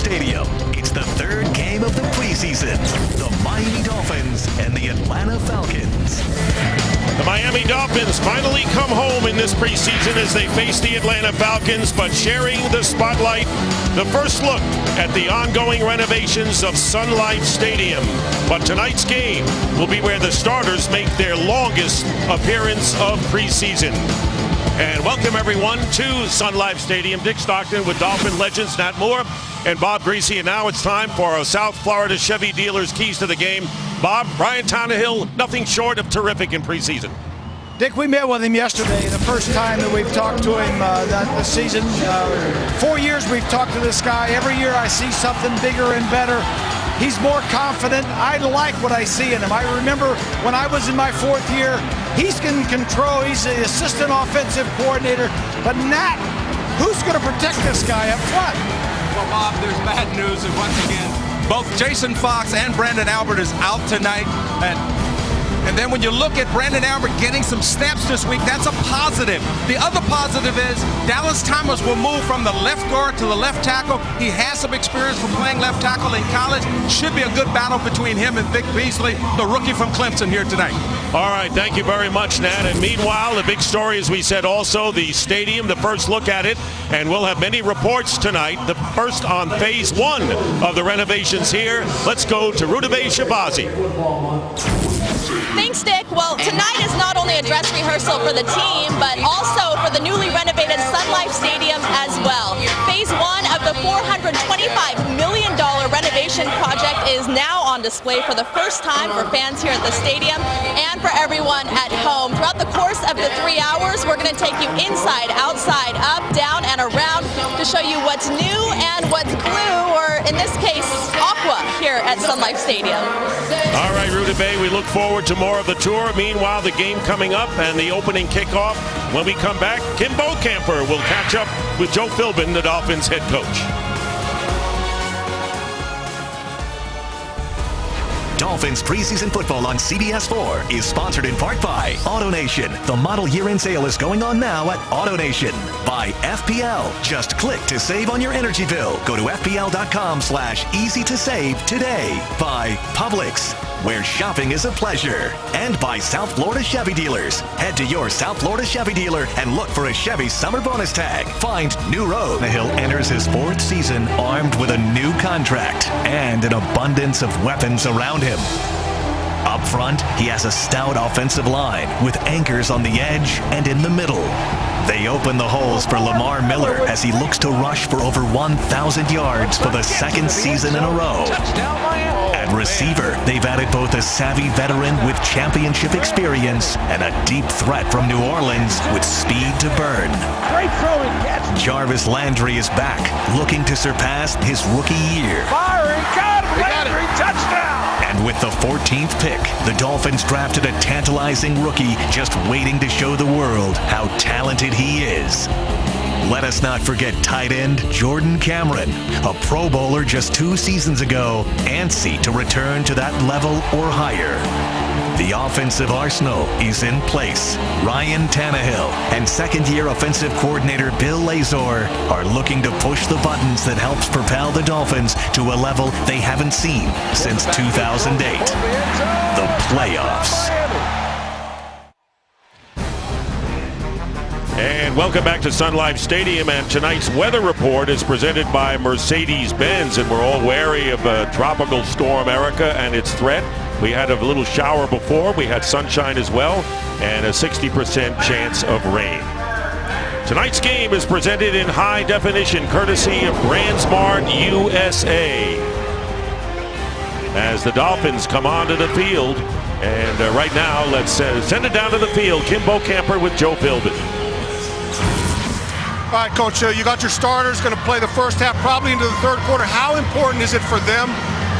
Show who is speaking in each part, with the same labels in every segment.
Speaker 1: Stadium. It's the third game of the preseason. The Miami Dolphins and the Atlanta Falcons.
Speaker 2: The Miami Dolphins finally come home in this preseason as they face the Atlanta Falcons, but sharing the spotlight, the first look at the ongoing renovations of Sun Life Stadium. But tonight's game will be where the starters make their longest appearance of preseason. And welcome everyone to Sun Life Stadium. Dick Stockton with Dolphin legends Nat Moore and Bob Greasy. And now it's time for our South Florida Chevy dealers' keys to the game. Bob, Ryan Tannehill, nothing short of terrific in preseason.
Speaker 3: Dick, we met with him yesterday, the first time that we've talked to him this season. 4 years we've talked to this guy. Every year I see something bigger and better. He's more confident. I like what I see in him. I remember when I was in my fourth year, he's in control. He's the assistant offensive coordinator. But Nat, who's going to protect this guy up front?
Speaker 4: Well, Bob, there's bad news, and once again, both Jason Fox and Brandon Albert is out tonight. And then when you look at Brandon Albert getting some snaps this week, that's a positive. The other positive is Dallas Thomas will move from the left guard to the left tackle. He has some experience from playing left tackle in college. Should be a good battle between him and Vic Beasley, the rookie from Clemson, here tonight.
Speaker 2: All right, thank you very much, Nat. And meanwhile, the big story, as we said, also the stadium, the first look at it. And we'll have many reports tonight. The first on phase one of the renovations here. Let's go to Rudabeh Shabazi.
Speaker 5: Thanks, Dick. Well, tonight is not only a dress rehearsal for the team, but also for the newly renovated Sun Life Stadium as well. Phase one of the $425 million renovation project is now on display for the first time for fans here at the stadium and for everyone at home. Throughout the course of the 3 hours, we're going to take you inside, outside, up, down, and around to show you what's new and what's blue, or in this case, aqua, here at Sun Life Stadium.
Speaker 2: All right, Rudabeh, we look forward to more of the tour. Meanwhile, the game coming up and the opening kickoff. When we come back, Kim Bokamper will catch up with Joe Philbin, the Dolphins head coach.
Speaker 1: Dolphins preseason football on CBS 4 is sponsored in part by AutoNation. The model year-end sale is going on now at AutoNation. By FPL. Just click to save on your energy bill. Go to FPL.com/easy to save today. By Publix, where shopping is a pleasure. And by South Florida Chevy dealers. Head to your South Florida Chevy dealer and look for a Chevy summer bonus tag. Find new road. Tannehill enters his fourth season armed with a new contract and an abundance of weapons around him. Up front, he has a stout offensive line with anchors on the edge and in the middle. They open the holes for Lamar Miller as he looks to rush for over 1,000 yards for the second season in a row. At receiver, they've added both a savvy veteran with championship experience and a deep threat from New Orleans with speed to burn.
Speaker 3: Great throwing catch.
Speaker 1: Jarvis Landry is back, looking to surpass his rookie year.
Speaker 3: Firing, got him, Landry, touchdown.
Speaker 1: And with the 14th pick, the Dolphins drafted a tantalizing rookie just waiting to show the world how talented he is. Let us not forget tight end Jordan Cameron, a Pro Bowler just 2 seasons ago, antsy to return to that level or higher. The offensive arsenal is in place. Ryan Tannehill and second-year offensive coordinator Bill Lazor are looking to push the buttons that helps propel the Dolphins to a level they haven't seen since 2008. The playoffs.
Speaker 2: And welcome back to Sun Life Stadium. And tonight's weather report is presented by Mercedes-Benz. And we're all wary of Tropical Storm Erica and its threat. We had a little shower before. We had sunshine as well. And a 60% chance of rain. Tonight's game is presented in high definition, courtesy of Brandsmart USA. As the Dolphins come onto the field. And right now, let's send it down to the field. Kim Bokamper with Joe Philbin.
Speaker 6: All right, Coach, you got your starters going to play the first half, probably into the third quarter. How important is it for them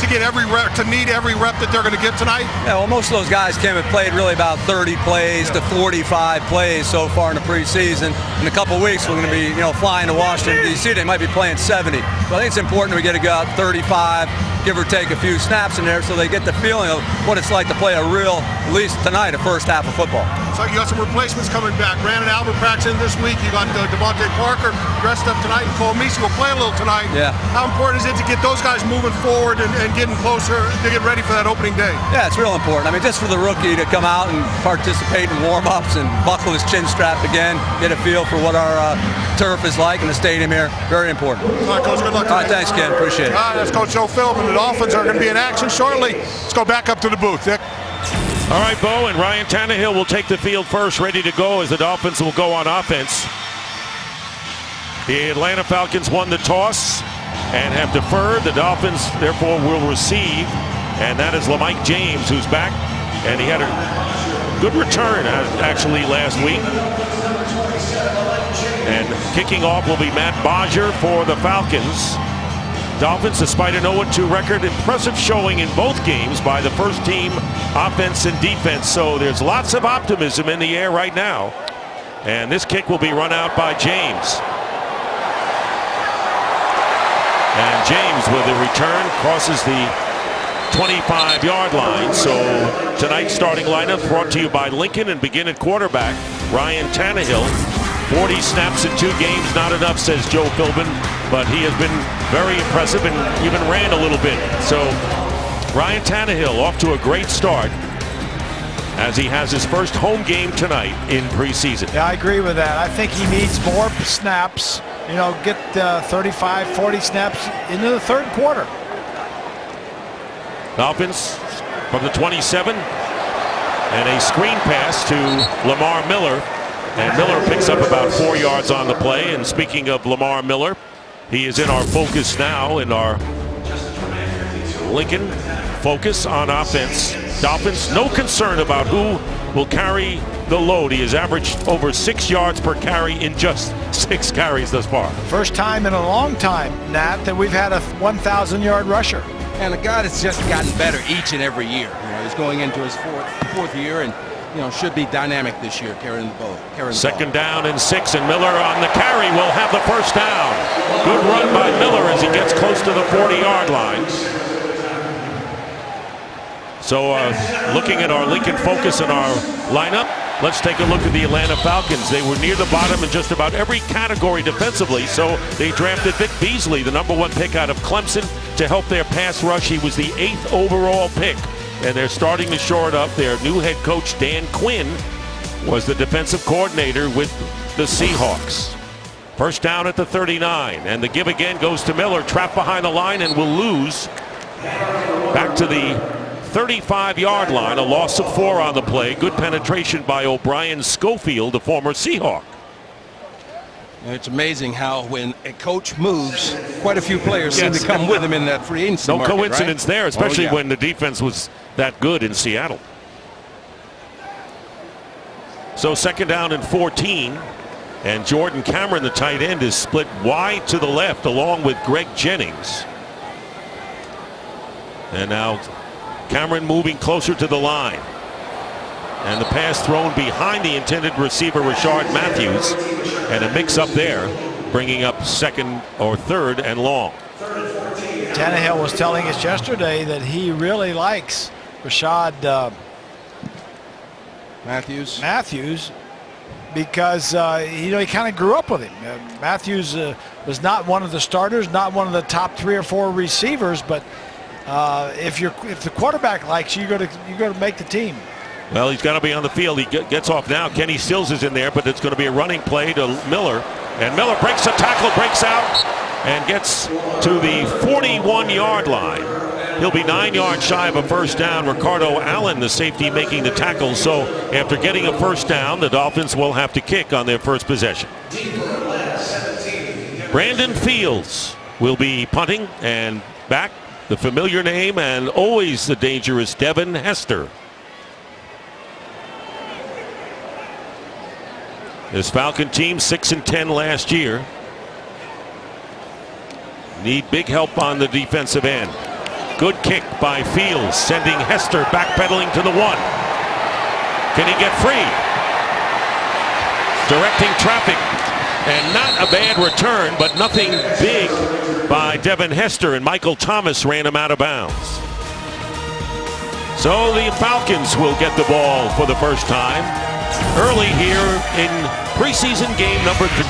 Speaker 6: to get every rep, to need every rep that they're going to get tonight?
Speaker 7: Yeah, well, most of those guys came and played really about 30 plays to 45 plays so far in the preseason. In a couple of weeks, we're going to be, flying to Washington, D.C. They might be playing 70. But I think it's important we get to go out 35, give or take a few snaps in there so they get the feeling of what it's like to play a real, at least tonight, a first half of football.
Speaker 6: So you got some replacements coming back. Brandon Albert practicing this week. You got Devontae Parker dressed up tonight, and Cole Meese will play a little tonight.
Speaker 7: Yeah.
Speaker 6: How important is it to get those guys moving forward and getting closer to get ready for that opening day?
Speaker 7: Yeah, it's real important. I mean, just for the rookie to come out and participate in warm-ups and buckle his chin strap again, get a feel for what our turf is like in the stadium here, very important.
Speaker 6: All right, Coach, good luck.
Speaker 7: All right, thanks, Ken. Appreciate it.
Speaker 6: All right, that's Coach Joe Philbin. The Dolphins are going to be in action shortly. Let's go back up to the booth, Dick.
Speaker 2: All right, Bo, and Ryan Tannehill will take the field first, ready to go as the Dolphins will go on offense. The Atlanta Falcons won the toss and have deferred. The Dolphins, therefore, will receive, and that is LaMike James, who's back, and he had a good return, actually, last week. And kicking off will be Matt Bodger for the Falcons. Dolphins, despite an 0-2 record, impressive showing in both games by the first team offense and defense. So there's lots of optimism in the air right now. And this kick will be run out by James. And James with a return crosses the 25-yard line. So tonight's starting lineup brought to you by Lincoln, and begin at quarterback Ryan Tannehill. 40 snaps in 2 games, not enough, says Joe Philbin, but he has been very impressive and even ran a little bit. So Ryan Tannehill off to a great start as he has his first home game tonight in preseason.
Speaker 3: Yeah, I agree with that. I think he needs more snaps, you know, get 35, 40 snaps into the third quarter.
Speaker 2: Dolphins from the 27, and a screen pass to Lamar Miller. And Miller picks up about 4 yards on the play. And speaking of Lamar Miller, he is in our focus now, in our Lincoln focus on offense. Dolphins, no concern about who will carry the load. He has averaged over 6 yards per carry in just 6 carries thus far.
Speaker 3: First time in a long time, Nat, that we've had a 1,000-yard rusher.
Speaker 4: And a guy that's just gotten better each and every year. You know, he's going into his fourth year, and should be dynamic this year, carrying the ball.
Speaker 2: Second down and 6, and Miller on the carry will have the first down. Good run by Miller as he gets close to the 40-yard line. So looking at our Lincoln focus in our lineup, let's take a look at the Atlanta Falcons. They were near the bottom in just about every category defensively, so they drafted Vic Beasley, the #1 pick out of Clemson, to help their pass rush. He was the 8th overall pick. And they're starting to shore it up. Their new head coach, Dan Quinn, was the defensive coordinator with the Seahawks. First down at the 39. And the give again goes to Miller, trapped behind the line, and will lose back to the 35-yard line. A loss of 4 on the play. Good penetration by O'Brien Schofield, the former Seahawk.
Speaker 4: It's amazing how when a coach moves, quite a few players seem to come with him in that free agency market,
Speaker 2: coincidence
Speaker 4: right?
Speaker 2: there, especially when the defense was that good in Seattle. So second down and 14, and Jordan Cameron, the tight end, is split wide to the left along with Greg Jennings. And now Cameron moving closer to the line. And the pass thrown behind the intended receiver, Rashard Matthews. And a mix up there, bringing up second or third and long.
Speaker 3: Tannehill was telling us yesterday that he really likes Rashard Matthews because he kind of grew up with him. Matthews was not one of the starters, not one of the top 3 or 4 receivers, but if the quarterback likes you, you're going to make the team.
Speaker 2: Well, he's got to be on the field. He gets off now. Kenny Stills is in there, but it's going to be a running play to Miller. And Miller breaks a tackle, breaks out, and gets to the 41-yard line. He'll be 9 yards shy of a first down. Ricardo Allen, the safety, making the tackle. So after getting a first down, the Dolphins will have to kick on their first possession. Brandon Fields will be punting, and back, the familiar name and always the dangerous Devin Hester. This Falcon team 6-10 last year. Need big help on the defensive end. Good kick by Fields, sending Hester backpedaling to the 1. Can he get free? Directing traffic, and not a bad return, but nothing big by Devin Hester, and Michael Thomas ran him out of bounds. So the Falcons will get the ball for the first time. early here in preseason game number 3.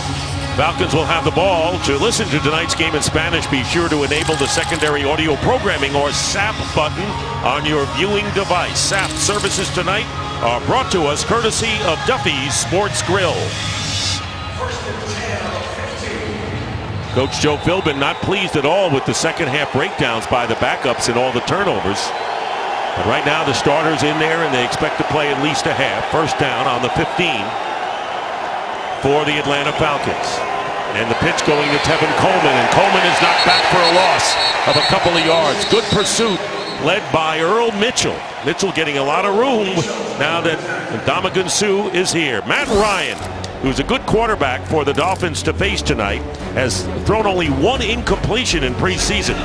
Speaker 2: Falcons will have the ball. To listen to tonight's game in Spanish, be sure to enable the secondary audio programming or SAP button on your viewing device. SAP services tonight are brought to us courtesy of Duffy's Sports Grill. Coach Joe Philbin not pleased at all with the second half breakdowns by the backups and all the turnovers. But right now the starters in there and they expect to play at least a half. First down on the 15 for the Atlanta Falcons. And the pitch going to Tevin Coleman, and Coleman is knocked back for a loss of a couple of yards. Good pursuit led by Earl Mitchell. Mitchell getting a lot of room now that Ndamukong Suh is here. Matt Ryan, who's a good quarterback for the Dolphins to face tonight, has thrown only one incompletion in preseason.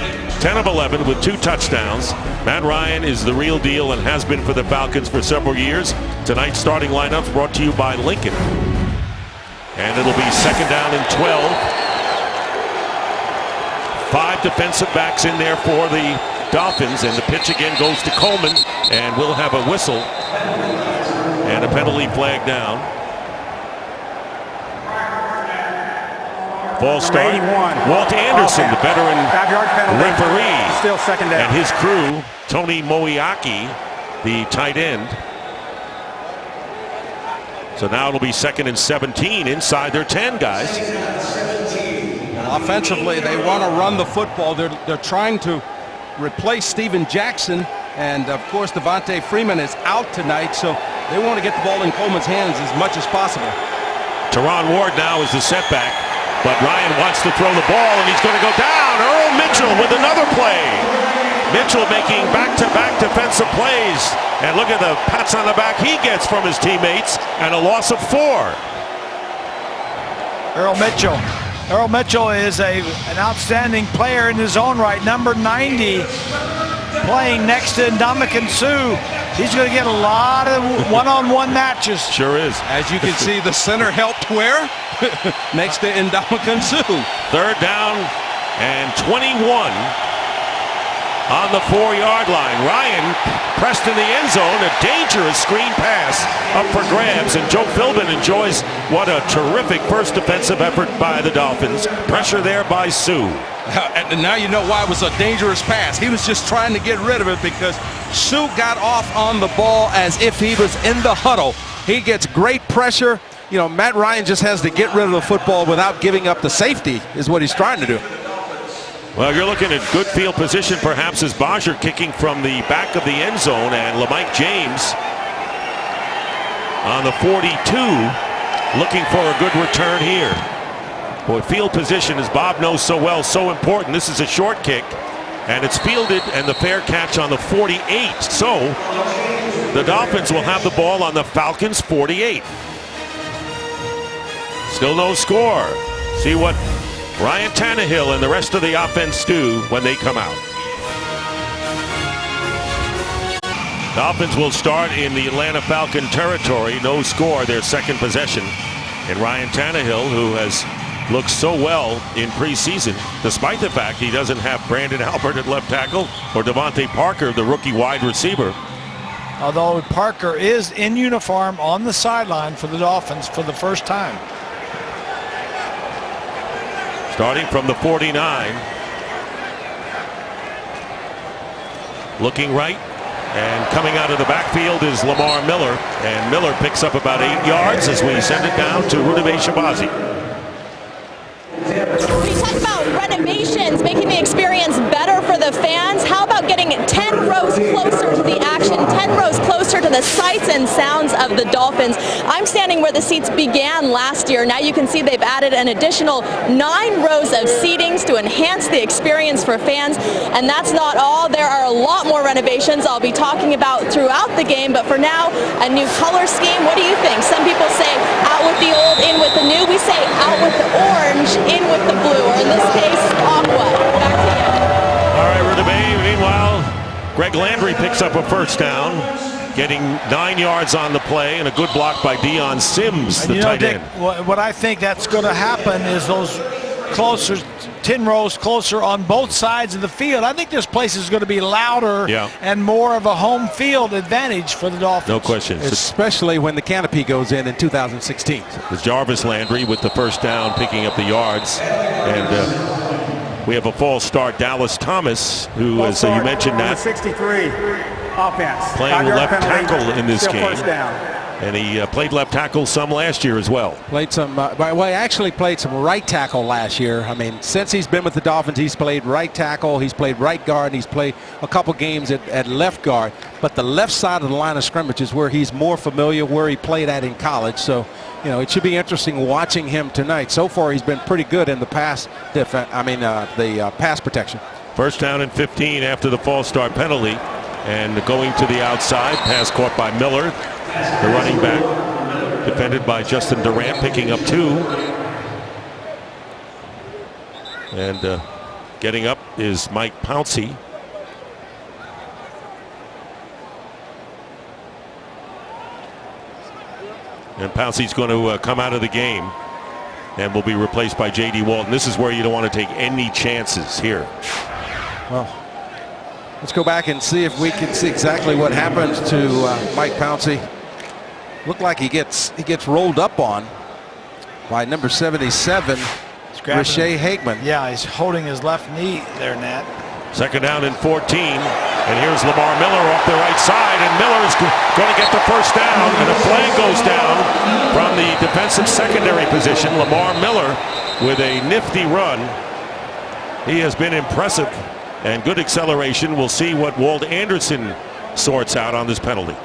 Speaker 2: 10 of 11 with 2 touchdowns. Matt Ryan is the real deal and has been for the Falcons for several years. Tonight's starting lineups brought to you by Lincoln. And it'll be second down and 12. 5 defensive backs in there for the Dolphins, and the pitch again goes to Coleman, and we'll have a whistle and a penalty flag down. False start. Walt Anderson, the veteran referee,
Speaker 8: still second down,
Speaker 2: and his crew, Tony Moiaki, the tight end. So now it'll be second and 17 inside their 10, guys.
Speaker 4: Offensively, they want to run the football. They're trying to replace Steven Jackson, and of course Devontae Freeman is out tonight, so they want to get the ball in Coleman's hands as much as possible.
Speaker 2: Teron Ward now is the setback, but Ryan wants to throw the ball, and he's going to go down. Earl Mitchell with another play. Mitchell making back-to-back defensive plays, and look at the pats on the back he gets from his teammates, and a loss of 4.
Speaker 3: Earl Mitchell is an outstanding player in his own right. Number 90, playing next to Ndamukong Suh. He's going to get a lot of one-on-one matches.
Speaker 2: Sure is.
Speaker 4: As you can see, the center helped where? Next to Ndamukong Suh.
Speaker 2: Third down and 21 on the 4-yard line. Ryan pressed in the end zone. A dangerous screen pass up for grabs, and Joe Philbin enjoys what a terrific first defensive effort by the Dolphins. Pressure there by Suh.
Speaker 4: And now you know why it was a dangerous pass. He was just trying to get rid of it because Suh got off on the ball as if he was in the huddle. He gets great pressure. You know, Matt Ryan just has to get rid of the football without giving up the safety is what he's trying to do.
Speaker 2: Well, you're looking at good field position perhaps as Bajer kicking from the back of the end zone, and LaMike James on the 42 looking for a good return here. Boy, field position, as Bob knows so well, so important. This is a short kick, and it's fielded, and the fair catch on the 48. So the Dolphins will have the ball on the Falcons' 48. Still no score. See what Ryan Tannehill and the rest of the offense do when they come out. Dolphins will start in the Atlanta Falcon territory. No score, their second possession. And Ryan Tannehill, who has looked so well in preseason, despite the fact he doesn't have Brandon Albert at left tackle or Devontae Parker, the rookie wide receiver.
Speaker 3: Although Parker is in uniform on the sideline for the Dolphins for the first time.
Speaker 2: Starting from the 49. Looking right. And coming out of the backfield is Lamar Miller. And Miller picks up about 8 yards as we send it down to Rudime Shabazi.
Speaker 5: We talked about renovations, making the experience better for the fans. How about getting 10 rows closer to the action, 10 rows closer to the sights and sounds of the Dolphins? I'm standing where the seats began last year. Now you can see they've added an additional 9 rows of seatings to enhance the experience for fans. And that's not all. There are a lot more renovations I'll be talking about throughout the game. But for now, a new color scheme. What do you think? Some people say out with the old, in with the new. We say out with the orange, in with the blue, or in this case, aqua. Back to you.
Speaker 2: All right, Rudime. Meanwhile, Greg Landry picks up a first down, getting 9 yards on the play, and a good block by Deion Sims, the tight end.
Speaker 3: What I think that's going to happen is those closer 10 rows closer on both sides of the field. I think this place is going to be louder and more of a home field advantage for the Dolphins.
Speaker 2: No question.
Speaker 8: Especially when the canopy goes in 2016.
Speaker 2: It's Jarvis Landry with the first down, picking up the yards. And we have a false start. Dallas Thomas, who, as you mentioned, Nat,
Speaker 9: 63 offense.
Speaker 2: Playing left tackle in this game.
Speaker 9: First down.
Speaker 2: And he played left tackle some last year as well.
Speaker 8: Played some, well, he actually played some right tackle last year. I mean, since he's been with the Dolphins, he's played right tackle, he's played right guard, and he's played a couple games at left guard. But the left side of the line of scrimmage is where he's more familiar, where he played at in college. So, you know, it should be interesting watching him tonight. So far, he's been pretty good in the pass pass protection.
Speaker 2: First down and 15 after the false start penalty. And going to the outside, pass caught by Miller, the running back, defended by Justin Durant, picking up 2. And getting up is Mike Pouncey. And Pouncey's going to come out of the game and will be replaced by J.D. Walton. This is where you don't want to take any chances here.
Speaker 8: Well, let's go back and see if we can see exactly what happens to Mike Pouncey. Looked like he gets rolled up on by number 77, Rashay Hageman.
Speaker 3: Yeah, he's holding his left knee there, Nat.
Speaker 2: Second down and 14. And here's Lamar Miller off the right side. And Miller is going to get the first down. And a flag goes down from the defensive secondary position. Lamar Miller with a nifty run. He has been impressive and good acceleration. We'll see what Walt Anderson sorts out on this penalty.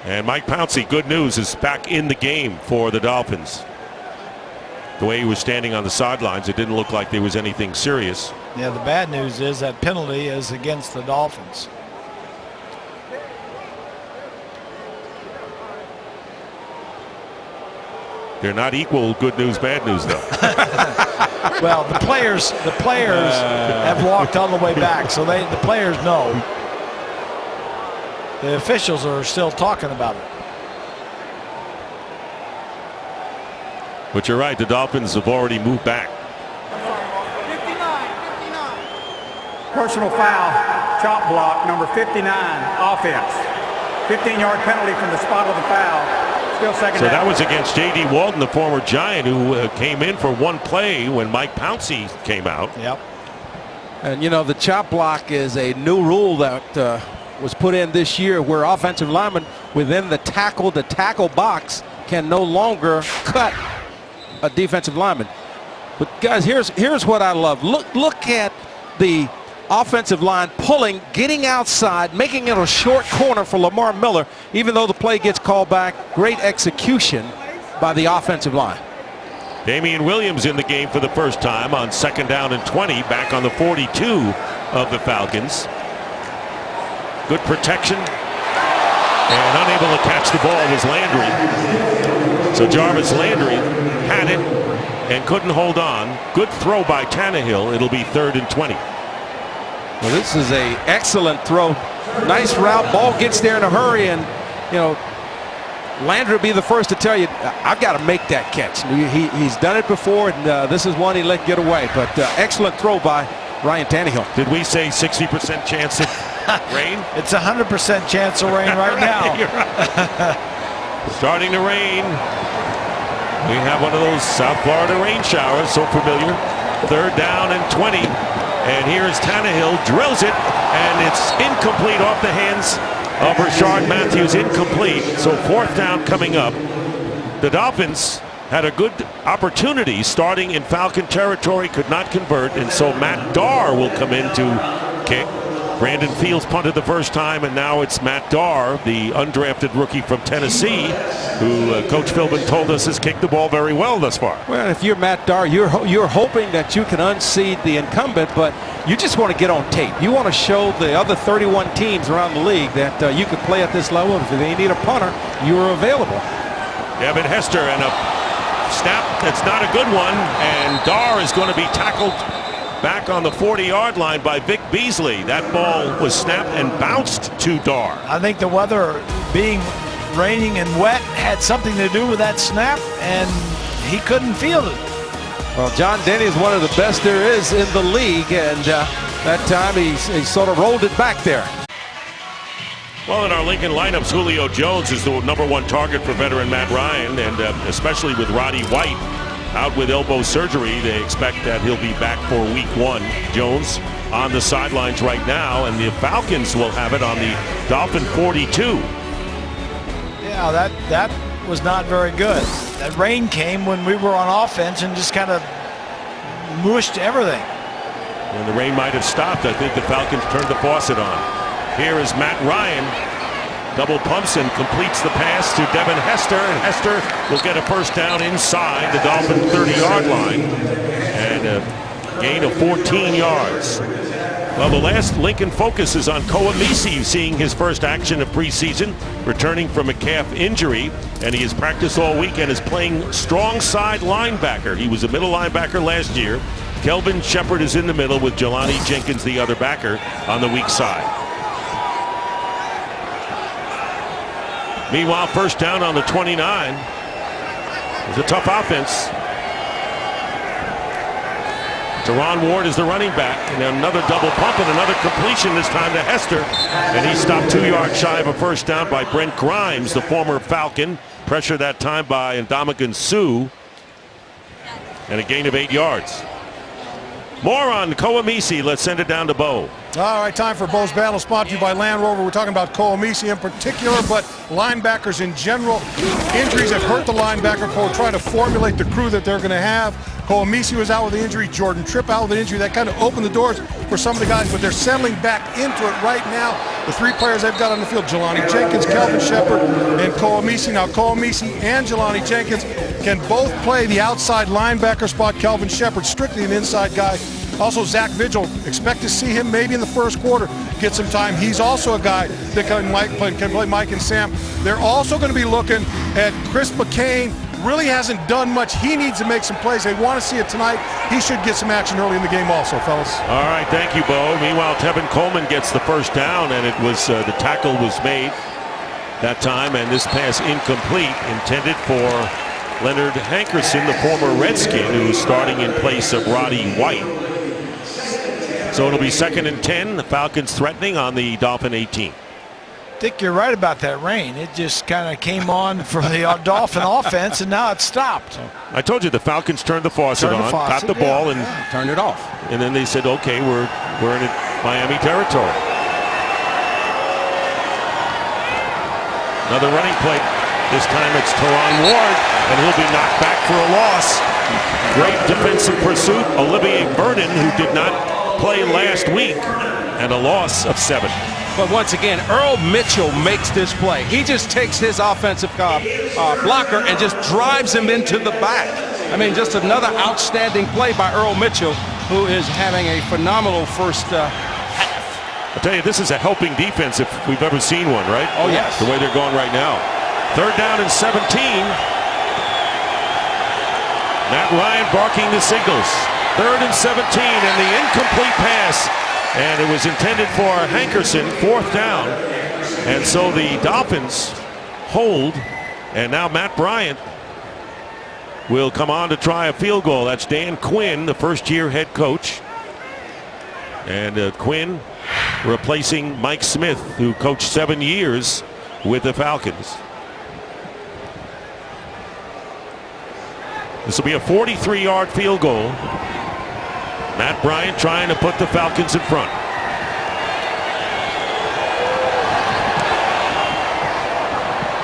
Speaker 2: And Mike Pouncey, good news, is back in the game for the Dolphins. The way he was standing on the sidelines, it didn't look like there was anything serious.
Speaker 3: Yeah, the bad news is that penalty is against the Dolphins.
Speaker 2: They're not equal good news, bad news, though.
Speaker 3: Well, the players have walked all the way back, so the players know. The officials are still talking about it.
Speaker 2: But you're right, the Dolphins have already moved back.
Speaker 9: 59. Personal foul, chop block, number 59, offense. 15-yard penalty from the spot of the foul. Still second
Speaker 2: So
Speaker 9: down.
Speaker 2: that was against J.D. Walton, the former Giant, who came in for one play when Mike Pouncey came out.
Speaker 3: Yep.
Speaker 8: And, you know, the chop block is a new rule that was put in this year where offensive linemen within the tackle box can no longer cut a defensive lineman. But guys, here's what I love. Look at the offensive line pulling, getting outside, making it a short corner for Lamar Miller, even though the play gets called back. Great execution by the offensive line.
Speaker 2: Damian Williams in the game for the first time on second down and 20, back on the 42 of the Falcons. Good protection, and unable to catch the ball was Landry. So Jarvis Landry had it and couldn't hold on. Good throw by Tannehill. It'll be 3rd and 20.
Speaker 8: Well, this is an excellent throw. Nice route. Ball gets there in a hurry, and, you know, Landry will be the first to tell you, I've got to make that catch. He's done it before, and this is one he let get away. But excellent throw by Ryan Tannehill.
Speaker 2: Did we say 60% chance of rain?
Speaker 3: It's 100% chance of rain right now.
Speaker 2: Starting to rain. We have one of those South Florida rain showers, so familiar. 3rd down and 20. And here's Tannehill, drills it, and it's incomplete off the hands of Rashard Matthews. Incomplete. So 4th down coming up. The Dolphins had a good opportunity starting in Falcon territory, could not convert, and so Matt Darr will come in to kick. Brandon Fields punted the first time, and now it's Matt Darr, the undrafted rookie from Tennessee, who Coach Philbin told us has kicked the ball very well thus far.
Speaker 8: Well, if you're Matt Darr, you're hoping that you can unseat the incumbent, but you just want to get on tape. You want to show the other 31 teams around the league that you can play at this level. If they need a punter, you are available.
Speaker 2: Devin Hester, and a snap that's not a good one, and Darr is going to be tackled back on the 40-yard line by Vic Beasley. That ball was snapped and bounced to Dar.
Speaker 3: I think the weather being raining and wet had something to do with that snap, and he couldn't field it.
Speaker 8: Well, John Denny is one of the best there is in the league, and that time he sort of rolled it back there.
Speaker 2: Well, in our Lincoln lineups, Julio Jones is the #1 target for veteran Matt Ryan, and especially with Roddy White out with elbow surgery, they expect that he'll be back for week 1. Jones on the sidelines right now, and the Falcons will have it on the Dolphin 42.
Speaker 3: Yeah, that was not very good. That rain came when we were on offense and just kind of mushed everything.
Speaker 2: And the rain might have stopped. I think the Falcons turned the faucet on. Here is Matt Ryan. Double pumps and completes the pass to Devin Hester, and Hester will get a first down inside the Dolphin 30-yard line and a gain of 14 yards. Well, the last Lincoln focus is on Koamisi, seeing his first action of preseason, returning from a calf injury, and he has practiced all week and is playing strong side linebacker. He was a middle linebacker last year. Kelvin Shepard is in the middle with Jelani Jenkins, the other backer, on the weak side. Meanwhile, first down on the 29. It's a tough offense. Teron Ward is the running back, and another double pump and another completion, this time to Hester, and he stopped 2 yards shy of a first down by Brent Grimes, the former Falcon. Pressure that time by Ndamukong Suh, and a gain of 8 yards. More on Koamisi. Let's send it down to Bo.
Speaker 6: All right, time for Bo's Battle, sponsored to you by Land Rover. We're talking about Koamisi in particular, but linebackers in general. Injuries have hurt the linebacker core, trying to formulate the crew that they're going to have. Koamisi was out with an injury, Jordan Tripp out with an injury. That kind of opened the doors for some of the guys, but they're settling back into it right now. The 3 players they've got on the field, Jelani Jenkins, Kelvin Shepard, and Koamisi. Now, Koamisi and Jelani Jenkins can both play the outside linebacker spot. Kelvin Shepard, strictly an inside guy. Also, Zach Vigil, expect to see him maybe in the first quarter get some time. He's also a guy that can play Mike and Sam. They're also going to be looking at Chris McCain. Really hasn't done much. He needs to make some plays. They want to see it tonight. He should get some action early in the game also, fellas.
Speaker 2: All right, thank you, Bo. Meanwhile, Tevin Coleman gets the first down, and it was the tackle was made that time, and this pass incomplete, intended for Leonard Hankerson, the former Redskin, who is starting in place of Roddy White. So it'll be 2nd and 10. The Falcons threatening on the Dolphin 18.
Speaker 3: I think you're right about that rain. It just kind of came on for the Dolphin offense, and now it's stopped.
Speaker 2: I told you the Falcons turned the faucet on, got the ball, and
Speaker 4: turned it off.
Speaker 2: And then they said, okay, we're in Miami territory. Another running play. This time it's Teron Ward, and he'll be knocked back for a loss. Great defensive pursuit. Olivier Vernon, who did not play last week, and a loss of 7.
Speaker 8: But once again, Earl Mitchell makes this play. He just takes his offensive blocker and just drives him into the back. I mean, just another outstanding play by Earl Mitchell, who is having a phenomenal first half.
Speaker 2: I'll tell you, this is a helping defense if we've ever seen one, right?
Speaker 8: Oh, yes.
Speaker 2: The way they're going right now. 3rd down and 17. Matt Ryan barking the signals. 3rd and 17, and the incomplete pass. And it was intended for Hankerson, 4th down. And so the Dolphins hold, and now Matt Bryant will come on to try a field goal. That's Dan Quinn, the first-year head coach. And Quinn replacing Mike Smith, who coached 7 years with the Falcons. This will be a 43-yard field goal. Matt Bryant trying to put the Falcons in front.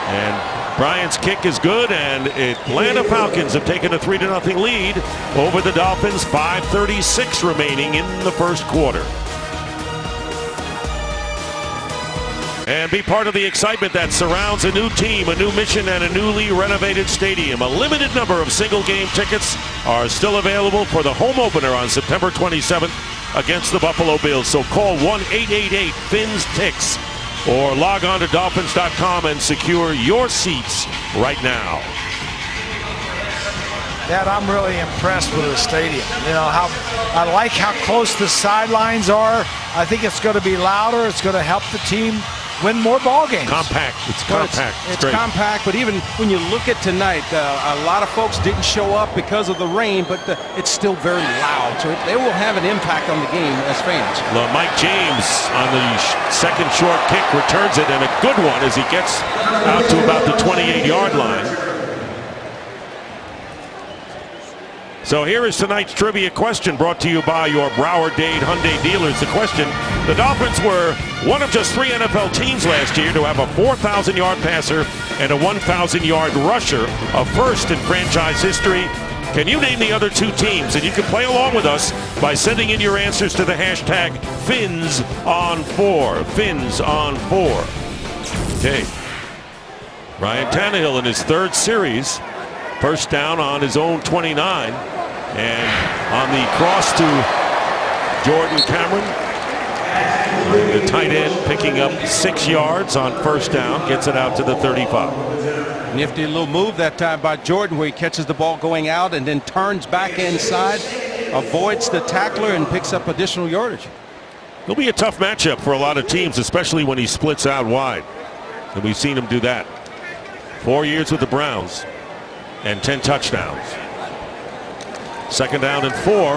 Speaker 2: And Bryant's kick is good, and Atlanta Falcons have taken a 3-0 lead over the Dolphins. 5:36 remaining in the first quarter. And be part of the excitement that surrounds a new team, a new mission, and a newly renovated stadium. A limited number of single-game tickets are still available for the home opener on September 27th against the Buffalo Bills. So call 1-888-FINS-TICKS or log on to Dolphins.com and secure your seats right now.
Speaker 3: Dad, I'm really impressed with the stadium. You know, I like how close the sidelines are. I think it's going to be louder. It's going to help the team win more ball games.
Speaker 2: Compact. It's compact.
Speaker 8: It's compact, but even when you look at tonight, a lot of folks didn't show up because of the rain, but it's still very loud, so they will have an impact on the game as fans.
Speaker 2: Well, Mike James on the second short kick returns it, and a good one as he gets out to about the 28-yard line. So here is tonight's trivia question brought to you by your Broward Dade Hyundai dealers. The question: the Dolphins were one of just 3 NFL teams last year to have a 4,000-yard passer and a 1,000-yard rusher, a first in franchise history. Can you name the other 2 teams? And you can play along with us by sending in your answers to the hashtag FinsOn4. FinsOn4. Okay. Ryan Tannehill in his 3rd series. First down on his own 29. And on the cross to Jordan Cameron, the tight end picking up 6 yards on first down, gets it out to the 35.
Speaker 8: Nifty little move that time by Jordan where he catches the ball going out and then turns back inside, avoids the tackler and picks up additional yardage.
Speaker 2: It'll be a tough matchup for a lot of teams, especially when he splits out wide. And we've seen him do that. 4 years with the Browns and 10 touchdowns. Second down and 4.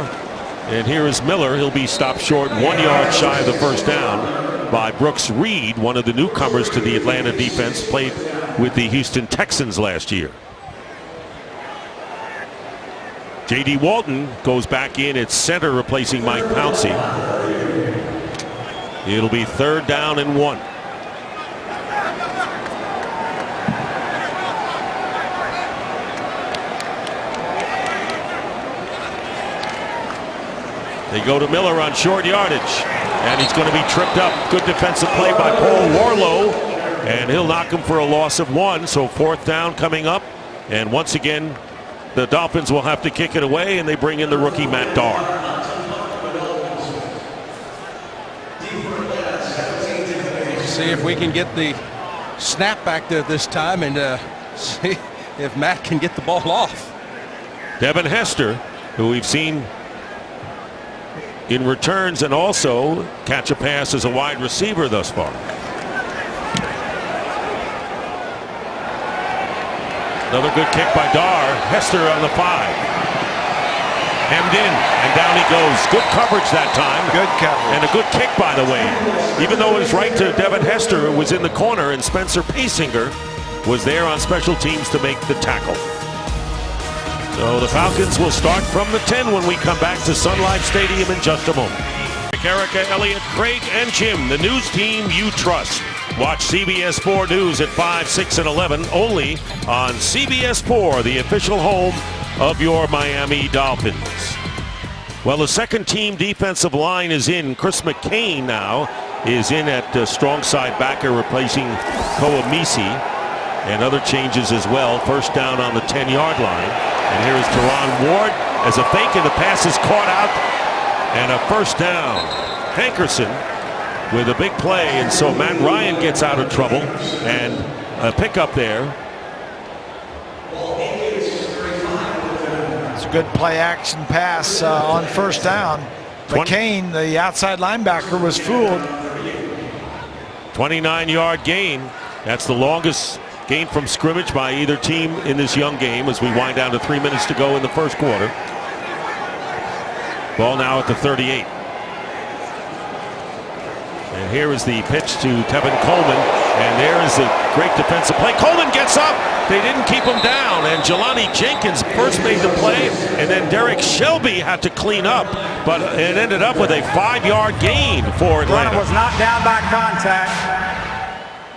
Speaker 2: And here is Miller. He'll be stopped short 1 yard shy of the first down by Brooks Reed, one of the newcomers to the Atlanta defense, played with the Houston Texans last year. J.D. Walton goes back in at center, replacing Mike Pouncey. It'll be 3rd down and 1. They go to Miller on short yardage, and he's going to be tripped up. Good defensive play by Paul Warlow, and he'll knock him for a loss of 1. So 4th down coming up, and once again the Dolphins will have to kick it away, and they bring in the rookie Matt Darr.
Speaker 8: See if we can get the snap back there this time and see if Matt can get the ball off.
Speaker 2: Devin Hester, who we've seen in returns and also catch a pass as a wide receiver thus far. Another good kick by Darr. Hester on the 5. Hemmed in, and down he goes. Good coverage that time.
Speaker 3: Good coverage.
Speaker 2: And a good kick, by the way. Even though it was right to Devin Hester, who was in the corner, and Spencer Pasinger was there on special teams to make the tackle. So the Falcons will start from the 10 when we come back to Sun Life Stadium in just a moment. Erica, Elliott, Craig, and Jim, the news team you trust. Watch CBS 4 News at 5, 6, and 11 only on CBS 4, the official home of your Miami Dolphins. Well, the second team defensive line is in. Chris McCain now is in at strong side backer, replacing Koamisi, and other changes as well. First down on the 10-yard line. And here is Teron Ward as a fake, and the pass is caught out, and a first down. Hankerson with a big play, and so Matt Ryan gets out of trouble, and a pickup there.
Speaker 3: It's a good play action pass on first down. McCain, the outside linebacker, was fooled.
Speaker 2: 29-yard gain. That's the longest gain from scrimmage by either team in this young game as we wind down to 3 minutes to go in the first quarter. Ball now at the 38. And here is the pitch to Tevin Coleman, and there is a great defensive play. Coleman gets up. They didn't keep him down, and Jelani Jenkins first made the play, and then Derek Shelby had to clean up, but it ended up with a 5-yard gain for Atlanta.
Speaker 9: Runner was not down by contact.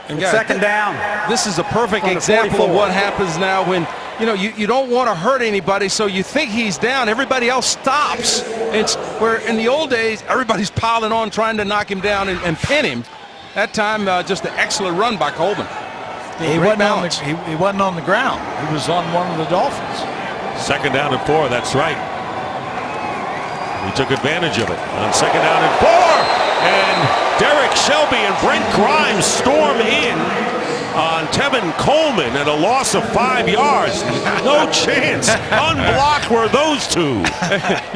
Speaker 8: And guys,
Speaker 9: second down.
Speaker 8: This is a perfect example of what happens now when you don't want to hurt anybody, so you think he's down. Everybody else stops. It's where in the old days everybody's piling on trying to knock him down and pin him. That time just an excellent run by Coleman.
Speaker 3: He wasn't on the ground. He was on one of the Dolphins.
Speaker 2: Second down and 4. That's right. He took advantage of it on second down and 4. And Derek Shelby and Brent Grimes storm in on Tevin Coleman and a loss of 5 yards. No chance. Unblocked were those two.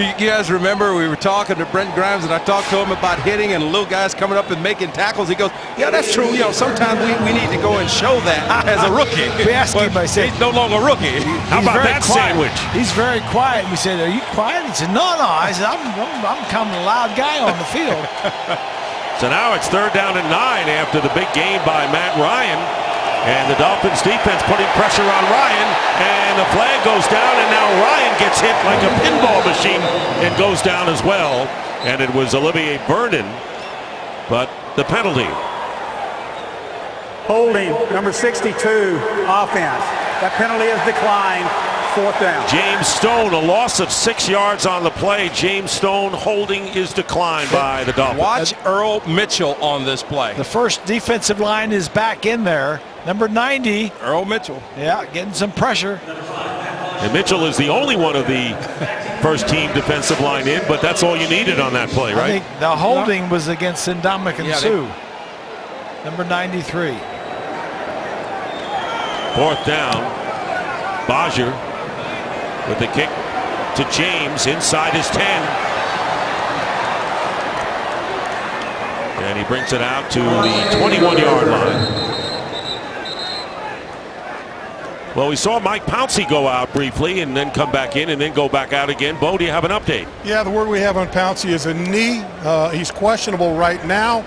Speaker 8: You guys remember we were talking to Brent Grimes, and I talked to him about hitting and little guys coming up and making tackles. He goes, yeah, that's true. You know, sometimes we need to go and show that as a rookie.
Speaker 3: We asked him, I said,
Speaker 8: he's no longer a rookie.
Speaker 2: How about that sandwich?
Speaker 3: He's very quiet. We said, are you quiet? He said, no. I said, I'm kind of a loud guy on the field.
Speaker 2: So now it's 3rd down and 9 after the big game by Matt Ryan. And the Dolphins defense putting pressure on Ryan. And the flag goes down, and now Ryan gets hit like a pinball machine and goes down as well. And it was Olivier Vernon, but the penalty.
Speaker 9: Holding, number 62, offense. That penalty is declined. 4th down.
Speaker 2: James Stone, a loss of 6 yards on the play. James Stone holding is declined by the Dolphins.
Speaker 8: Watch Earl Mitchell on this play.
Speaker 3: The first defensive line is back in there. Number 90.
Speaker 8: Earl Mitchell.
Speaker 3: Yeah, getting some pressure.
Speaker 2: And Mitchell is the only one of the first team defensive line in, but that's all you needed on that play, right?
Speaker 3: I think the holding was against Ndamukong Suh. Number 93.
Speaker 2: 4th down. Bajer with the kick to James inside his 10. And he brings it out to the 21-yard line. Well, we saw Mike Pouncey go out briefly and then come back in and then go back out again. Bo, do you have an update?
Speaker 6: Yeah, the word we have on Pouncey is a knee. He's questionable right now,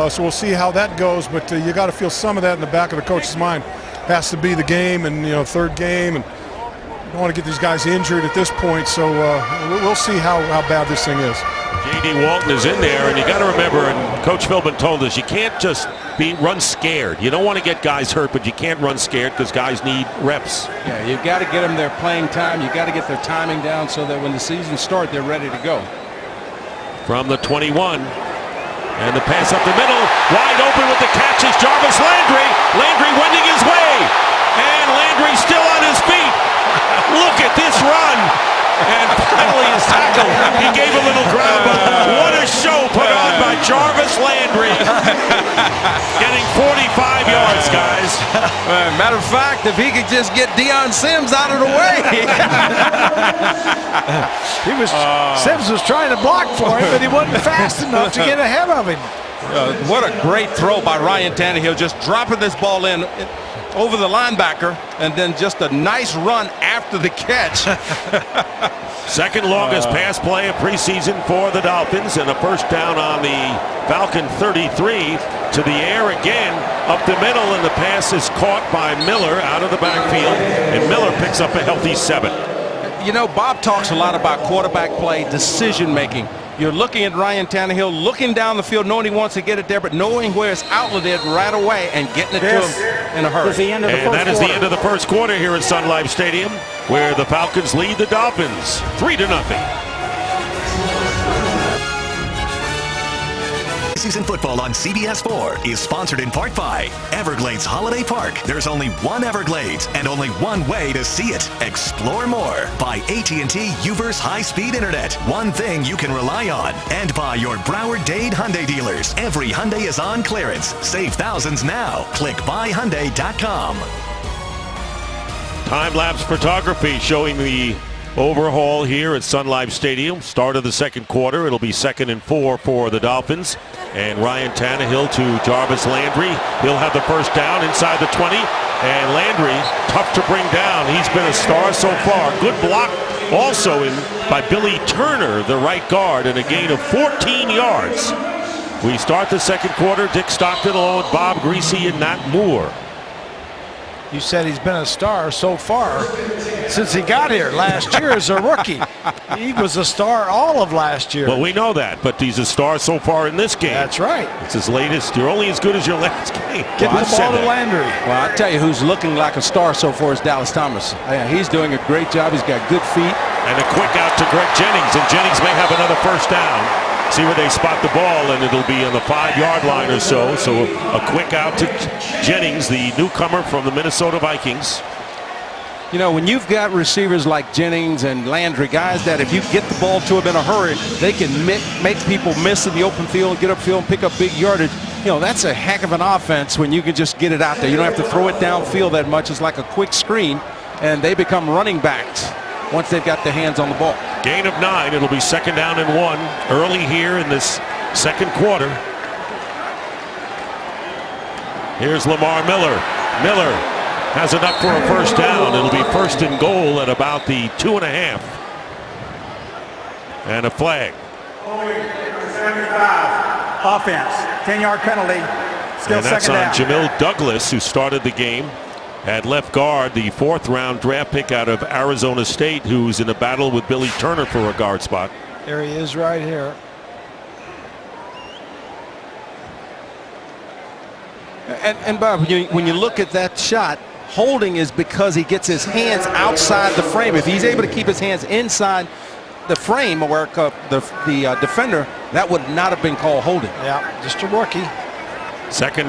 Speaker 6: so we'll see how that goes. But you got to feel some of that in the back of the coach's mind. Has to be the game, and 3rd game, and don't want to get these guys injured at this point. So we'll see how bad this thing is.
Speaker 2: J.D. Walton is in there, and you got to remember, and Coach Philbin told us, you can't just run scared. You don't want to get guys hurt, but you can't run scared because guys need reps.
Speaker 8: Yeah, you've got to get them their playing time. You've got to get their timing down so that when the season starts, they're ready to go.
Speaker 2: From the 21, and the pass up the middle, wide open with the catch is Jarvis Landry. Landry wending his way, and Landry still on his feet. Look at this run. And finally is tackled. He gave a little ground, but what a show put on by Jarvis Landry. Getting 45 yards, guys.
Speaker 8: Matter of fact, if he could just get Deion Sims out of the way.
Speaker 3: Sims was trying to block for him, but he wasn't fast enough to get ahead of him.
Speaker 8: What a great throw by Ryan Tannehill, just dropping this ball in over the linebacker, and then just a nice run after the catch.
Speaker 2: Second longest pass play of preseason for the Dolphins, and a first down on the Falcon 33. To the air again, up the middle, and the pass is caught by Miller out of the backfield, and Miller picks up a healthy 7.
Speaker 8: You know, Bob talks a lot about quarterback play, decision making. You're looking at Ryan Tannehill, looking down the field, knowing he wants to get it there, but knowing where his outlet is right away and getting it to him in a hurry.
Speaker 2: And that is the end of the first quarter here at Sun Life Stadium, where the Falcons lead the Dolphins 3-0.
Speaker 1: Preseason football on CBS 4 is sponsored in part by Everglades Holiday Park. There's only one Everglades and only one way to see it. Explore more. By AT&T UVerse high-speed internet. One thing you can rely on. And by your Broward Dade Hyundai dealers. Every Hyundai is on clearance. Save thousands now. Click buyhyundai.com.
Speaker 2: Time-lapse photography showing the overhaul here at Sun Life Stadium. Start of the second quarter. It'll be 2nd and 4 for the Dolphins. And Ryan Tannehill to Jarvis Landry. He'll have the first down inside the 20. And Landry, tough to bring down. He's been a star so far. Good block also by Billy Turner, the right guard, and a gain of 14 yards. We start the second quarter. Dick Stockton along with Bob Greasy and Nat Moore.
Speaker 3: You said he's been a star so far since he got here last year as a rookie. He was a star all of last year.
Speaker 2: Well, we know that, but he's a star so far in this game.
Speaker 3: That's right.
Speaker 2: It's his latest. You're only as good as your last game.
Speaker 3: Get the ball to Landry.
Speaker 8: Well, I tell you who's looking like a star so far is Dallas Thomas. Yeah, he's doing a great job. He's got good feet.
Speaker 2: And a quick out to Greg Jennings, and Jennings may have another first down. See where they spot the ball, and it'll be on the 5-yard line or so. So a quick out to Jennings, the newcomer from the Minnesota Vikings.
Speaker 8: You know, when you've got receivers like Jennings and Landry, guys that if you get the ball to them in a hurry, they can make people miss in the open field, get upfield, and pick up big yardage. that's a heck of an offense when you can just get it out there. You don't have to throw it downfield that much. It's like a quick screen, and they become running backs once they've got their hands on the ball.
Speaker 2: Gain of 9. It'll be 2nd down and 1 early here in this second quarter. Here's Lamar Miller. Miller has enough for a first down. It'll be 1st and goal at about the 2.5. And a flag.
Speaker 9: Offense, 10-yard penalty, still
Speaker 2: And that's
Speaker 9: second
Speaker 2: on
Speaker 9: down.
Speaker 2: Jamil Douglas, who started the game at left guard, the 4th-round draft pick out of Arizona State, who's in a battle with Billy Turner for a guard spot.
Speaker 3: There he is right here.
Speaker 8: And Bob, when you look at that shot, holding is because he gets his hands outside the frame. If he's able to keep his hands inside the frame or the defender, that would not have been called holding.
Speaker 3: Yeah, just a rookie.
Speaker 2: 2nd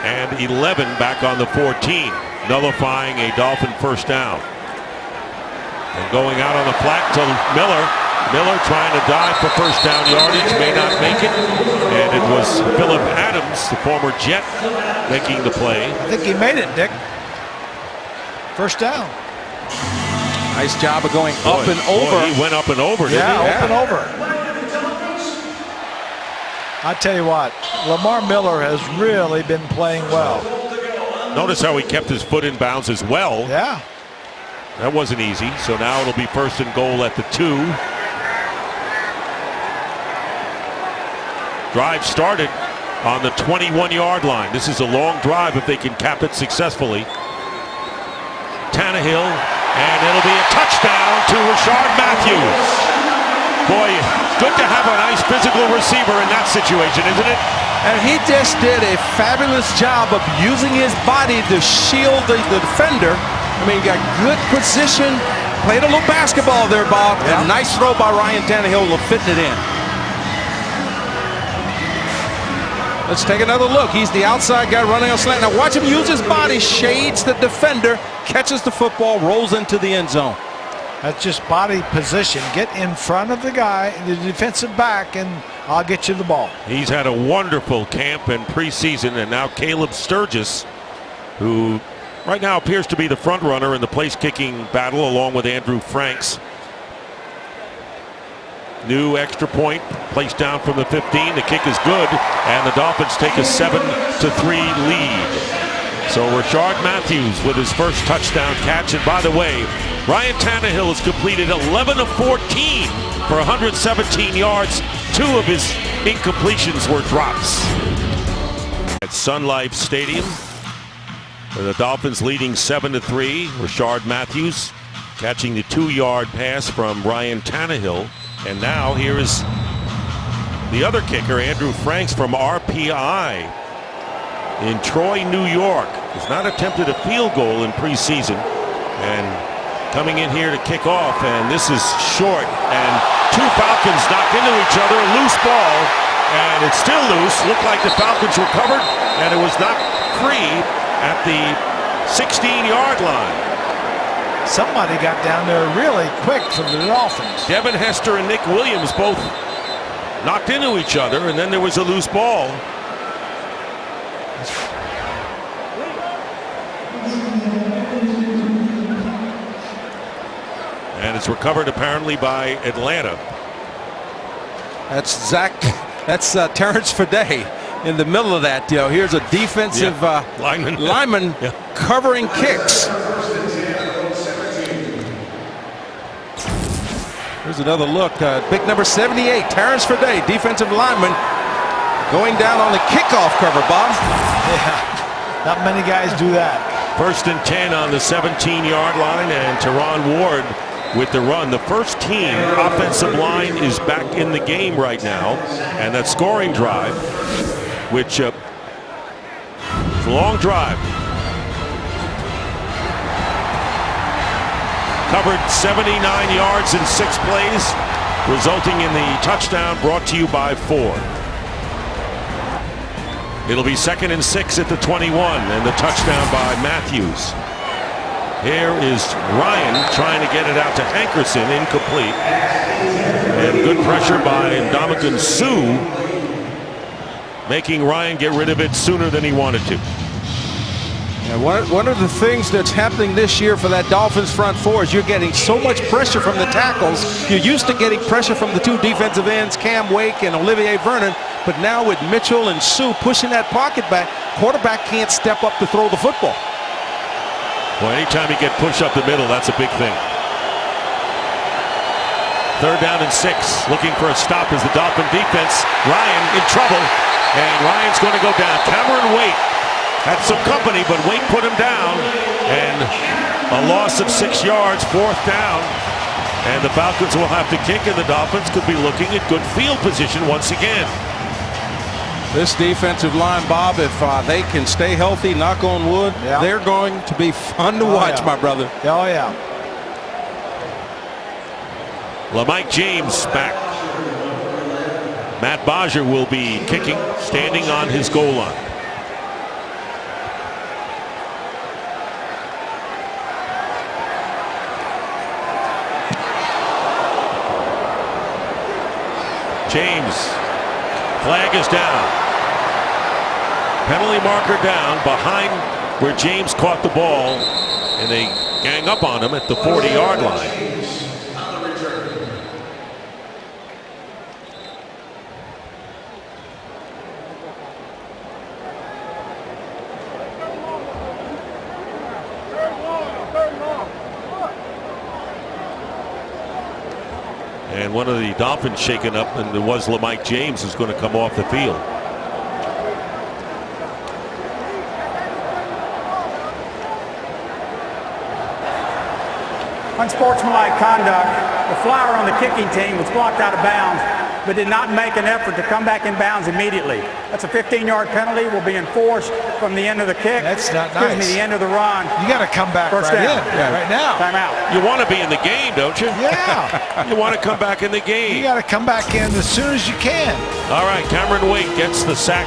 Speaker 2: and 11 back on the 14, nullifying a Dolphin first down. And going out on the flat to Miller. Miller trying to dive for first down yardage, may not make it. And it was Phillip Adams, the former Jet, making the play.
Speaker 3: I think he made it, Dick. First down.
Speaker 8: Nice job of going up and over.
Speaker 2: Boy, he went up and over, didn't he?
Speaker 3: Up and over. I tell you what, Lamar Miller has really been playing well.
Speaker 2: Notice how he kept his foot in bounds as well.
Speaker 3: Yeah.
Speaker 2: That wasn't easy. So now it'll be 1st and goal at the 2. Drive started on the 21-yard line. This is a long drive if they can cap it successfully. Tannehill, and it'll be a touchdown to Rashard Matthews. Boy, good to have a nice physical receiver in that situation, isn't it?
Speaker 8: And he just did a fabulous job of using his body to shield the defender. I mean, got good position, played a little basketball there, Bob.
Speaker 3: Yeah.
Speaker 8: A nice throw by Ryan Tannehill, fitting it in. Let's take another look. He's the outside guy running on slant. Now watch him use his body, shades the defender, catches the football, rolls into the end zone.
Speaker 3: That's just body position. Get in front of the guy, the defensive back, and I'll get you the ball.
Speaker 2: He's had a wonderful camp and preseason, and now Caleb Sturgis, who right now appears to be the front runner in the place-kicking battle along with Andrew Franks. New extra point placed down from the 15. The kick is good, and the Dolphins take a 7-3 lead. So Rashard Matthews with his first touchdown catch. And by the way, Ryan Tannehill has completed 11 of 14 for 117 yards. 2 of his incompletions were drops. At Sun Life Stadium, where the Dolphins leading 7-3. Rashard Matthews catching the 2-yard pass from Ryan Tannehill. And now here is the other kicker, Andrew Franks from RPI in Troy, New York. Has not attempted a field goal in preseason. And coming in here to kick off, and this is short. And 2 Falcons knock into each other, a loose ball, and it's still loose. Looked like the Falcons recovered, and it was knocked free at the 16-yard line.
Speaker 3: Somebody got down there really quick for the Dolphins.
Speaker 2: Devin Hester and Nick Williams both knocked into each other, and then there was a loose ball. And it's recovered apparently by Atlanta.
Speaker 8: That's Terrence Fadday in the middle of that. Here's a defensive lineman covering kicks. Here's another look. Big number 78, Terrence Fadday, defensive lineman, going down on the kickoff cover, Bob.
Speaker 3: Yeah, not many guys do that.
Speaker 2: 1st and 10 on the 17-yard line, and Teron Ward with the run. The first team offensive line is back in the game right now, and that scoring drive, which is a long drive. Covered 79 yards in 6 plays, resulting in the touchdown brought to you by Ford. It'll be 2nd and 6 at the 21, and the touchdown by Matthews. Here is Ryan trying to get it out to Hankerson, incomplete. And good pressure by Ndamukong Suh making Ryan get rid of it sooner than he wanted to.
Speaker 8: Yeah, one of the things that's happening this year for that Dolphins front four is you're getting so much pressure from the tackles. You're used to getting pressure from the two defensive ends, Cam Wake and Olivier Vernon, but now with Mitchell and Sue pushing that pocket back, quarterback can't step up to throw the football.
Speaker 2: Well, anytime you get pushed up the middle, that's a big thing. 3rd down and 6, looking for a stop as the Dolphin defense. Ryan in trouble, and Ryan's going to go down. Cameron Wake had some company, but Wake put him down, and a loss of 6 yards, 4th down. And the Falcons will have to kick, and the Dolphins could be looking at good field position once again.
Speaker 8: This defensive line, Bob, if they can stay healthy, knock on wood, they're going to be fun to watch, my brother.
Speaker 3: Oh, yeah.
Speaker 2: LaMike James back. Matt Bajer will be kicking, standing on his goal line. James, flag is down. Penalty marker down behind where James caught the ball, and they gang up on him at the 40-yard line. And one of the Dolphins shaken up, and it was LaMike James who's going to come off the field.
Speaker 9: Unsportsmanlike conduct. The flyer on the kicking team was blocked out of bounds, but did not make an effort to come back in bounds immediately. That's a 15-yard penalty. Will be enforced from the end of the kick.
Speaker 3: That's not nice.
Speaker 9: Excuse me, the end of the run.
Speaker 3: You got to come back
Speaker 9: First
Speaker 3: right
Speaker 9: down.
Speaker 3: in, right now.
Speaker 9: Timeout.
Speaker 2: You want to be in the game, don't you?
Speaker 3: Yeah.
Speaker 2: You want to come back in the game.
Speaker 3: You got to come back in as soon as you can.
Speaker 2: All right, Cameron Wake gets the sack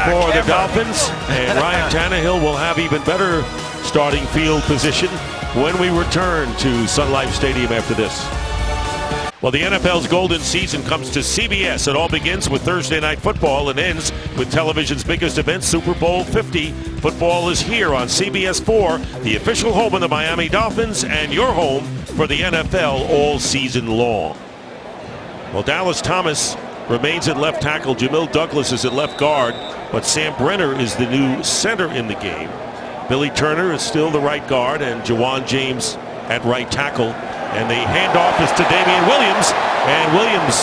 Speaker 2: for the Dolphins, and Ryan Tannehill will have even better starting field position when we return to Sun Life Stadium after this. Well, the NFL's golden season comes to CBS. It all begins with Thursday Night Football and ends with television's biggest event, Super Bowl 50. Football is here on CBS 4, the official home of the Miami Dolphins and your home for the NFL all season long. Well, Dallas Thomas remains at left tackle. Jamil Douglas is at left guard, but Sam Brenner is the new center in the game. Billy Turner is still the right guard, and Jawan James at right tackle. And the handoff is to Damian Williams, and Williams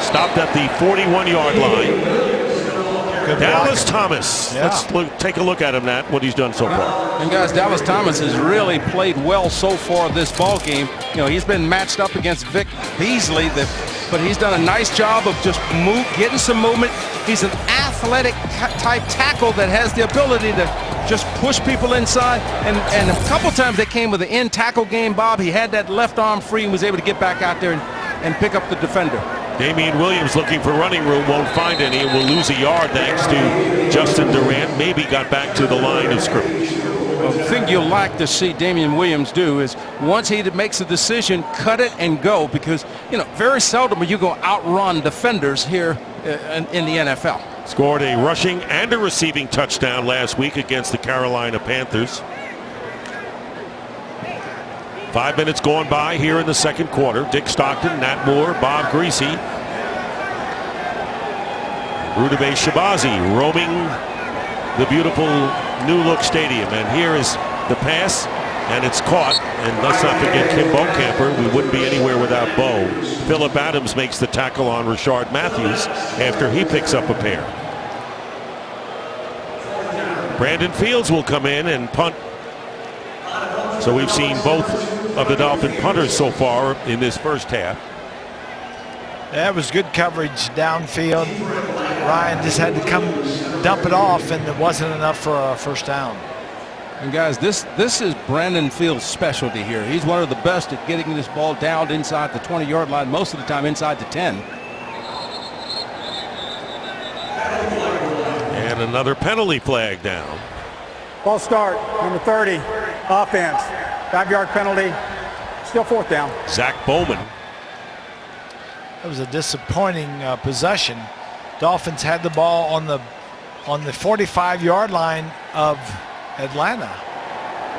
Speaker 2: stopped at the 41-yard line.
Speaker 3: Good
Speaker 2: Dallas
Speaker 3: block.
Speaker 2: Thomas.
Speaker 3: Yeah.
Speaker 2: Let's take a look at him, Nat, what he's done so far.
Speaker 8: And guys, Dallas Thomas has really played well so far this ball game. You know, he's been matched up against Vic Beasley, but he's done a nice job of just getting some movement. He's an athletic type tackle that has the ability to just push people inside. And a couple times they came with an in tackle game, Bob. He had that left arm free and was able to get back out there and pick up the defender.
Speaker 2: Damian Williams looking for running room, won't find any, and will lose a yard thanks to Justin Durant. Maybe got back to the line of scrimmage.
Speaker 8: Well, the thing you'll like to see Damian Williams do is once he makes a decision, cut it and go, because, you know, very seldom are you going to outrun defenders here in the NFL.
Speaker 2: Scored a rushing and a receiving touchdown last week against the Carolina Panthers. 5 minutes gone by here in the second quarter. Dick Stockton, Nat Moore, Bob Greasy, Rudabeh Shabazi roaming the beautiful new look stadium. And here is the pass, and it's caught. And let's not forget Kim Bocamper. We wouldn't be anywhere without Bo. Phillip Adams makes the tackle on Rashard Matthews after he picks up a pair. Brandon Fields will come in and punt. So we've seen both of the Dolphin punters so far in this first half.
Speaker 3: That was good coverage downfield. Ryan just had to come dump it off, and it wasn't enough for a first down.
Speaker 8: And guys, this is Brandon Fields' specialty here. He's one of the best at getting this ball down inside the 20-yard line, most of the time inside the 10.
Speaker 2: And another penalty flag down.
Speaker 9: Ball start, number 30, offense. 5-yard penalty, still fourth down.
Speaker 2: Zach Bowman.
Speaker 3: That was a disappointing possession. Dolphins had the ball on the 45-yard line of Atlanta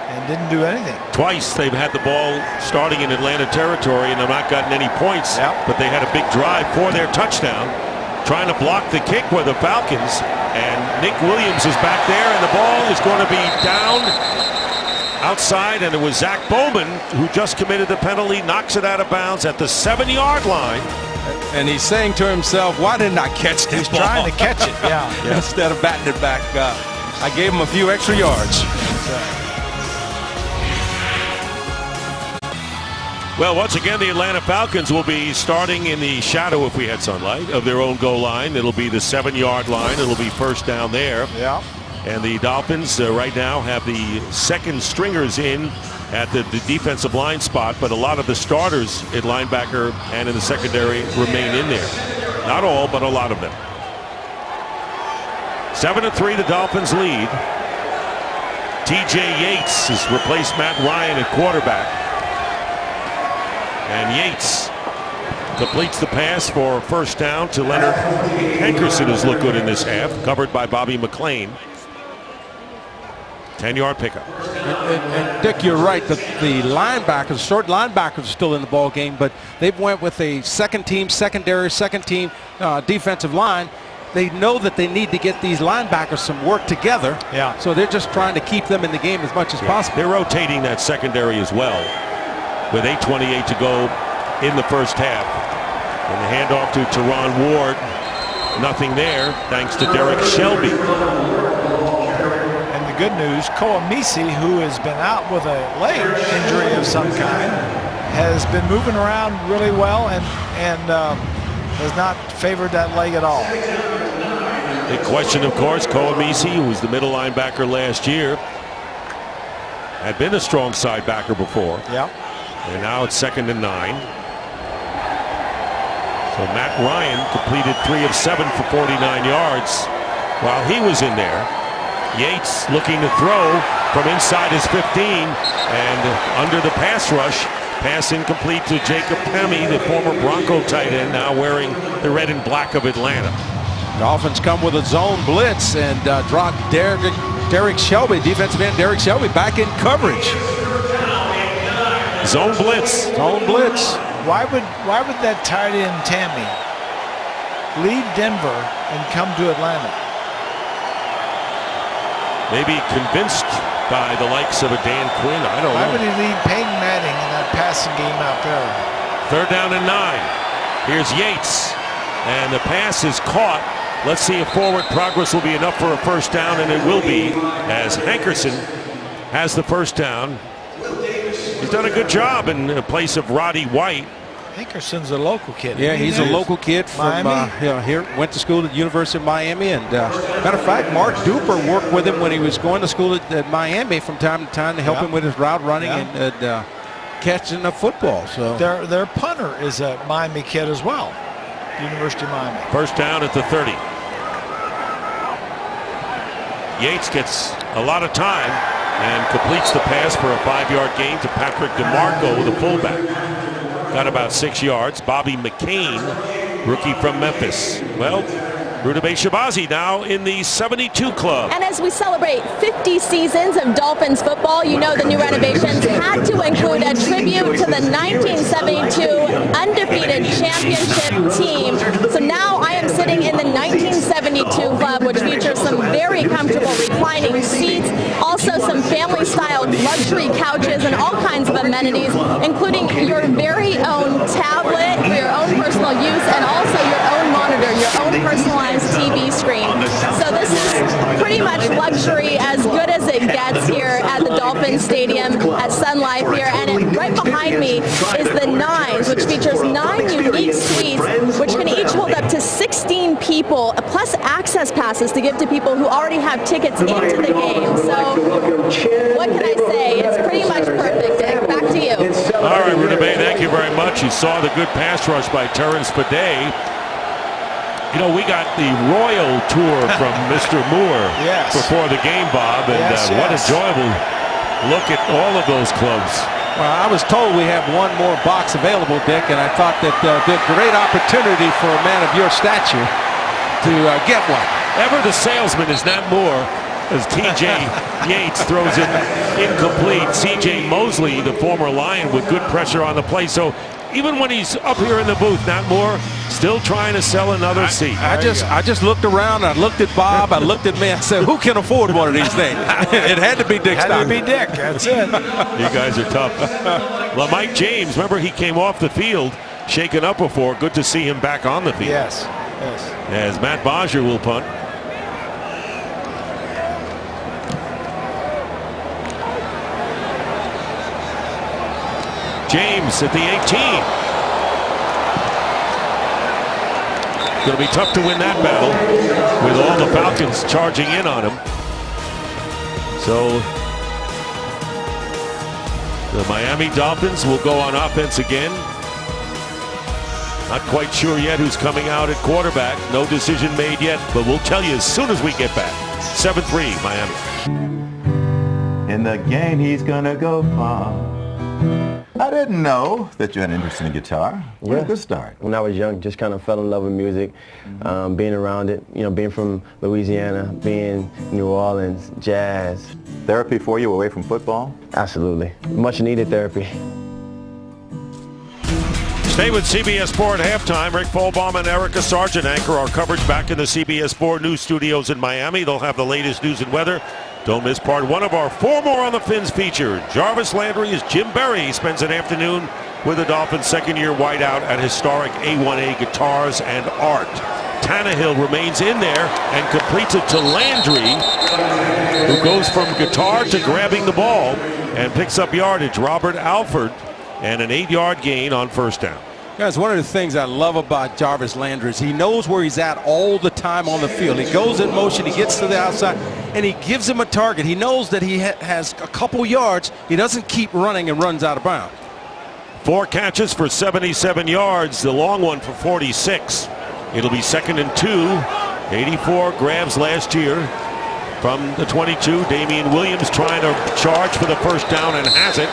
Speaker 3: and didn't do anything.
Speaker 2: Twice they've had the ball starting in Atlanta territory and have not gotten any points, but they had a big drive for their touchdown, trying to block the kick were the Falcons, and Nick Williams is back there, and the ball is going to be down outside, and it was Zach Bowman who just committed the penalty, knocks it out of bounds at the 7-yard line.
Speaker 4: And he's saying to himself, why didn't I catch this ball?
Speaker 3: He's trying to catch it,
Speaker 4: Instead of batting it back. I gave him a few extra yards.
Speaker 2: Well, once again, the Atlanta Falcons will be starting in the shadow, if we had sunlight, of their own goal line. It'll be the 7-yard line. It'll be first down there.
Speaker 3: Yeah.
Speaker 2: And the Dolphins right now have the second stringers in at the defensive line spot, but a lot of the starters at linebacker and in the secondary remain in there. Not all, but a lot of them. 7-3, the Dolphins lead. TJ Yates has replaced Matt Ryan at quarterback. And Yates completes the pass for first down to Leonard Hankerson, who's looked good in this half, covered by Bobby McClain. 10-yard pickup.
Speaker 8: And Dick, you're right. The linebackers, short linebackers, are still in the ball game, but they've went with a second-team defensive line. They know that they need to get these linebackers some work together.
Speaker 3: Yeah.
Speaker 8: So they're just trying to keep them in the game as much as possible.
Speaker 2: They're rotating that secondary as well, with 8:28 to go in the first half. And the handoff to Teron Ward. Nothing there, thanks to Derek Shelby.
Speaker 3: Good news, Koamisi, who has been out with a leg injury of some kind, has been moving around really well and has not favored that leg at all.
Speaker 2: The question, of course, Koamisi, who was the middle linebacker last year, had been a strong side backer before.
Speaker 3: Yeah.
Speaker 2: And now it's 2nd and 9. So Matt Ryan completed 3 of 7 for 49 yards while he was in there. Yates looking to throw from inside his 15, and under the pass rush, pass incomplete to Jacob Pemi, the former Bronco tight end, now wearing the red and black of Atlanta.
Speaker 8: Dolphins come with a zone blitz and drop Derek Shelby, defensive end Derek Shelby, back in coverage.
Speaker 2: Zone blitz.
Speaker 8: Zone blitz.
Speaker 3: Why would that tight end Tammy leave Denver and come to Atlanta?
Speaker 2: Maybe convinced by the likes of a Dan Quinn. I don't know.
Speaker 3: Why would he leave Peyton Manning in that passing game out there?
Speaker 2: 3rd down and 9. Here's Yates. And the pass is caught. Let's see if forward progress will be enough for a first down, and it will be, as Hankerson has the first down. He's done a good job in place of Roddy White.
Speaker 3: Hankerson's a local kid.
Speaker 8: Yeah, he's a local kid from here. Went to school at the University of Miami, and matter of fact, Mark Duper worked with him when he was going to school at Miami from time to time to help him with his route running and catching the football. So
Speaker 3: their punter is a Miami kid as well, University of Miami.
Speaker 2: First down at the 30. Yates gets a lot of time and completes the pass for a 5-yard gain to Patrick DeMarco, the fullback. Got about 6 yards. Bobby McCain, rookie from Memphis. Well, Rudabeh Shabazi now in the 72 club.
Speaker 5: And as we celebrate 50 seasons of Dolphins football, you know the new renovations had to include a tribute to the 1972 undefeated championship team. So now I am sitting in the 1972 club, which features some very comfortable reclining seats, also some family-style luxury couches and all kinds of amenities, including your very own tablet for your own personal use and also your own monitor, your own personalized TV screen. So this is pretty much luxury as good as it gets here at the Dolphins Stadium at Sun Life here. And right behind me is the Nines, which features 9 unique suites, which can each hold up to 16 people, plus access passes to give to people who already have tickets into the game. So what can I say? It's pretty much perfect, Dick. Back to you.
Speaker 2: All right, Rudabeh, thank you very much. You saw the good pass rush by Terrence Fadday. You know, we got the royal tour from Mr. Moore before the game, Bob, and what a enjoyable look at all of those clubs.
Speaker 8: Well, I was told we have one more box available, Dick, and I thought that a great opportunity for a man of your stature. to get one.
Speaker 2: Ever the salesman is Nat Moore, as T.J. Yates throws it incomplete. C.J. Mosley, the former Lion, with good pressure on the play. So even when he's up here in the booth, Nat Moore still trying to sell another seat.
Speaker 8: I just looked around. I looked at Bob. I looked at me. I said, "Who can afford one of these things?" It had to be Dick.
Speaker 3: Had to be Dick. That's it.
Speaker 2: You guys are tough. Well, Mike James, remember he came off the field shaken up before. Good to see him back on the field.
Speaker 3: Yes. Yes.
Speaker 2: As Matt Bodger will punt. James at the 18. Going to be tough to win that battle with all the Falcons charging in on him. So the Miami Dolphins will go on offense again. Not quite sure yet who's coming out at quarterback. No decision made yet, but we'll tell you as soon as we get back. 7-3 Miami.
Speaker 10: In the game he's gonna go far. I didn't know that you had an interest in guitar. Where did this start?
Speaker 11: When I was young, just kind of fell in love with music, being around it, you know, being from Louisiana, being New Orleans, jazz.
Speaker 10: Therapy for you away from football?
Speaker 11: Absolutely. Much needed therapy.
Speaker 2: Stay with CBS 4 at halftime. Rick Folbaum and Erica Sargent anchor our coverage back in the CBS 4 news studios in Miami. They'll have the latest news and weather. Don't miss part one of our 4 More on the Fins feature. Jarvis Landry as Jim Berry spends an afternoon with the Dolphins' second-year wideout at historic A1A Guitars and Art. Tannehill remains in there and completes it to Landry, who goes from guitar to grabbing the ball and picks up yardage. Robert Alford and an 8-yard gain on first down.
Speaker 8: Guys, one of the things I love about Jarvis Landry is he knows where he's at all the time on the field. He goes in motion, he gets to the outside, and he gives him a target. He knows that he has a couple yards. He doesn't keep running and runs out of bounds.
Speaker 2: 4 catches for 77 yards, the long one for 46. It'll be 2nd and 2. 84 grabs last year from the 22. Damian Williams trying to charge for the first down and has it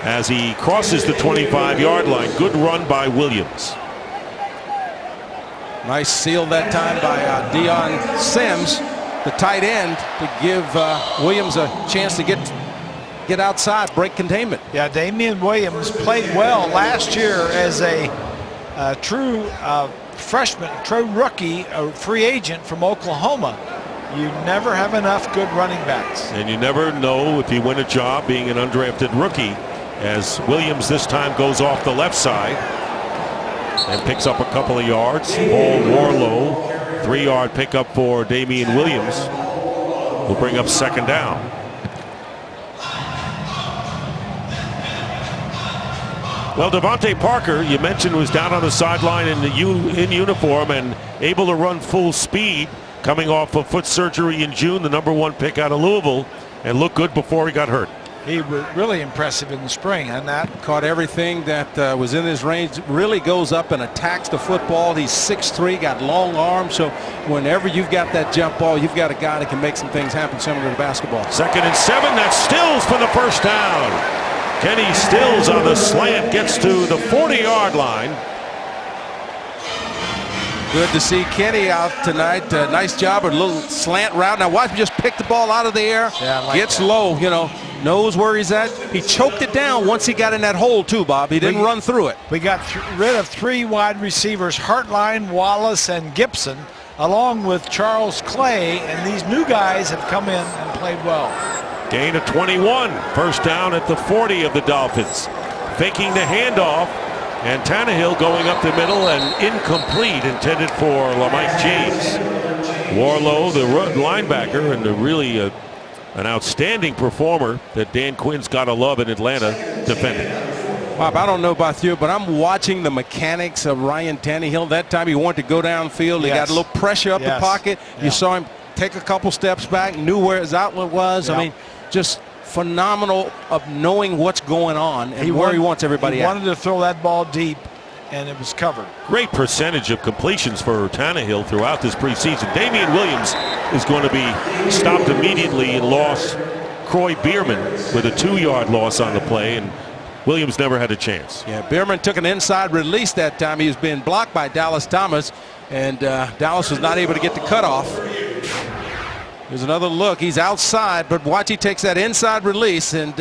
Speaker 2: as he crosses the 25-yard line. Good run by Williams.
Speaker 8: Nice seal that time by Deion Sims, the tight end, to give Williams a chance to get outside, break containment.
Speaker 3: Yeah, Damian Williams played well last year as a true freshman, true rookie, a free agent from Oklahoma. You never have enough good running backs.
Speaker 2: And you never know if you win a job being an undrafted rookie, as Williams this time goes off the left side and picks up a couple of yards. Paul Warlow, 3-yard pickup for Damian Williams, will bring up 2nd down. Well, Devontae Parker, you mentioned, was down on the sideline in uniform and able to run full speed, coming off of foot surgery in June, the #1 pick out of Louisville, and looked good before he got hurt.
Speaker 3: He was really impressive in the spring, and that
Speaker 8: caught everything that was in his range. Really goes up and attacks the football. He's 6'3", got long arms. So whenever you've got that jump ball, you've got a guy that can make some things happen similar to basketball.
Speaker 2: 2nd and 7. That's Stills for the first down. Kenny Stills on the slant gets to the 40-yard line.
Speaker 8: Good to see Kenny out tonight. Nice job, a little slant route. Now watch him just pick the ball out of the air.
Speaker 3: Yeah, I like
Speaker 8: gets
Speaker 3: that.
Speaker 8: low, you know, knows where he's at. He choked it down once he got in that hole too, Bob. He didn't run through it.
Speaker 3: We got rid of 3 wide receivers, Hartline, Wallace, and Gibson, along with Charles Clay, and these new guys have come in and played well.
Speaker 2: Gain of 21. First down at the 40 of the Dolphins. Faking the handoff, and Tannehill going up the middle and incomplete, intended for Mike James. Warlow, the linebacker, and really an outstanding performer that Dan Quinn's got to love in Atlanta, defending.
Speaker 8: Bob, I don't know about you, but I'm watching the mechanics of Ryan Tannehill. That time he wanted to go downfield. He got a little pressure up the pocket. Yeah. You saw him take a couple steps back, knew where his outlet was. I mean, just phenomenal of knowing what's going on and where he wants everybody
Speaker 3: He
Speaker 8: at.
Speaker 3: wanted to throw that ball deep, and it was covered.
Speaker 2: Great percentage of completions for Tannehill throughout this preseason. Damian Williams is going to be stopped immediately and lost. Croy Bierman with a 2-yard loss on the play, and Williams never had a chance.
Speaker 8: Yeah, Bierman took an inside release that time. He was being blocked by Dallas Thomas. and Dallas was not able to get the cutoff. There's another look. He's outside, but watch, he takes that inside release, and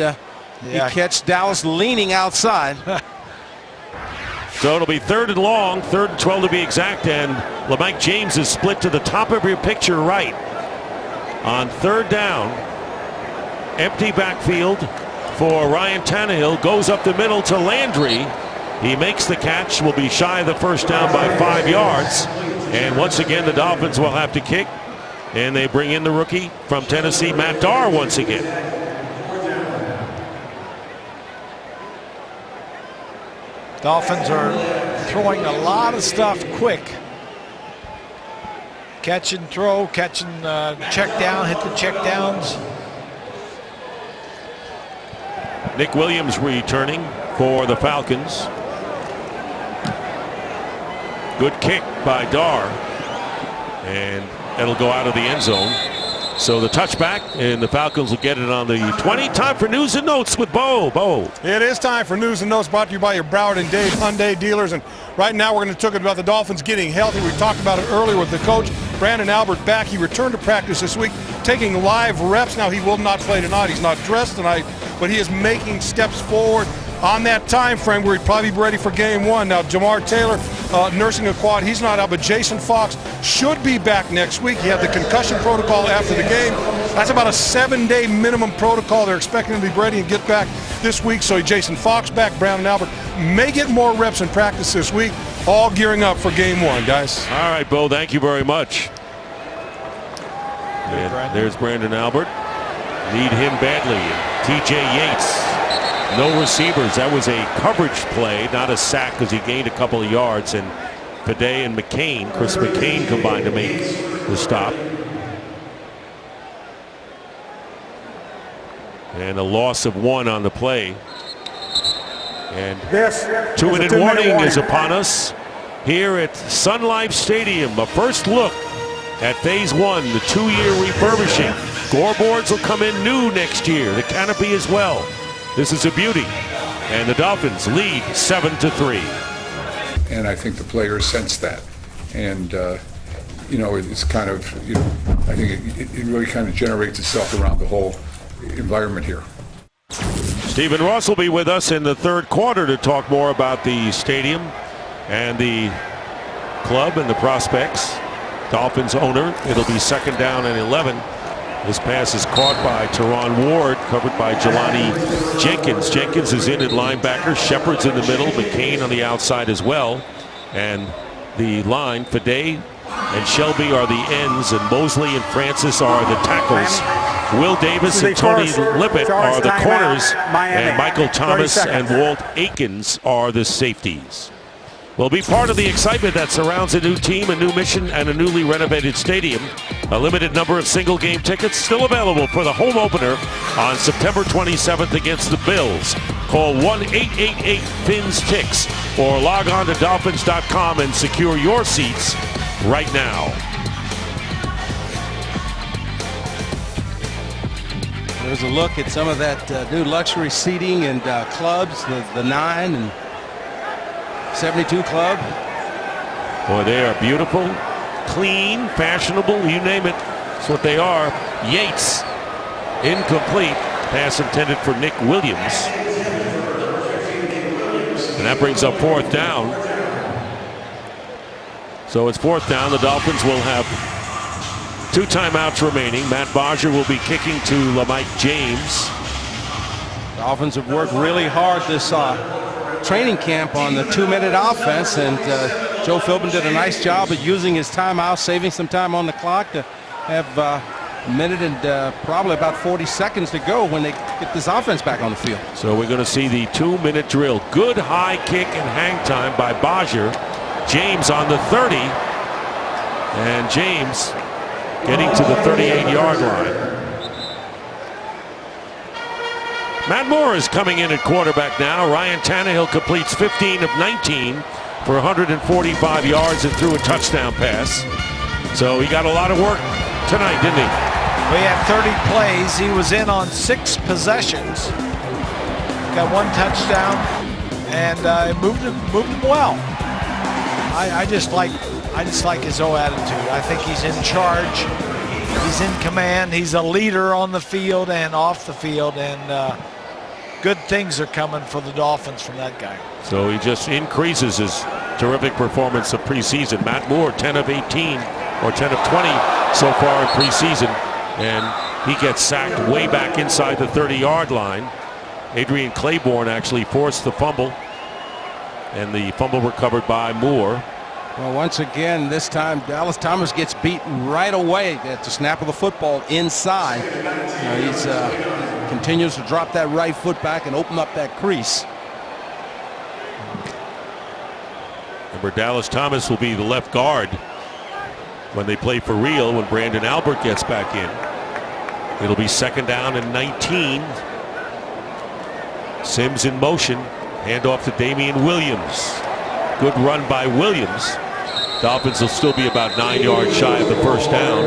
Speaker 8: he catch Dallas leaning outside.
Speaker 2: So it'll be 3rd and long, 3rd and 12 to be exact, and LeMike James is split to the top of your picture right. On 3rd down, empty backfield for Ryan Tannehill, goes up the middle to Landry. He makes the catch, will be shy of the first down by 5 yards. And once again, the Dolphins will have to kick, and they bring in the rookie from Tennessee, Matt Darr, once again.
Speaker 3: Dolphins are throwing a lot of stuff quick. Catch and throw, catch and check down, hit the check downs.
Speaker 2: Nick Williams returning for the Falcons. Good kick by Darr, and it'll go out of the end zone. So the touchback, and the Falcons will get it on the 20. Time for news and notes with Bo.
Speaker 6: It is time for news and notes, brought to you by your Broward and Dave Hyundai dealers. And right now we're going to talk about the Dolphins getting healthy. We talked about it earlier with the coach, Brandon Albert, back. He returned to practice this week, taking live reps. Now he will not play tonight. He's not dressed tonight, but he is making steps forward on that time frame where he'd probably be ready for game 1. Now Jamar Taylor nursing a quad, he's not out, but Jason Fox should be back next week. He had the concussion protocol after the game. That's about a 7-day minimum protocol. They're expecting him to be ready and get back this week. So Jason Fox back, Brandon Albert may get more reps in practice this week, all gearing up for game 1, guys.
Speaker 2: All right, Bo, thank you very much. And there's Brandon Albert. Need him badly. TJ Yates, no receivers. That was a coverage play, not a sack, because he gained a couple of yards. And Fade and McCain, Chris McCain, combined to make the stop. And a loss of 1 on the play. And 2-minute warning is upon us here at Sun Life Stadium. A first look at Phase 1, the 2-year refurbishing. Scoreboards will come in new next year. The canopy as well. This is a beauty. And the Dolphins lead 7-3.
Speaker 12: And I think the players sense that. And, you know, it's kind of, you know, I think it really kind of generates itself around the whole environment here.
Speaker 2: Stephen Ross will be with us in the 3rd quarter to talk more about the stadium and the club and the prospects. Dolphins owner, it'll be 2nd down and 11. This pass is caught by Teron Ward, covered by Jelani Jenkins. Jenkins is in at linebacker. Shepard's in the middle. McCain on the outside as well. And the line, Fade and Shelby are the ends, and Mosley and Francis are the tackles. Will Davis and Tony Lippett are the corners, and Michael Thomas and Walt Aikens are the safeties. Will be part of the excitement that surrounds a new team, a new mission, and a newly renovated stadium. A limited number of single-game tickets still available for the home opener on September 27th against the Bills. Call 1-888-FINS-TICKS or log on to Dolphins.com and secure your seats right now.
Speaker 8: There's a look at some of that new luxury seating and clubs, the 9 and 72 club.
Speaker 2: Boy, they are beautiful, clean, fashionable, you name it. That's what they are. Yates, incomplete. Pass intended for Nick Williams. And that brings up 4th down. So it's 4th down. The Dolphins will have 2 timeouts remaining. Matt Bajer will be kicking to LeMike James.
Speaker 8: Dolphins have worked really hard this training camp on the 2-minute offense, and Joe Philbin did a nice job of using his timeout, saving some time on the clock to have a minute and probably about 40 seconds to go when they get this offense back on the field.
Speaker 2: So we're going to see the 2-minute drill. Good high kick and hang time by Bajer. James on the 30, and James getting to the 38-yard line. Matt Moore is coming in at quarterback now. Ryan Tannehill completes 15 of 19 for 145 yards and threw a touchdown pass. So he got a lot of work tonight, didn't he?
Speaker 3: We had 30 plays. He was in on 6 possessions. Got 1 touchdown and moved him well. I I just like his whole attitude. I think he's in charge. He's in command. He's a leader on the field and off the field, and good things are coming for the Dolphins from that guy.
Speaker 2: So he just increases his terrific performance of preseason. Matt Moore, 10 of 18 or 10 of 20 so far in preseason, and he gets sacked way back inside the 30-yard line. Adrian Claiborne actually forced the fumble, and the fumble recovered by Moore.
Speaker 8: Well, once again, this time Dallas Thomas gets beat right away at the snap of the football inside. He continues to drop that right foot back and open up that crease.
Speaker 2: Remember, Dallas Thomas will be the left guard when they play for real when Brandon Albert gets back in. It'll be second down and 19. Sims in motion. Handoff to Damian Williams. Good run by Williams. Dolphins will still be about 9 yards shy of the first down,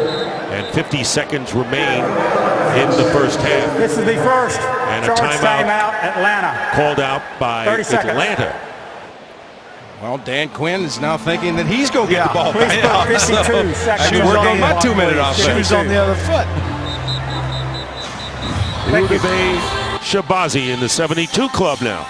Speaker 2: and 50 seconds remain in the first half.
Speaker 9: This is the first
Speaker 2: and a
Speaker 9: timeout, Atlanta.
Speaker 2: Called out by
Speaker 9: 30 seconds.
Speaker 2: Atlanta.
Speaker 8: Well, Dan Quinn is now thinking that he's going to get the ball
Speaker 9: Please
Speaker 8: back.
Speaker 9: put 52 seconds.
Speaker 8: We're going about 2 minute offset.
Speaker 3: Shoes on the other foot.
Speaker 2: Udebe Shabazi in the 72 club now.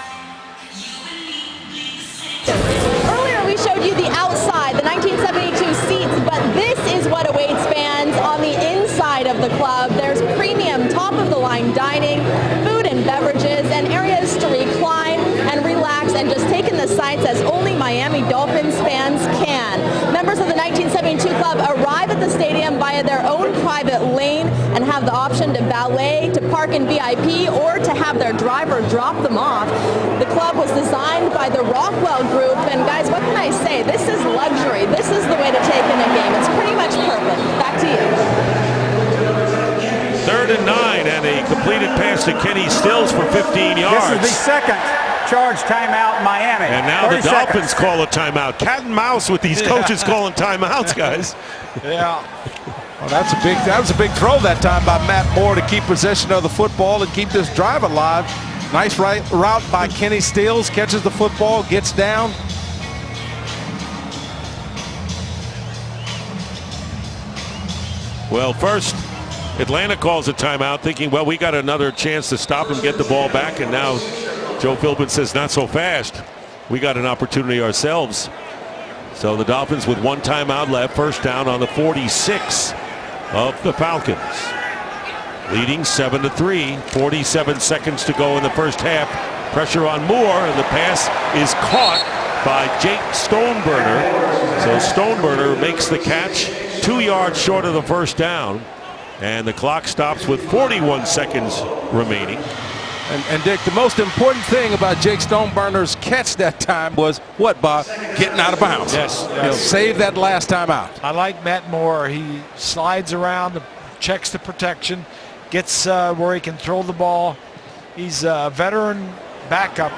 Speaker 5: Earlier we showed you the outside, the 1972 seats, but this is what awaits fans on the inside of the club. There's premium top-of-the-line dining, food and beverages, and areas to recline and relax and just take in the sights as only Miami Dolphins fans can. Members of the 1972 club arrive at the stadium via their own private lane and have the option to valet, to park in VIP, or to have their driver drop them off. The club was designed by the Rockwell Group, and guys, what can I say? This is luxury. This is the way to take in a game. It's pretty much perfect. Back to you.
Speaker 2: 3rd and 9, and a completed pass to Kenny Stills for 15 yards.
Speaker 9: This is the second charge timeout, Miami.
Speaker 2: And now the Dolphins call a timeout. Cat and mouse with these coaches calling timeouts, guys.
Speaker 3: Yeah.
Speaker 8: Well, that was a big throw that time by Matt Moore to keep possession of the football and keep this drive alive. Nice route by Kenny Stills. Catches the football, gets down.
Speaker 2: Well, first, Atlanta calls a timeout thinking, well, we got another chance to stop him, get the ball back, and now Joe Philbin says, not so fast. We got an opportunity ourselves. So the Dolphins with one timeout left, first down on the 46 of the Falcons. Leading 7-3, 47 seconds to go in the first half. Pressure on Moore, and the pass is caught by Jake Stoneburner. So Stoneburner makes the catch 2 yards short of the first down, and the clock stops with 41 seconds remaining.
Speaker 8: And Dick, the most important thing about Jake Stoneburner's catch that time was what, Bob? Getting out of bounds.
Speaker 3: Yes.
Speaker 8: He'll save that last time out.
Speaker 3: I like Matt Moore. He slides around, checks the protection, gets where he can throw the ball. He's a veteran backup.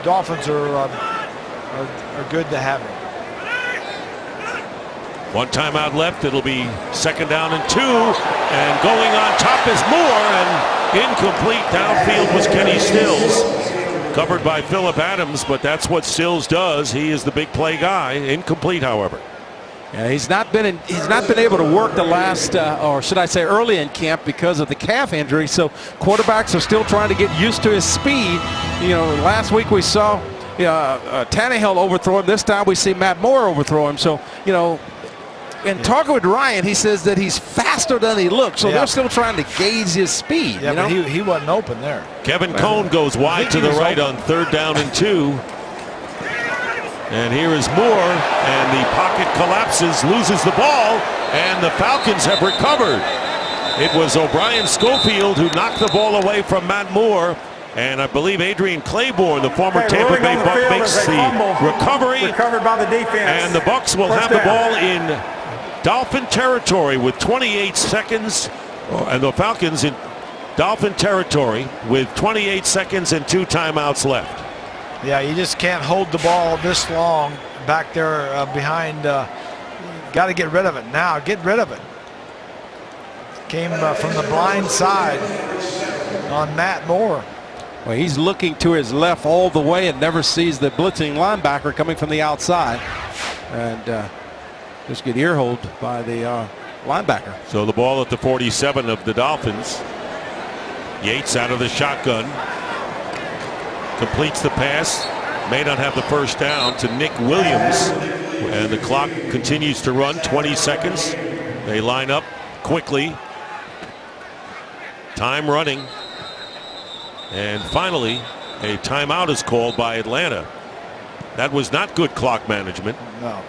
Speaker 3: Dolphins are good to have him.
Speaker 2: One timeout left. It'll be second down and 2. And going on top is Moore. And incomplete downfield was Kenny Stills. Covered by Phillip Adams, but that's what Stills does. He is the big play guy. Incomplete, however.
Speaker 8: Yeah, he's not been able to work the last, or should I say early in camp, because of the calf injury. So quarterbacks are still trying to get used to his speed. You know, last week we saw Tannehill overthrow him. This time we see Matt Moore overthrow him. So, you know, in talking with Ryan, he says that he's faster than he looks. So they're still trying to gauge his speed.
Speaker 3: Yeah,
Speaker 8: you know?
Speaker 3: but he wasn't open there.
Speaker 2: Kevin Cone goes wide to the right on third down and 2. And here is Moore, and the pocket collapses, loses the ball, and the Falcons have recovered. It was O'Brien Schofield who knocked the ball away from Matt Moore, and I believe Adrian Claiborne, the former Tampa Bay Buck, makes the recovery.
Speaker 9: Recovered by the defense.
Speaker 2: And the Bucks will have the ball in Dolphin territory with 28 seconds, and the Falcons in Dolphin territory with 28 seconds and 2 timeouts left.
Speaker 3: Yeah, you just can't hold the ball this long back there behind. Got to get rid of it now. Get rid of it. Came from the blind side on Matt Moore.
Speaker 8: Well, he's looking to his left all the way and never sees the blitzing linebacker coming from the outside. And just get earholed by the linebacker.
Speaker 2: So the ball at the 47 of the Dolphins. Yates out of the shotgun. Completes the pass. May not have the first down to Nick Williams. And the clock continues to run. 20 seconds. They line up quickly. Time running. And finally, a timeout is called by Atlanta. That was not good clock management.
Speaker 3: No.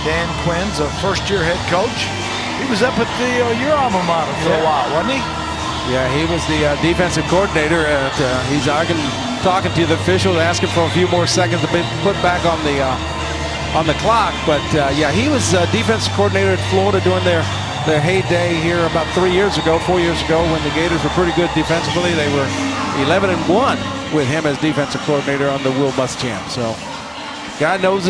Speaker 3: Dan Quinn's a first-year head coach. He was up at your alma mater for a while, wasn't he?
Speaker 8: Yeah, he was the defensive coordinator. He's talking to the officials, asking for a few more seconds to be put back on the clock. But yeah, he was defensive coordinator at Florida during their heyday here about 4 years ago when the Gators were pretty good defensively. They were 11-1 with him as defensive coordinator on the Will Muschamp. So guy knows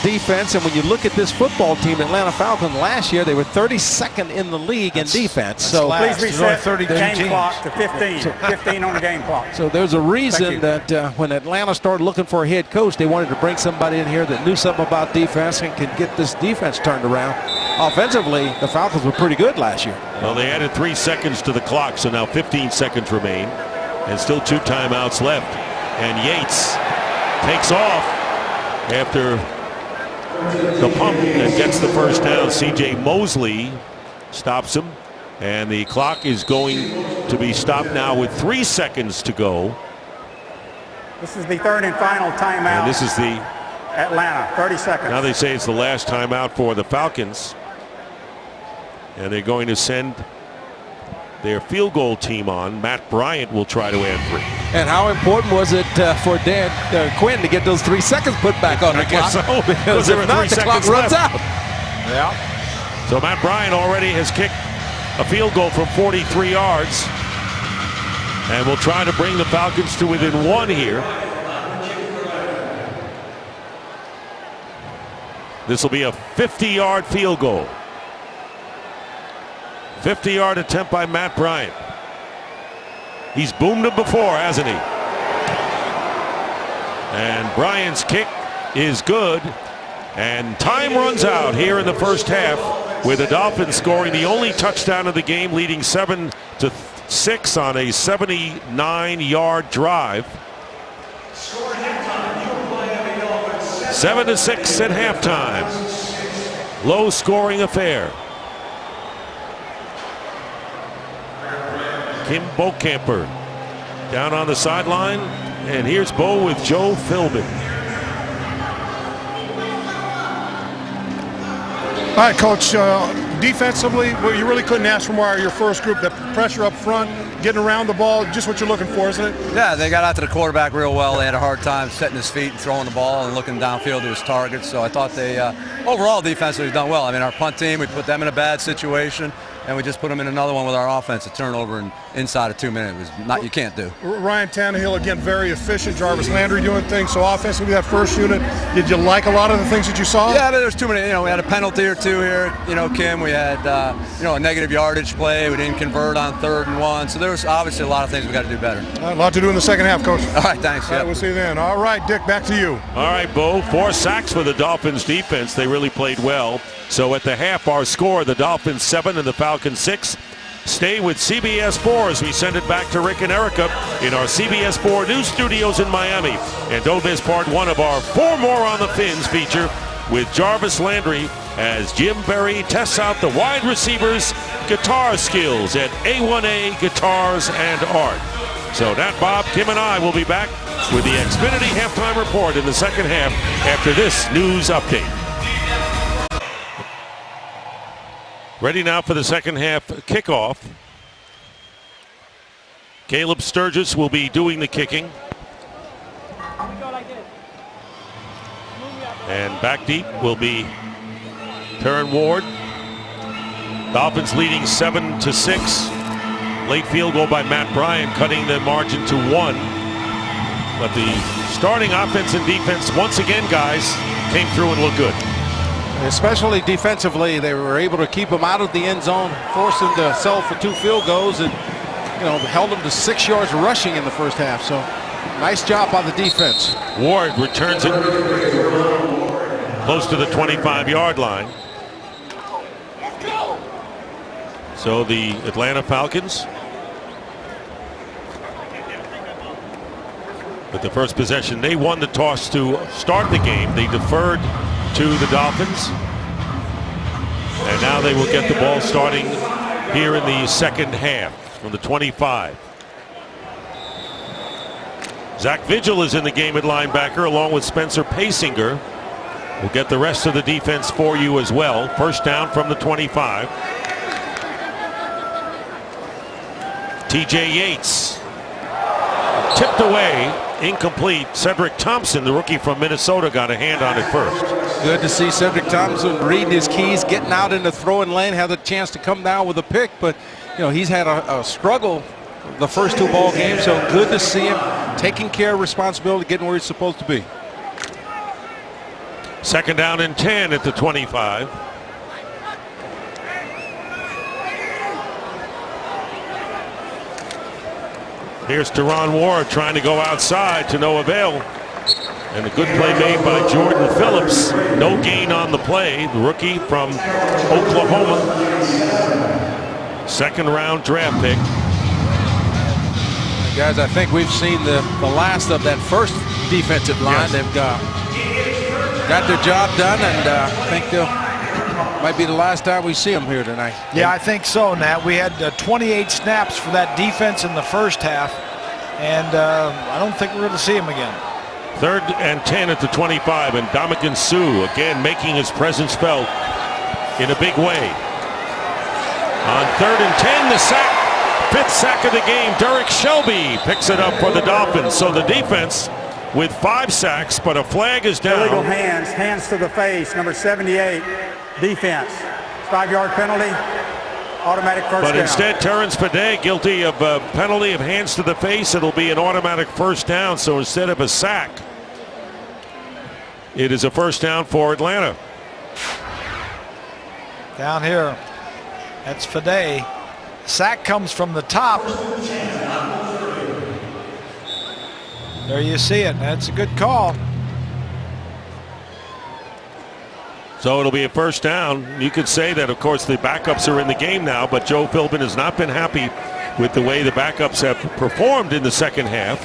Speaker 8: defense, and when you look at this football team, Atlanta Falcons last year, they were 32nd in the league in defense. So
Speaker 9: please reset the game clock to 15. 15 on the game clock.
Speaker 8: So there's a reason that when Atlanta started looking for a head coach, they wanted to bring somebody in here that knew something about defense and could get this defense turned around. Offensively, the Falcons were pretty good last year.
Speaker 2: Well, they added 3 seconds to the clock, so now 15 seconds remain, and still 2 timeouts left. And Yates takes off after the pump and gets the first down. C.J. Mosley stops him, and the clock is going to be stopped now with 3 seconds to go.
Speaker 9: This is the third and final timeout.
Speaker 2: And this is the
Speaker 9: Atlanta, 30 seconds.
Speaker 2: Now they say it's the last timeout for the Falcons, and they're going to send their field goal team on. Matt Bryant will try to add 3.
Speaker 8: And how important was it for Dan Quinn to get those 3 seconds put back on the clock?
Speaker 2: So,
Speaker 8: because if not, the clock runs out.
Speaker 2: Yeah. So Matt Bryant already has kicked a field goal from 43 yards, and will try to bring the Falcons to within 1 here. This will be a 50-yard field goal. 50-yard attempt by Matt Bryant. He's boomed him before, hasn't he? And Bryant's kick is good. And time runs out here in the first half with the Dolphins scoring the only touchdown of the game, leading 7-6 on a 79-yard drive. 7-6 at halftime. Low-scoring affair. Kim Bokamper down on the sideline, and here's Bo with Joe Philbin.
Speaker 6: All right, Coach. Defensively, well, you really couldn't ask for more out of your first group. The pressure up front, getting around the ball, just what you're looking for, isn't it?
Speaker 7: Yeah, they got out to the quarterback real well. They had a hard time setting his feet and throwing the ball and looking downfield to his targets. So I thought they overall defensively done well. I mean, our punt team, we put them in a bad situation, and we just put them in another one with our offense, a turnover and inside of 2 minutes. It was not, you can't do.
Speaker 6: Ryan Tannehill, again, very efficient. Jarvis Landry doing things. So offensively, that first unit, did you like a lot of the things that you saw?
Speaker 7: Yeah, there's too many. We had a penalty or 2 here. Kim, we had a negative yardage play. We didn't convert on 3rd and 1. So there was obviously a lot of things we got to do better.
Speaker 6: A lot to do in the second half, Coach.
Speaker 7: All right, thanks.
Speaker 6: All right, we'll see you then. All right, Dick, back to you.
Speaker 2: All right, Bo. 4 sacks for the Dolphins defense. They really played well. So at the half, our score, the Dolphins 7 and the Falcons 6. Stay with CBS 4 as we send it back to Rick and Erica in our CBS 4 news studios in Miami. And don't miss part 1 of our 4 More on the Fins feature with Jarvis Landry as Jim Berry tests out the wide receivers' guitar skills at A1A Guitars and Art. So Nat, Bob, Kim, and I will be back with the Xfinity halftime report in the second half after this news update. Ready now for the second half kickoff. Caleb Sturgis will be doing the kicking. And back deep will be Terran Ward. Dolphins leading 7-6. Late field goal by Matt Bryant, cutting the margin to 1. But the starting offense and defense, once again, guys, came through and looked good.
Speaker 8: Especially defensively, they were able to keep him out of the end zone, force him to settle for 2 field goals, and held him to 6 yards rushing in the first half. So nice job by the defense.
Speaker 2: Ward returns it close to the 25-yard line. So the Atlanta Falcons with the first possession, they won the toss to start the game. They deferred to the Dolphins, and now they will get the ball starting here in the second half from the 25. Zach Vigil is in the game at linebacker along with Spencer Pasinger. We'll get the rest of the defense for you as well. First down from the 25. TJ Yates tipped away, incomplete. Cedric Thompson, the rookie from Minnesota, got a hand on it first.
Speaker 8: Good to see Cedric Thompson reading his keys, getting out in the throwing lane, had a chance to come down with a pick, but he's had a struggle the first 2 ball games, so good to see him taking care of responsibility, getting where he's supposed to be.
Speaker 2: Second down and 10 at the 25. Here's Teron Ward trying to go outside to no avail. And a good play made by Jordan Phillips. No gain on the play. The rookie from Oklahoma. Second round draft pick.
Speaker 8: Guys, I think we've seen the last of that first defensive line.
Speaker 2: Yes.
Speaker 8: They've got their job done, and I think they'll might be the last time we see them here tonight.
Speaker 3: Yeah, I think so, Nat. We had 28 snaps for that defense in the first half, and I don't think we're going to see them again.
Speaker 2: Third and 10 at the 25, and Ndamukong Suh again making his presence felt in a big way. On third and 10, the sack. 5th sack of the game. Derek Shelby picks it up for the Dolphins. So the defense with 5 sacks, but a flag is down.
Speaker 9: Illegal hands to the face, number 78, defense. 5-yard penalty, automatic first down.
Speaker 2: But instead, Terrence Fede guilty of a penalty of hands to the face. It'll be an automatic first down. So instead of a sack, it is a first down for Atlanta.
Speaker 3: Down here, that's Fede. Sack comes from the top. There you see it. That's a good call.
Speaker 2: So it'll be a first down. You could say that, of course, the backups are in the game now, but Joe Philbin has not been happy with the way the backups have performed in the second half,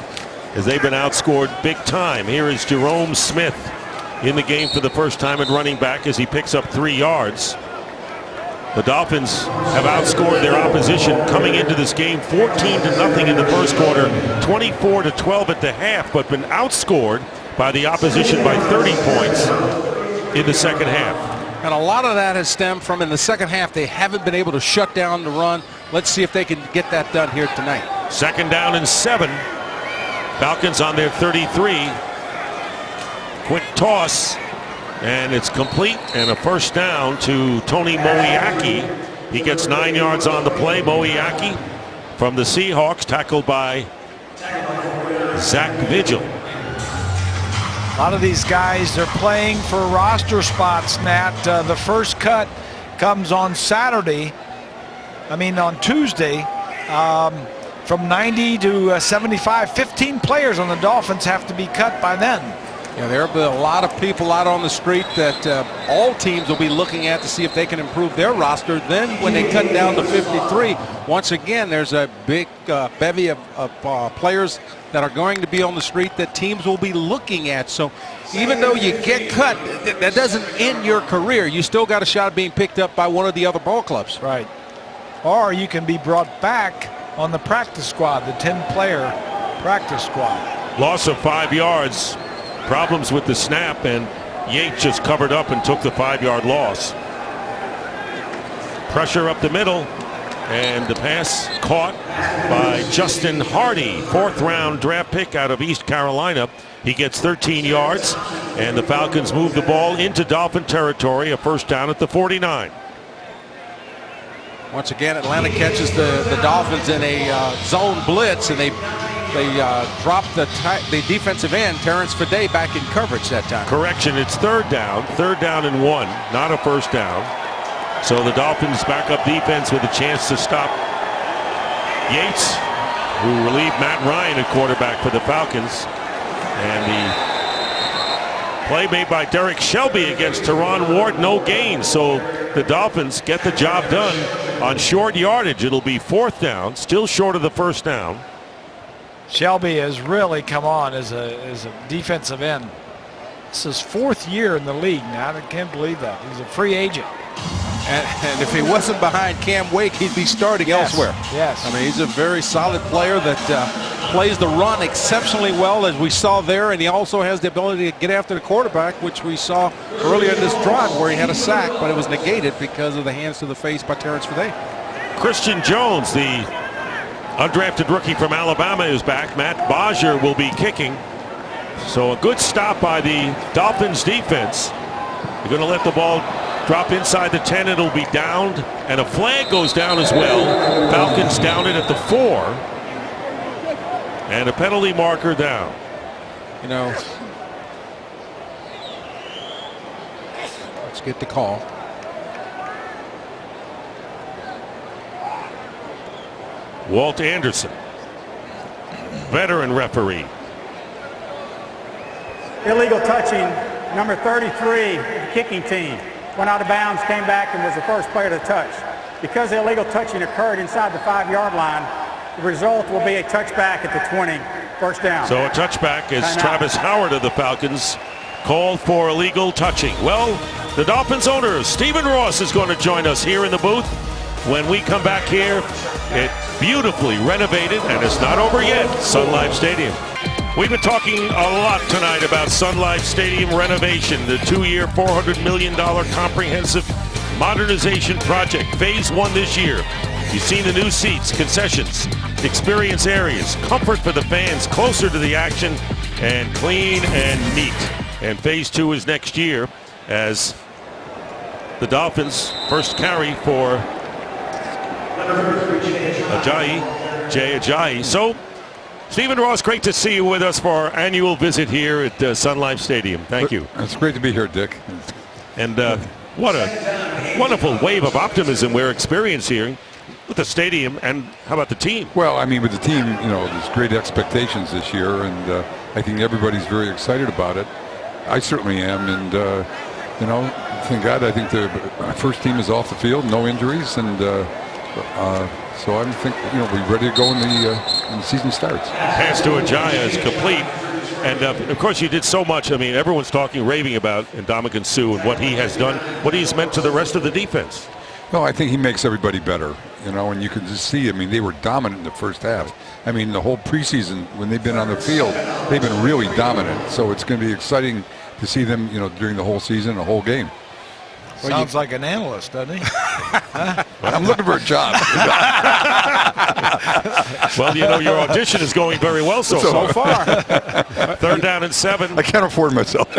Speaker 2: as they've been outscored big time. Here is Jerome Smith in the game for the first time at running back as he picks up 3 yards. The Dolphins have outscored their opposition coming into this game 14-0 in the first quarter, 24-12 at the half, but been outscored by the opposition by 30 points in the second half.
Speaker 8: And a lot of that has stemmed from in the second half they haven't been able to shut down the run. Let's see if they can get that done here tonight.
Speaker 2: Second down and 7. Falcons on their 33. Quick toss. And it's complete, and a first down to Tony Moeaki. He gets 9 yards on the play. Moeaki from the Seahawks, tackled by Zach Vigil.
Speaker 3: A lot of these guys, they're playing for roster spots, Nat. The first cut comes on Tuesday. From 90 to 75, 15 players on the Dolphins have to be cut by then.
Speaker 8: Yeah, there will be a lot of people out on the street that all teams will be looking at to see if they can improve their roster. Then when they cut down to 53, once again, there's a big bevy of players that are going to be on the street that teams will be looking at. So even though you get cut, that doesn't end your career. You still got a shot at being picked up by one of the other ball clubs.
Speaker 3: Right. Or you can be brought back on the practice squad, the 10-player practice squad.
Speaker 2: Loss of 5 yards. Problems with the snap, and Yates just covered up and took the 5-yard loss. Pressure up the middle, and the pass caught by Justin Hardy, 4th-round draft pick out of East Carolina. He gets 13 yards, and the Falcons move the ball into Dolphin territory, a first down at the 49.
Speaker 8: Once again, Atlanta catches the Dolphins in a zone blitz, and they dropped the defensive end, Terrence Fede, back in coverage that time.
Speaker 2: Correction, it's third down and 1, not a first down. So the Dolphins backup defense with a chance to stop Yates, who relieved Matt Ryan at quarterback for the Falcons. And the play made by Derek Shelby against Teron Ward, no gain. So the Dolphins get the job done on short yardage. It'll be fourth down, still short of the first down.
Speaker 3: Shelby has really come on as a defensive end. This is 4th year in the league now. I can't believe that. He's a free agent.
Speaker 8: And if he wasn't behind Cam Wake, he'd be starting elsewhere.
Speaker 3: Yes.
Speaker 8: I mean, he's a very solid player that plays the run exceptionally well, as we saw there, and he also has the ability to get after the quarterback, which we saw earlier in this drive where he had a sack, but it was negated because of the hands to the face by Terrence Fede.
Speaker 2: Christian Jones, the undrafted rookie from Alabama, is back. Matt Bajer will be kicking. So a good stop by the Dolphins defense. They're going to let the ball drop inside the 10. It'll be downed, and a flag goes down as well. Falcons down it at the 4, and a penalty marker down.
Speaker 8: You know, let's get the call.
Speaker 2: Walt Anderson, veteran referee.
Speaker 9: Illegal touching, number 33, the kicking team. Went out of bounds, came back, and was the first player to touch. Because the illegal touching occurred inside the 5-yard line, the result will be a touchback at the 20, first down.
Speaker 2: So a touchback as Travis Howard of the Falcons called for illegal touching. Well, the Dolphins owner, Stephen Ross, is going to join us here in the booth. When we come back here, it's beautifully renovated, and it's not over yet, Sun Life Stadium. We've been talking a lot tonight about Sun Life Stadium renovation, the 2-year, $400 million comprehensive modernization project, phase 1 this year. You've seen the new seats, concessions, experience areas, comfort for the fans, closer to the action, and clean and neat. And phase 2 is next year as the Dolphins first carry for Jay Ajayi. So, Stephen Ross, great to see you with us for our annual visit here at Sun Life Stadium. Thank you.
Speaker 12: It's great to be here, Dick.
Speaker 2: And what a wonderful wave of optimism we're experiencing here with the stadium, and how about the team?
Speaker 12: Well, I mean, with the team, you know, there's great expectations this year, and I think everybody's very excited about it. I certainly am, and you know, thank God, I think the first team is off the field, no injuries, and so I think, you know, we're ready to go when the season starts.
Speaker 2: Pass to Ajayi is complete. And of course, you did so much. I mean, everyone's talking, raving about Ndamukong Suh and what he has done, what he's meant to the rest of the defense.
Speaker 12: No, I think he makes everybody better, you know, and you can just see, I mean, they were dominant in the first half. I mean, the whole preseason, when they've been on the field, they've been really dominant. So it's going to be exciting to see them, you know, during the whole season, the whole game.
Speaker 3: Sounds like an analyst, doesn't he?
Speaker 12: I'm looking for a job.
Speaker 2: Well, you know, your audition is going very well so far. Third down and 7.
Speaker 12: I can't afford myself.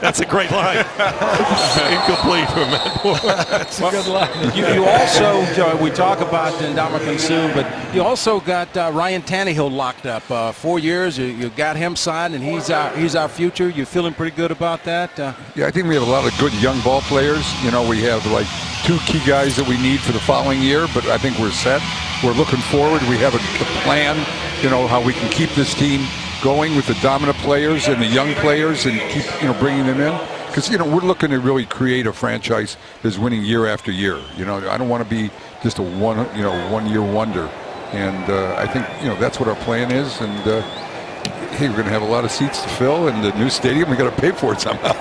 Speaker 2: That's a great line. Incomplete from Matt Moore.
Speaker 3: That's a good line.
Speaker 8: You also, we talk about Ndamukong Suh, but you also got Ryan Tannehill locked up. 4 years, you got him signed, and he's our future. You're feeling pretty good about that?
Speaker 12: Yeah, I think we have a lot of good young ball players. You know, we have like 2 key guys that we need for the following year, but I think we're set. We're looking forward. We have a plan, you know, how we can keep this team going with the dominant players and the young players and keep, you know, bringing them in. Because, you know, we're looking to really create a franchise that's winning year after year. You know, I don't want to be just a one-year wonder. And I think, you know, that's what our plan is. And, hey, we're going to have a lot of seats to fill, and the new stadium, we got to pay for it somehow.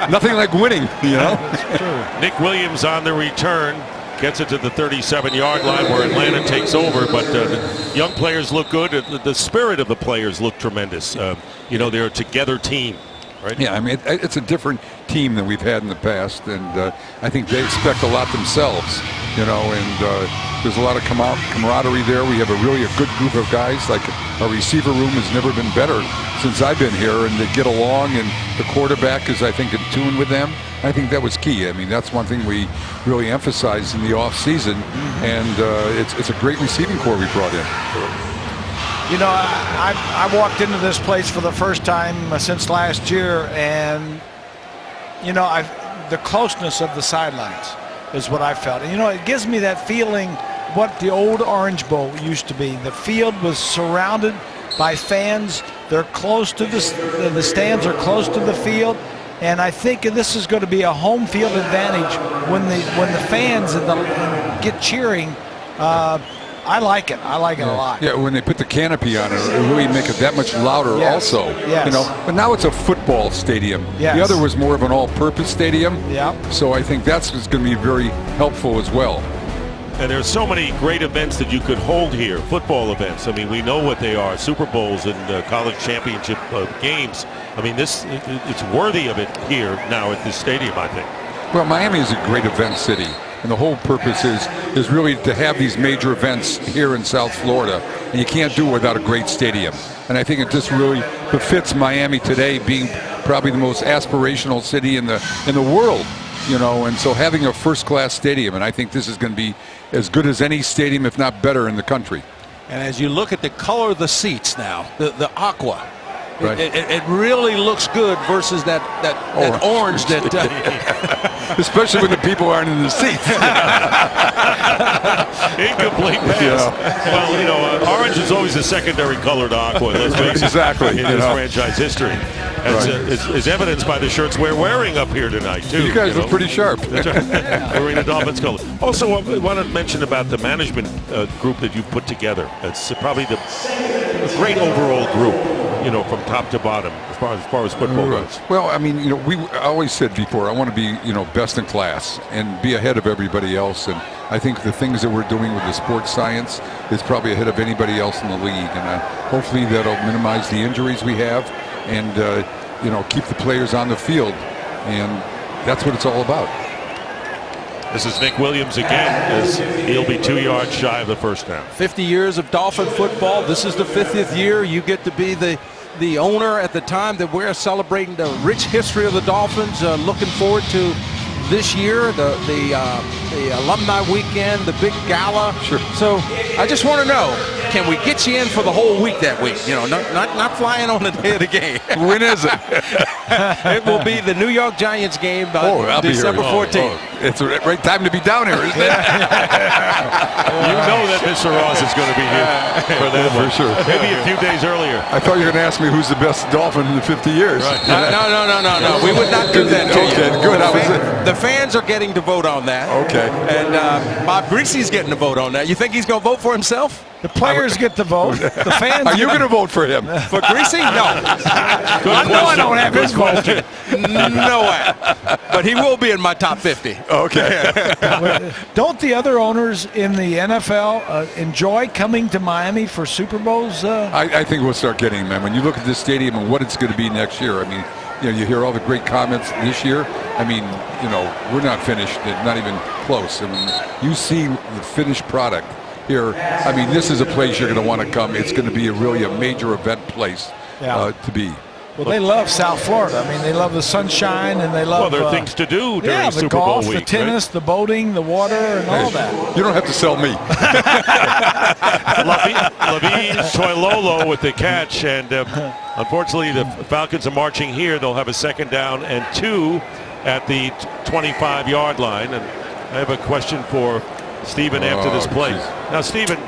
Speaker 12: Nothing like winning, you know.
Speaker 3: That's true.
Speaker 2: Nick Williams on the return gets it to the 37-yard line where Atlanta takes over, but the young players look good. The spirit of the players look tremendous. You know, they're a together team. right?
Speaker 12: Yeah, I mean, it's a different team than we've had in the past, and I think they expect a lot themselves, you know, and there's a lot of camaraderie there. We have a good group of guys. Like, our receiver room has never been better since I've been here, and they get along, and the quarterback is, I think, in tune with them. I think that was key. I mean, that's one thing we really emphasized in the off-season, and it's a great receiving corps we brought in.
Speaker 3: You know, I walked into this place for the first time since last year, and, you know, the closeness of the sidelines is what I felt. And, you know, it gives me that feeling what the old Orange Bowl used to be. The field was surrounded by fans. They're close to the stands are close to the field. And I think this is going to be a home field advantage when the fans get cheering. I like it. I like it a lot.
Speaker 12: Yeah, when they put the canopy on it, it really make it that much louder.
Speaker 3: Yes.
Speaker 12: Also.
Speaker 3: Yes.
Speaker 12: You know, but now it's a football stadium.
Speaker 3: Yes.
Speaker 12: The other was more of an all-purpose stadium.
Speaker 3: Yeah.
Speaker 12: So I think that's going to be very helpful as well.
Speaker 2: And there's so many great events that you could hold here, football events. I mean, we know what they are, Super Bowls and college championship games. I mean, it's worthy of it here now at this stadium, I think.
Speaker 12: Well, Miami is a great event city, and the whole purpose is really to have these major events here in South Florida, and you can't do it without a great stadium. And I think it just really befits Miami today, being probably the most aspirational city in the world. You know, and so having a first-class stadium, and I think this is going to be as good as any stadium, if not better, in the country.
Speaker 8: And as you look at the color of the seats now, the aqua,
Speaker 12: right.
Speaker 8: it really looks good versus that orange that.
Speaker 12: Especially when the people aren't in the seats.
Speaker 2: Incomplete pass.
Speaker 12: Yeah.
Speaker 2: Well, you know, orange is always a secondary color to aqua. Let's face it.
Speaker 12: Exactly.
Speaker 2: In this franchise history. As evidenced by the shirts we're wearing up here tonight, too.
Speaker 12: You guys look pretty sharp.
Speaker 2: That's right. Wearing the Dolphins color. Also, I want to mention about the management group that you put together. It's probably the great overall group, you know, from top to bottom, as far as football goes.
Speaker 12: Well, I mean, you know, I always said before, I want to be, you know, best in class and be ahead of everybody else. And I think the things that we're doing with the sports science is probably ahead of anybody else in the league. And hopefully that'll minimize the injuries we have and, you know, keep the players on the field. And that's what it's all about.
Speaker 2: This is Nick Williams again, as he'll be 2 yards shy of the first down.
Speaker 8: 50 years of Dolphin football. This is the 50th year. You get to be the owner at the time that we're celebrating the rich history of the Dolphins. Looking forward to this year, the alumni weekend, the big gala.
Speaker 12: Sure.
Speaker 8: So I just want to know, can we get you in for the whole week that week? You know, not flying on the day of the game.
Speaker 12: When is it?
Speaker 8: It will be the New York Giants game on December 14th.
Speaker 12: It's the right time to be down here, isn't it?
Speaker 2: You know that Mr. Ross is going to be here for that one.
Speaker 12: For sure.
Speaker 2: Maybe a few days earlier.
Speaker 12: I thought you were going to ask me who's the best Dolphin in the 50 years.
Speaker 2: Right.
Speaker 8: No. We would not do that to
Speaker 12: okay,
Speaker 8: you.
Speaker 12: good.
Speaker 8: The fans are getting to vote on that.
Speaker 12: Okay.
Speaker 8: And Bob Greasy's getting to vote on that. You think he's going to vote for himself?
Speaker 3: The players get to vote. The fans.
Speaker 12: Are you going to vote for him?
Speaker 8: For Greasy? No.
Speaker 3: I know I don't have his vote.
Speaker 8: No way. But he will be in my top 50.
Speaker 12: Okay.
Speaker 3: Don't the other owners in the NFL enjoy coming to Miami for Super Bowls?
Speaker 12: I think we'll start getting them. When you look at this stadium and what it's going to be next year, I mean, you know, you hear all the great comments this year. I mean, you know, we're not finished, not even close. I mean, you see the finished product here. I mean, this is a place you're going to want to come. It's going to be really a major event place to be.
Speaker 3: Well, they love South Florida. I mean, they love the sunshine, and they love.
Speaker 2: Well, there are things to do during
Speaker 3: the
Speaker 2: Super
Speaker 3: golf,
Speaker 2: Bowl week,
Speaker 3: the tennis, the boating, the water, and all that.
Speaker 12: You don't have to sell me.
Speaker 2: Lavine Toilolo with the catch, and unfortunately, the Falcons are marching here. They'll have a second down and 2 at the 25-yard line. And I have a question for Stephen after this play. Geez. Now, Stephen,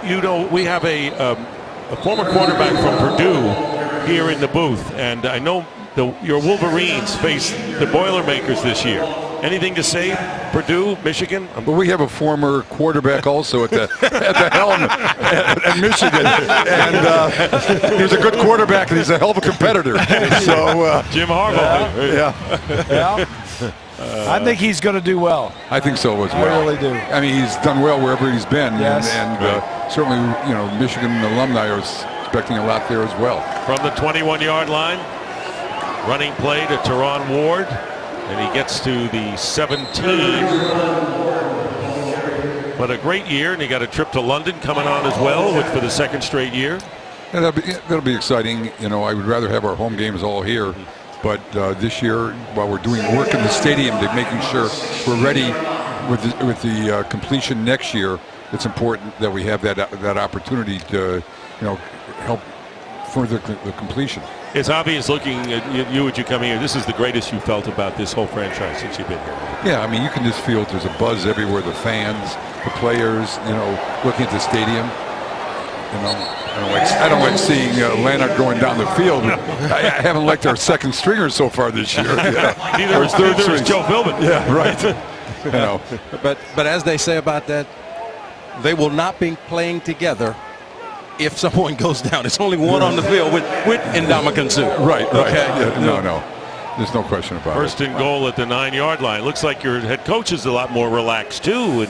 Speaker 2: you know, we have a former quarterback from Purdue here in the booth, and I know your Wolverines face the Boilermakers this year. Anything to say, Purdue, Michigan?
Speaker 12: But we have a former quarterback also at the helm at Michigan, and he's a good quarterback, and he's a hell of a competitor. So
Speaker 2: Jim Harbaugh.
Speaker 12: Yeah.
Speaker 3: I think he's going to do well.
Speaker 12: I think so as well.
Speaker 3: I really do.
Speaker 12: I mean, he's done well wherever he's been,
Speaker 3: yes.
Speaker 12: and certainly, you know, Michigan alumni are expecting a lot there as well.
Speaker 2: From the 21-yard line. Running play to Teron Ward, and he gets to the 17. But a great year, and he got a trip to London coming on as well, which for the second straight year.
Speaker 12: Yeah, that'll be exciting. You know, I would rather have our home games all here, but this year, while we're doing work in the stadium, to making sure we're ready with the completion next year, it's important that we have that opportunity to, you know, help further the completion.
Speaker 2: It's obvious looking at you as you come here. This is the greatest you felt about this whole franchise since you've been here.
Speaker 12: Yeah, I mean, you can just feel there's a buzz everywhere. The fans, the players, you know, looking at the stadium. You know, I don't like seeing Leonard going down the field. I haven't liked our second stringer so far this year. Yeah.
Speaker 2: Neither is Joe Philbin.
Speaker 12: Yeah, right. You know,
Speaker 8: but as they say about that, they will not be playing together if someone goes down. It's only one on the field with Ndamukong Suh.
Speaker 12: Right.
Speaker 8: Okay.
Speaker 12: Yeah, no. There's no question about
Speaker 2: First
Speaker 12: it.
Speaker 2: and goal at the 9-yard line. Looks like your head coach is a lot more relaxed too,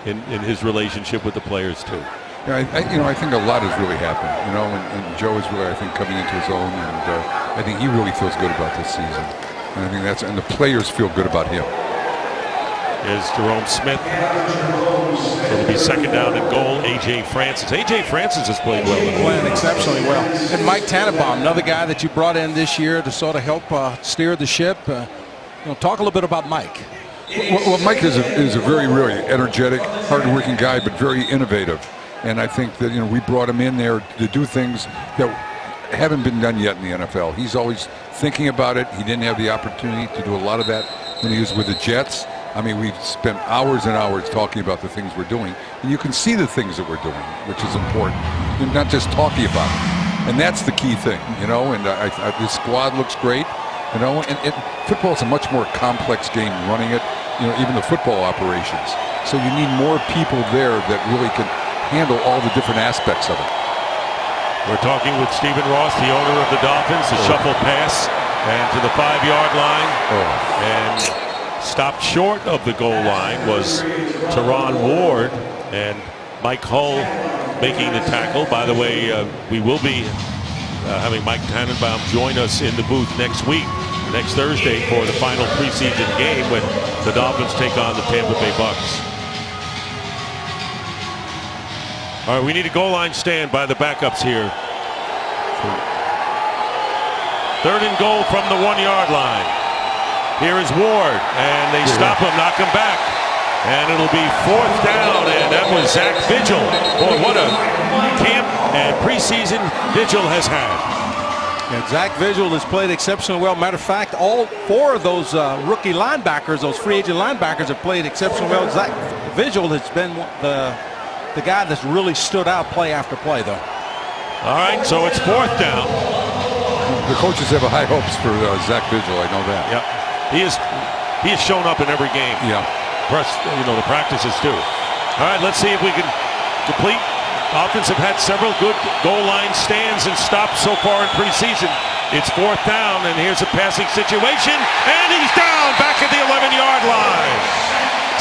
Speaker 2: in his relationship with the players too.
Speaker 12: Yeah, I think a lot has really happened. You know, and Joe is really, I think, coming into his own, and I think he really feels good about this season. And I think and the players feel good about him.
Speaker 2: Is Jerome Smith. It'll be second down and goal. A.J. Francis. A.J. Francis has played well.
Speaker 8: Playing exceptionally well. And Mike Tannenbaum, another guy that you brought in this year to sort of help steer the ship. Talk a little bit about Mike.
Speaker 12: Well, Mike is a very, really energetic, hardworking guy, but very innovative. And I think that, you know, we brought him in there to do things that haven't been done yet in the NFL. He's always thinking about it. He didn't have the opportunity to do a lot of that when he was with the Jets. I mean, we've spent hours and hours talking about the things we're doing, and you can see the things that we're doing, which is important. You're not just talking about it, and that's the key thing, you know. And this squad looks great, you know. And football is a much more complex game, running it, you know, even the football operations. So you need more people there that really can handle all the different aspects of it.
Speaker 2: We're talking with Stephen Ross, the owner of the Dolphins. The shuffle pass and to the 5-yard line, and stopped short of the goal line was Teron Ward, and Mike Hull making the tackle. By the way, we will be having Mike Tannenbaum join us in the booth next Thursday for the final preseason game when the Dolphins take on the Tampa Bay Bucks. All right, we need a goal line stand by the backups here. Third and goal from the 1-yard line. Here is Ward, and they stop him, knock him back. And it'll be 4th down, and that was Zach Vigil. Boy, what a camp and preseason Vigil has had.
Speaker 8: And Zach Vigil has played exceptionally well. Matter of fact, all 4 of those rookie linebackers, those free agent linebackers, have played exceptionally well. Zach Vigil has been the guy that's really stood out play after play, though.
Speaker 2: All right, so it's 4th down.
Speaker 12: The coaches have high hopes for Zach Vigil, I know that.
Speaker 2: Yep. He has shown up in every game.
Speaker 12: Yeah.
Speaker 2: Plus, you know, the practices too. All right, let's see if we can complete. Dolphins have had several good goal line stands and stops so far in preseason. It's 4th down, and here's a passing situation, and he's down back at the 11-yard line.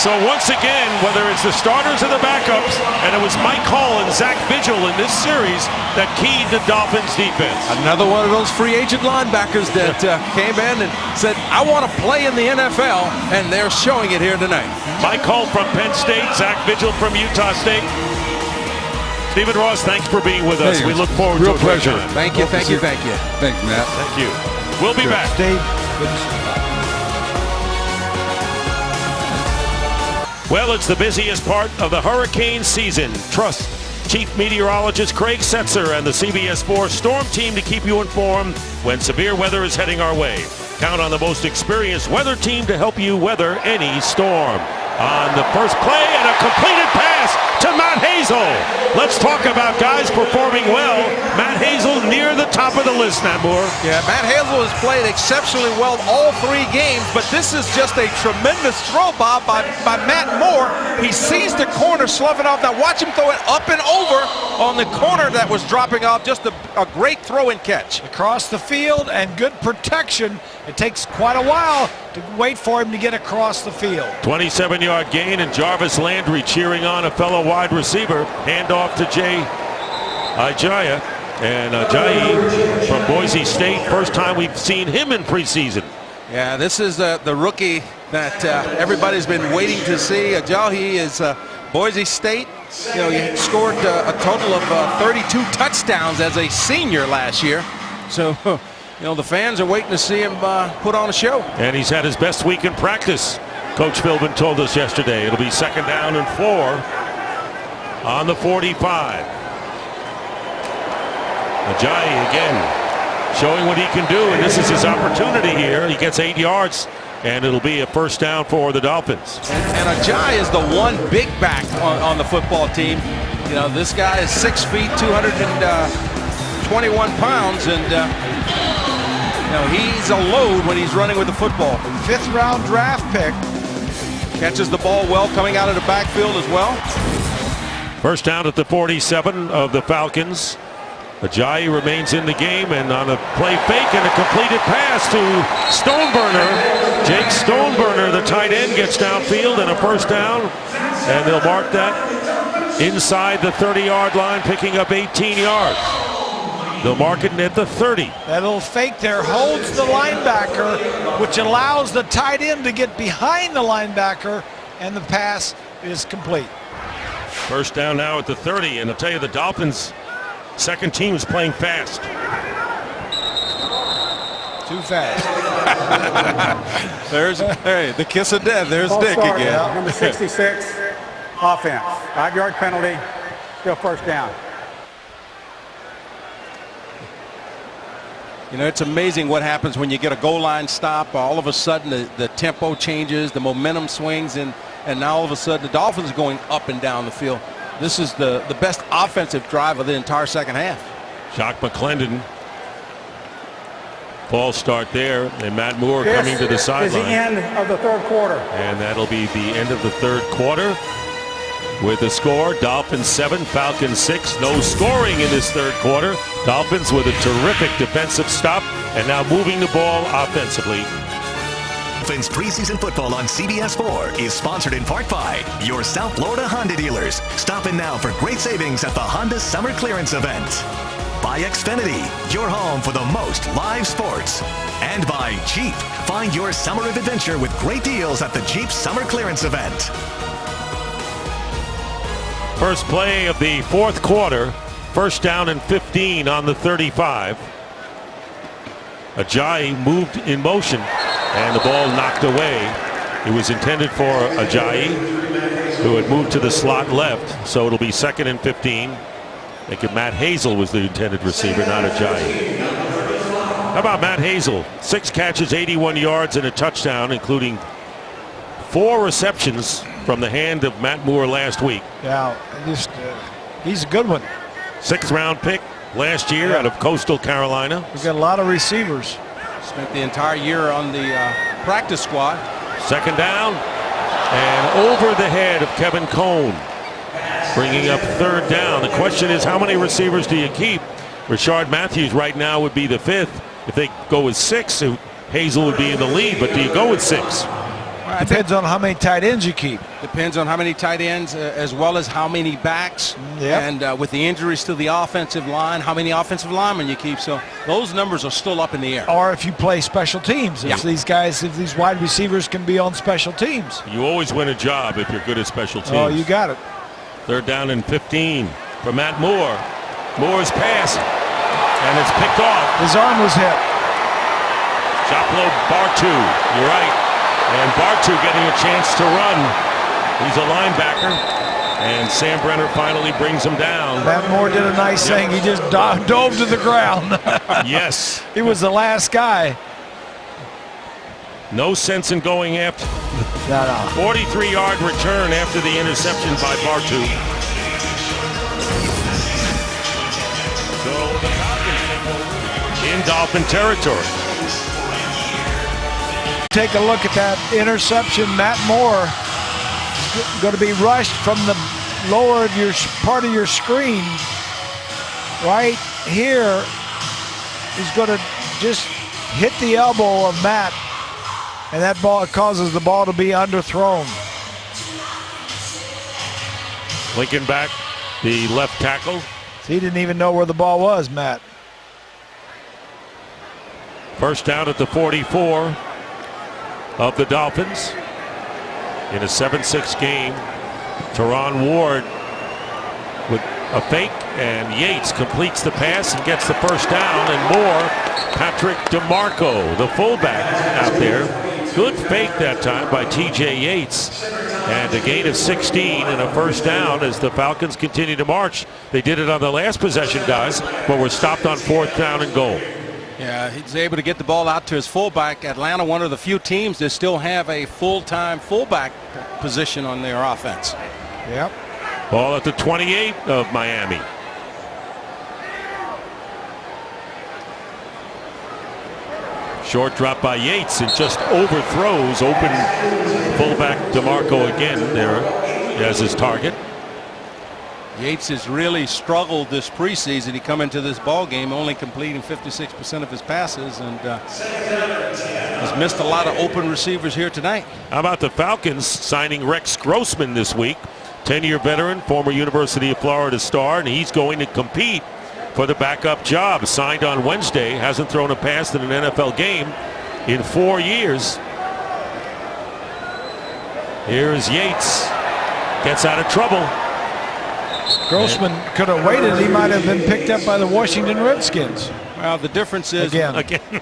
Speaker 2: So once again, whether it's the starters or the backups, and it was Mike Hull and Zach Vigil in this series that keyed the Dolphins defense.
Speaker 8: Another one of those free agent linebackers that came in and said, I want to play in the NFL, and they're showing it here tonight.
Speaker 2: Mike Hull from Penn State, Zach Vigil from Utah State. Stephen Ross, thanks for being with us. We look forward to a great time.
Speaker 8: Thank you.
Speaker 12: Thanks, Matt.
Speaker 2: Thank you. We'll be back.
Speaker 3: Steve.
Speaker 2: Well, it's the busiest part of the hurricane season. Trust Chief Meteorologist Craig Setzer and the CBS 4 Storm Team to keep you informed when severe weather is heading our way. Count on the most experienced weather team to help you weather any storm. On the first play, and a completed pass to Matt Hazel. Let's talk about guys performing well. Matt Hazel near the top of the list, Nat Moore.
Speaker 8: Yeah, Matt Hazel has played exceptionally well all 3 games, but this is just a tremendous throw, Bob, by Matt Moore. He sees the corner sloughing off. Now watch him throw it up and over on the corner that was dropping off. Just a great throw and catch.
Speaker 3: Across the field and good protection. It takes quite a while to wait for him to get across the field.
Speaker 2: 27-yard gain, and Jarvis Landry cheering on a fellow wide receiver. Handoff to Jay Ijaya. And Ajayi from Boise State, first time we've seen him in preseason.
Speaker 8: Yeah, this is the rookie that everybody's been waiting to see. Ajayi is Boise State. You know, he scored a total of 32 touchdowns as a senior last year. So, you know, the fans are waiting to see him put on a show.
Speaker 2: And he's had his best week in practice. Coach Philbin told us yesterday it'll be 2nd down and 4 on the 45. Ajayi again showing what he can do, and this is his opportunity here. He gets 8 yards, and it'll be a 1st down for the Dolphins.
Speaker 8: And Ajayi is the one big back on the football team. You know, this guy is 6 feet, 221 pounds, and you know, he's a load when he's running with the football.
Speaker 3: 5th round draft pick.
Speaker 8: Catches the ball well coming out of the backfield as well.
Speaker 2: 1st down at the 47 of the Falcons. Ajayi remains in the game, and on a play fake and a completed pass to Stoneburner. Jake Stoneburner, the tight end, gets downfield and a 1st down, and they'll mark that inside the 30-yard line, picking up 18 yards. They'll mark it at the 30.
Speaker 3: That little fake there holds the linebacker, which allows the tight end to get behind the linebacker, and the pass is complete.
Speaker 2: 1st down now at the 30, and I'll tell you, the Dolphins' second team is playing fast.
Speaker 3: Too fast.
Speaker 8: There's the kiss of death. There's Dick again.
Speaker 9: Yeah. Number 66, offense. 5-yard penalty, still 1st down.
Speaker 8: You know, it's amazing what happens when you get a goal line stop. All of a sudden, the tempo changes, the momentum swings, and now all of a sudden, the Dolphins are going up and down the field. This is the best offensive drive of the entire 2nd half.
Speaker 2: Jock McClendon. False start there, and Matt Moore coming to the sideline.
Speaker 9: This is the end of the 3rd quarter.
Speaker 2: And that'll be the end of the 3rd quarter. With the score, Dolphins 7, Falcons 6. No scoring in this 3rd quarter. Dolphins with a terrific defensive stop, and now moving the ball offensively.
Speaker 1: Dolphins preseason football on CBS 4 is sponsored in part by your South Florida Honda dealers. Stop in now for great savings at the Honda Summer Clearance Event. By Xfinity, your home for the most live sports. And by Jeep. Find your summer of adventure with great deals at the Jeep Summer Clearance Event.
Speaker 2: First play of the 4th quarter. 1st down and 15 on the 35. Ajayi moved in motion, and the ball knocked away. It was intended for Ajayi, who had moved to the slot left, so it'll be 2nd and 15. I think Matt Hazel was the intended receiver, not Ajayi. How about Matt Hazel? 6 catches, 81 yards, and a touchdown, including 4 receptions from the hand of Matt Moore last week.
Speaker 3: Yeah, he's a good one.
Speaker 2: 6th round pick last year out of Coastal Carolina.
Speaker 3: We've got a lot of receivers.
Speaker 8: Spent the entire year on the practice squad.
Speaker 2: 2nd down, and over the head of Kevin Cone, bringing up 3rd down. The question is, how many receivers do you keep? Rashard Matthews right now would be the 5th. If they go with 6, Hazel would be in the lead, but do you go with 6?
Speaker 3: Depends on how many tight ends you keep.
Speaker 8: Depends on how many tight ends, as well as how many backs.
Speaker 3: Yep.
Speaker 8: And with the injuries to the offensive line, how many offensive linemen you keep. So those numbers are still up in the air.
Speaker 3: Or if you play special teams. If these wide receivers can be on special teams.
Speaker 2: You always win a job if you're good at special teams.
Speaker 3: Oh, you got it.
Speaker 2: 3rd down and 15 for Matt Moore. Moore's pass, and it's picked off.
Speaker 3: His arm was hit.
Speaker 2: Chaplo Bartu, you're right. And Bartu getting a chance to run. He's a linebacker. And Sam Brenner finally brings him down.
Speaker 3: Matt Moore did a nice thing. He just dove to the ground.
Speaker 2: Yes.
Speaker 3: He was the last guy.
Speaker 2: No sense in going after. 43-yard return after the interception by Bartu. So the Falcons in Dolphin territory.
Speaker 3: Take a look at that interception. Matt Moore is going to be rushed from the lower of your part of your screen. Right here, he's going to just hit the elbow of Matt, and that ball causes the ball to be underthrown.
Speaker 2: Lincoln back, the left tackle.
Speaker 3: He didn't even know where the ball was, Matt.
Speaker 2: First down at the 44 of the Dolphins in a 7-6 game. Teron Ward with a fake, and Yates completes the pass and gets the first down, and more. Patrick DeMarco, the fullback out there. Good fake that time by TJ Yates, and a gain of 16 and a first down as the Falcons continue to march. They did it on the last possession, guys, but were stopped on 4th down and goal.
Speaker 8: Yeah, he's able to get the ball out to his fullback. Atlanta, one of the few teams that still have a full-time fullback position on their offense.
Speaker 3: Yep.
Speaker 2: Ball at the 28 of Miami. Short drop by Yates and just overthrows open fullback DeMarco again there as his target.
Speaker 8: Yates has really struggled this preseason. He come into this ball game only completing 56% of his passes, and has missed a lot of open receivers here tonight.
Speaker 2: How about the Falcons signing Rex Grossman this week? 10-year veteran, former University of Florida star, and he's going to compete for the backup job. Signed on Wednesday, hasn't thrown a pass in an NFL game in 4 years. Here's Yates, gets out of trouble.
Speaker 3: Grossman could have waited. He might have been picked up by the Washington Redskins.
Speaker 8: Well, the difference is
Speaker 3: again.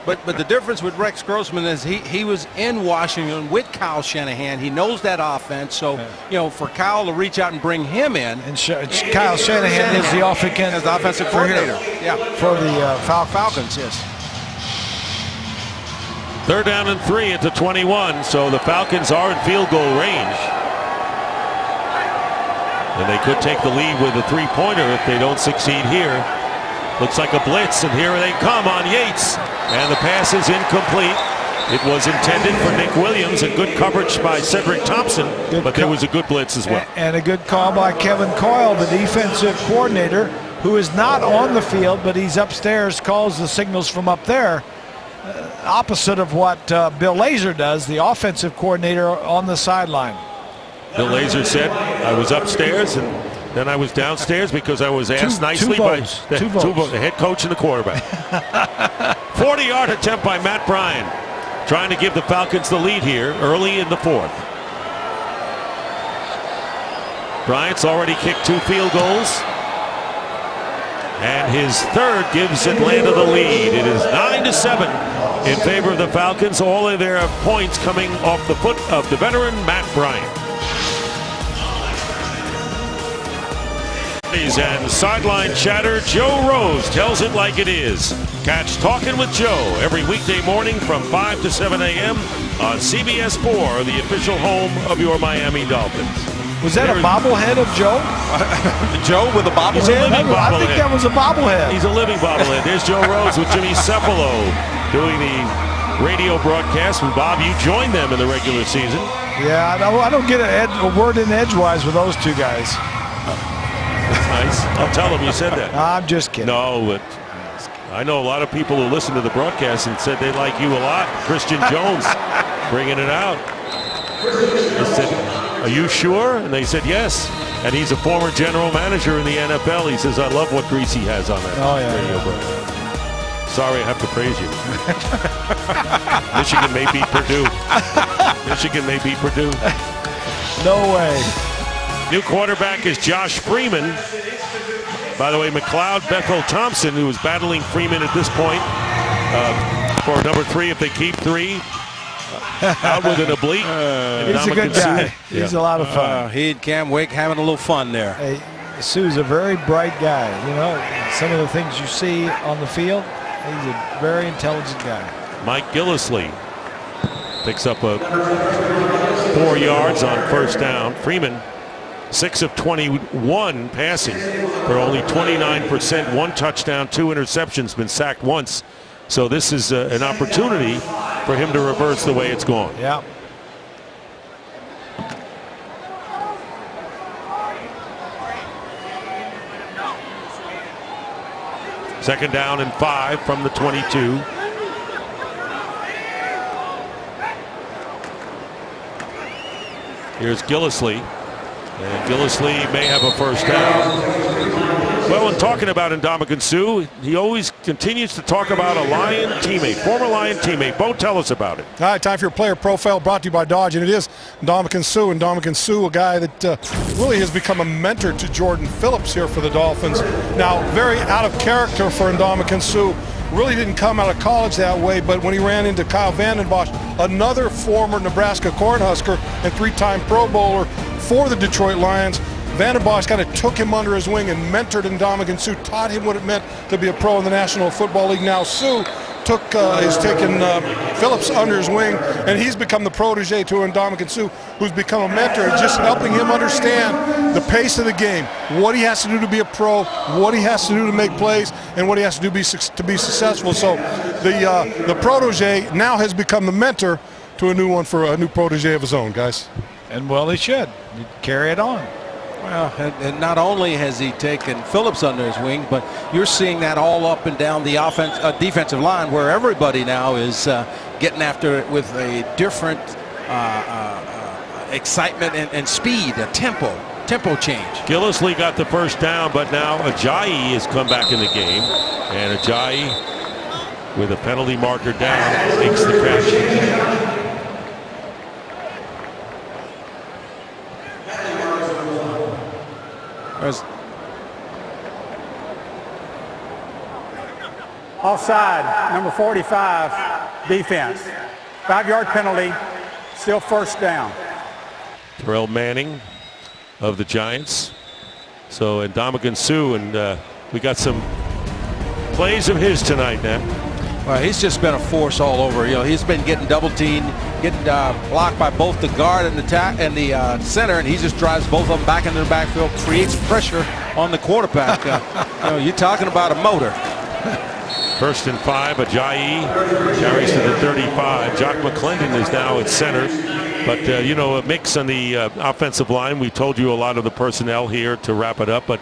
Speaker 8: but the difference with Rex Grossman is he was in Washington with Kyle Shanahan. He knows that offense, so you know, for Kyle to reach out and bring him in.
Speaker 3: And Kyle Shanahan is the
Speaker 8: offensive coordinator. Yeah,
Speaker 3: for the
Speaker 8: Falcons. Yes.
Speaker 2: 3rd down and 3 at the 21, so the Falcons are in field goal range. And they could take the lead with a 3-pointer if they don't succeed here. Looks like a blitz, and here they come on Yates. And the pass is incomplete. It was intended for Nick Williams, and good coverage by Cedric Thompson, but there was a good blitz as well.
Speaker 3: And a good call by Kevin Coyle, the defensive coordinator, who is not on the field, but he's upstairs, calls the signals from up there. Opposite of what Bill Lazor does, the offensive coordinator on the sideline.
Speaker 2: Bill Lazor said, I was upstairs and then I was downstairs because I was asked nicely by the head coach and the quarterback. 40-yard attempt by Matt Bryan, trying to give the Falcons the lead here early in the 4th. Bryant's already kicked 2 field goals, and his 3rd gives Atlanta the lead. It is 9-7 in favor of the Falcons. All of their points coming off the foot of the veteran Matt Bryant. And sideline chatter, Joe Rose tells it like it is. Catch Talking with Joe every weekday morning from 5 to 7 a.m. on CBS 4, the official home of your Miami Dolphins.
Speaker 3: Was that a bobblehead of Joe?
Speaker 8: Joe with a bobblehead?
Speaker 2: He's a living bobblehead.
Speaker 3: I think that was a bobblehead.
Speaker 2: He's a living bobblehead. There's Joe Rose with Jimmy Cephalo doing the radio broadcast. And Bob, you joined them in the regular season.
Speaker 3: Yeah, I don't get a word in edgewise with those two guys.
Speaker 2: That's nice. I'll tell them you said that.
Speaker 3: I'm just kidding.
Speaker 2: No, but I know a lot of people who listen to the broadcast and said they like you a lot. Christian Jones bringing it out. They said, are you sure? And they said yes. And he's a former general manager in the NFL. He says, I love what Greasy has on that radio broadcast. Sorry, I have to praise you. Michigan may beat Purdue. Michigan may beat Purdue.
Speaker 3: No way.
Speaker 2: New quarterback is Josh Freeman. By the way, McLeod Bethel Thompson, who is battling Freeman at this point for number 3 if they keep 3. Out with an oblique.
Speaker 3: He's a good guy. He's a lot of fun.
Speaker 8: He and Cam Wake having a little fun there.
Speaker 3: Hey, Sue's a very bright guy. You know, some of the things you see on the field, he's a very intelligent guy.
Speaker 2: Mike Gillislee picks up a 4 yards on first down. Freeman, 6 of 21 passing for only 29%, 1 touchdown, 2 interceptions, been sacked once. So this is an opportunity for him to reverse the way it's gone.
Speaker 3: Yeah.
Speaker 2: Second down and 5 from the 22. Here's Gillislee. And Gillislee may have a first down. Well, in talking about Ndamukong Suh, he always continues to talk about a Lion teammate, former Lion teammate. Bo, tell us about it.
Speaker 6: All right, time for your player profile brought to you by Dodge, and it is Ndamukong Suh. And Ndamukong Suh, a guy that really has become a mentor to Jordan Phillips here for the Dolphins. Now, very out of character for Ndamukong Suh. Really didn't come out of college that way, but when he ran into Kyle Vanden Bosch, another former Nebraska Cornhusker and 3-time Pro Bowler for the Detroit Lions, Vanden Bosch kind of took him under his wing and mentored Ndamukong Suh, taught him what it meant to be a pro in the National Football League. Now Suh has taken Phillips under his wing, and he's become the protege to Ndamukong Suh, who's become a mentor, just helping him understand the pace of the game, what he has to do to be a pro, what he has to do to make plays, and what he has to do to be successful. So the protege now has become the mentor to a new protege of his own, guys.
Speaker 3: And well, he should carry it on.
Speaker 8: Well, and not only has he taken Phillips under his wing, but you're seeing that all up and down the defensive line, where everybody now is getting after it with a different excitement and speed, a tempo change.
Speaker 2: Gillislee got the first down, but now Ajayi has come back in the game, and Ajayi, with a penalty marker down, makes the catch.
Speaker 9: Offside, number 45, defense. 5-yard penalty, still first down.
Speaker 2: Terrell Manning of the Giants. So, and Ndamukong Suh, and we got some plays of his tonight, Nat.
Speaker 8: Well, he's just been a force all over. You know, he's been getting double teamed, getting blocked by both the guard and the center, and he just drives both of them back into the backfield, creates pressure on the quarterback. You're talking about a motor.
Speaker 2: 1st and 5, Ajayi carries to the 35. Jock McClendon is now at center. But, a mix on the offensive line. We told you a lot of the personnel here to wrap it up, but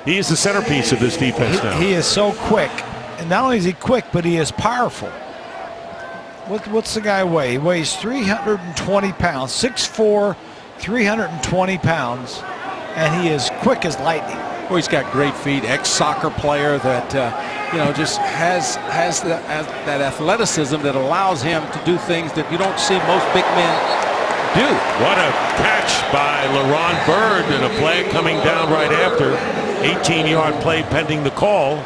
Speaker 2: he is the centerpiece of this defense now.
Speaker 3: He is so quick. And not only is he quick, but he is powerful. What's the guy weigh? He weighs 320 pounds, 6'4", 320 pounds, and he is quick as lightning.
Speaker 8: Well, he's got great feet, ex-soccer player that, just has that athleticism that allows him to do things that you don't see most big men do.
Speaker 2: What a catch by LaRon Byrd, and a flag coming down right after. 18-yard play pending the call.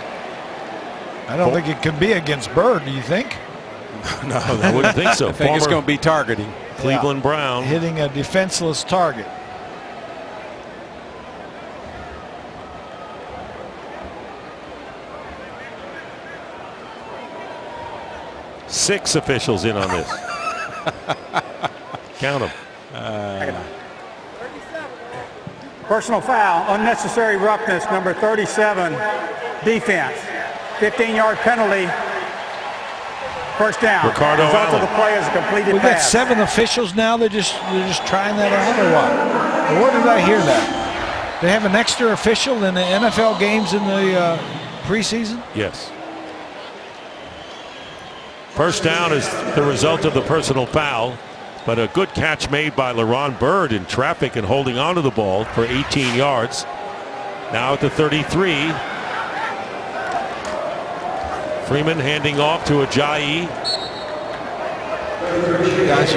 Speaker 3: I don't think it could be against Byrd, do you think?
Speaker 2: No, I wouldn't think so.
Speaker 8: I think it's going to be targeting.
Speaker 2: Cleveland Brown.
Speaker 3: Hitting a defenseless target.
Speaker 2: Six officials in on this. Count them.
Speaker 9: Personal foul, unnecessary roughness, number 37, defense. 15-yard penalty, first down.
Speaker 2: Ricardo
Speaker 9: Result
Speaker 2: Allen.
Speaker 9: of the play is a completed
Speaker 3: We've got
Speaker 9: pass.
Speaker 3: 7 officials now. They're just trying that out, or what? Or where did I hear that? They have an extra official in the NFL games in the preseason?
Speaker 2: Yes. First down is the result of the personal foul, but a good catch made by LaRon Byrd in traffic and holding on to the ball for 18 yards. Now at the 33. Freeman handing off to Ajayi.
Speaker 8: Guys,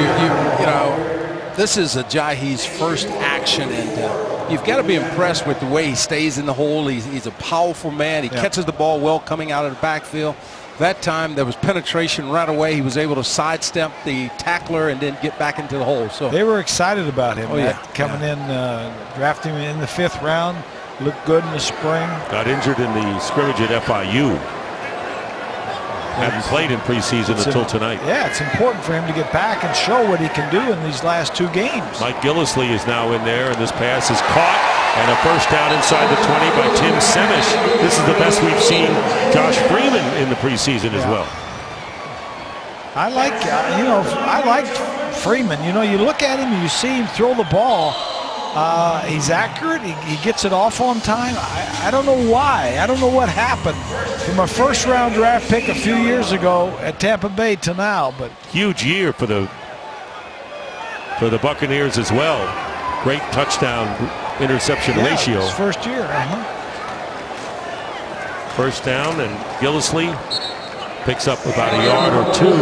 Speaker 8: this is Ajayi's first action, and you've got to be impressed with the way he stays in the hole. He's a powerful man. He catches the ball well coming out of the backfield. That time there was penetration right away. He was able to sidestep the tackler and then get back into the hole. So
Speaker 3: they were excited about him. Coming in, drafting him in the 5th round. Looked good in the spring.
Speaker 2: Got injured in the scrimmage at FIU. Hadn't played in preseason until tonight.
Speaker 3: Yeah, it's important for him to get back and show what he can do in these last 2 games.
Speaker 2: Mike Gillislee is now in there, and this pass is caught, and a first down inside the 20 by Tim Semish. This is the best we've seen Josh Freeman in the preseason as well.
Speaker 3: I like Freeman. You look at him and you see him throw the ball. He's accurate. He gets it off on time. I don't know why. I don't know what happened from a first-round draft pick a few years ago at Tampa Bay to now. But
Speaker 2: huge year for the Buccaneers as well. Great touchdown interception ratio.
Speaker 3: His first year.
Speaker 2: First down, and Gillislee picks up about a yard or two.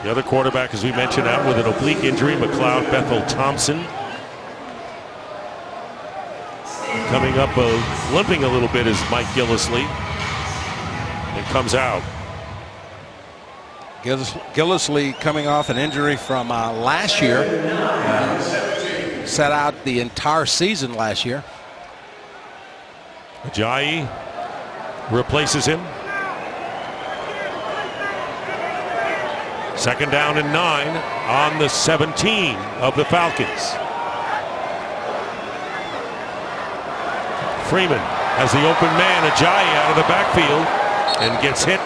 Speaker 2: The other quarterback, as we mentioned, out with an oblique injury, McLeod Bethel Thompson. Coming up, limping a little bit is Mike Gillislee. And comes out.
Speaker 8: Gillislee coming off an injury from last year. Sat out the entire season last year.
Speaker 2: Ajayi replaces him. Second down and 9 on the 17 of the Falcons. Freeman has the open man, Ajayi, out of the backfield and gets hit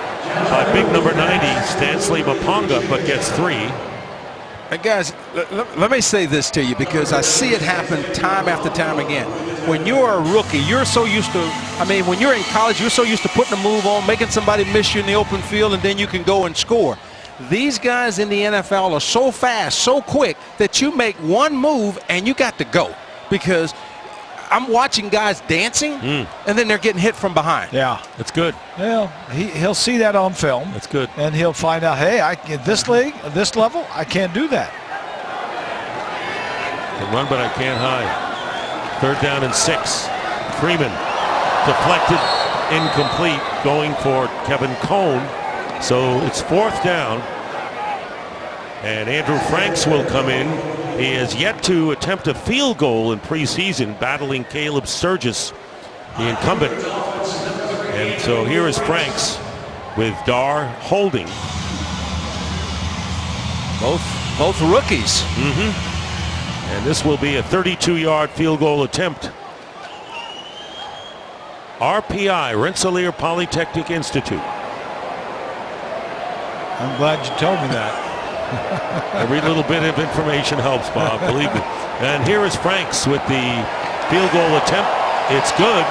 Speaker 2: by big number 90, Stanley Maponga, but gets 3.
Speaker 8: Hey guys, let me say this to you because I see it happen time after time again. When you're a rookie, you're so used to, when you're in college, you're so used to putting a move on, making somebody miss you in the open field, and then you can go and score. These guys in the NFL are so fast, so quick, that you make one move and you got to go. Because I'm watching guys dancing, and then they're getting hit from behind.
Speaker 3: Yeah.
Speaker 2: That's good.
Speaker 3: Well, he'll see that on film.
Speaker 2: That's good.
Speaker 3: And he'll find out, hey, at this league, at this level, I can't do that.
Speaker 2: Can run, but I can't hide. Third down and 6. Freeman deflected, incomplete, going for Kevin Cone. So it's 4th down. And Andrew Franks will come in. He has yet to attempt a field goal in preseason, battling Caleb Sturgis, the incumbent. And so here is Franks with Dar holding.
Speaker 8: Both rookies.
Speaker 2: And this will be a 32-yard field goal attempt. RPI, Rensselaer Polytechnic Institute.
Speaker 3: I'm glad you told me that.
Speaker 2: Every little bit of information helps, Bob, believe me. And here is Franks with the field goal attempt. It's good.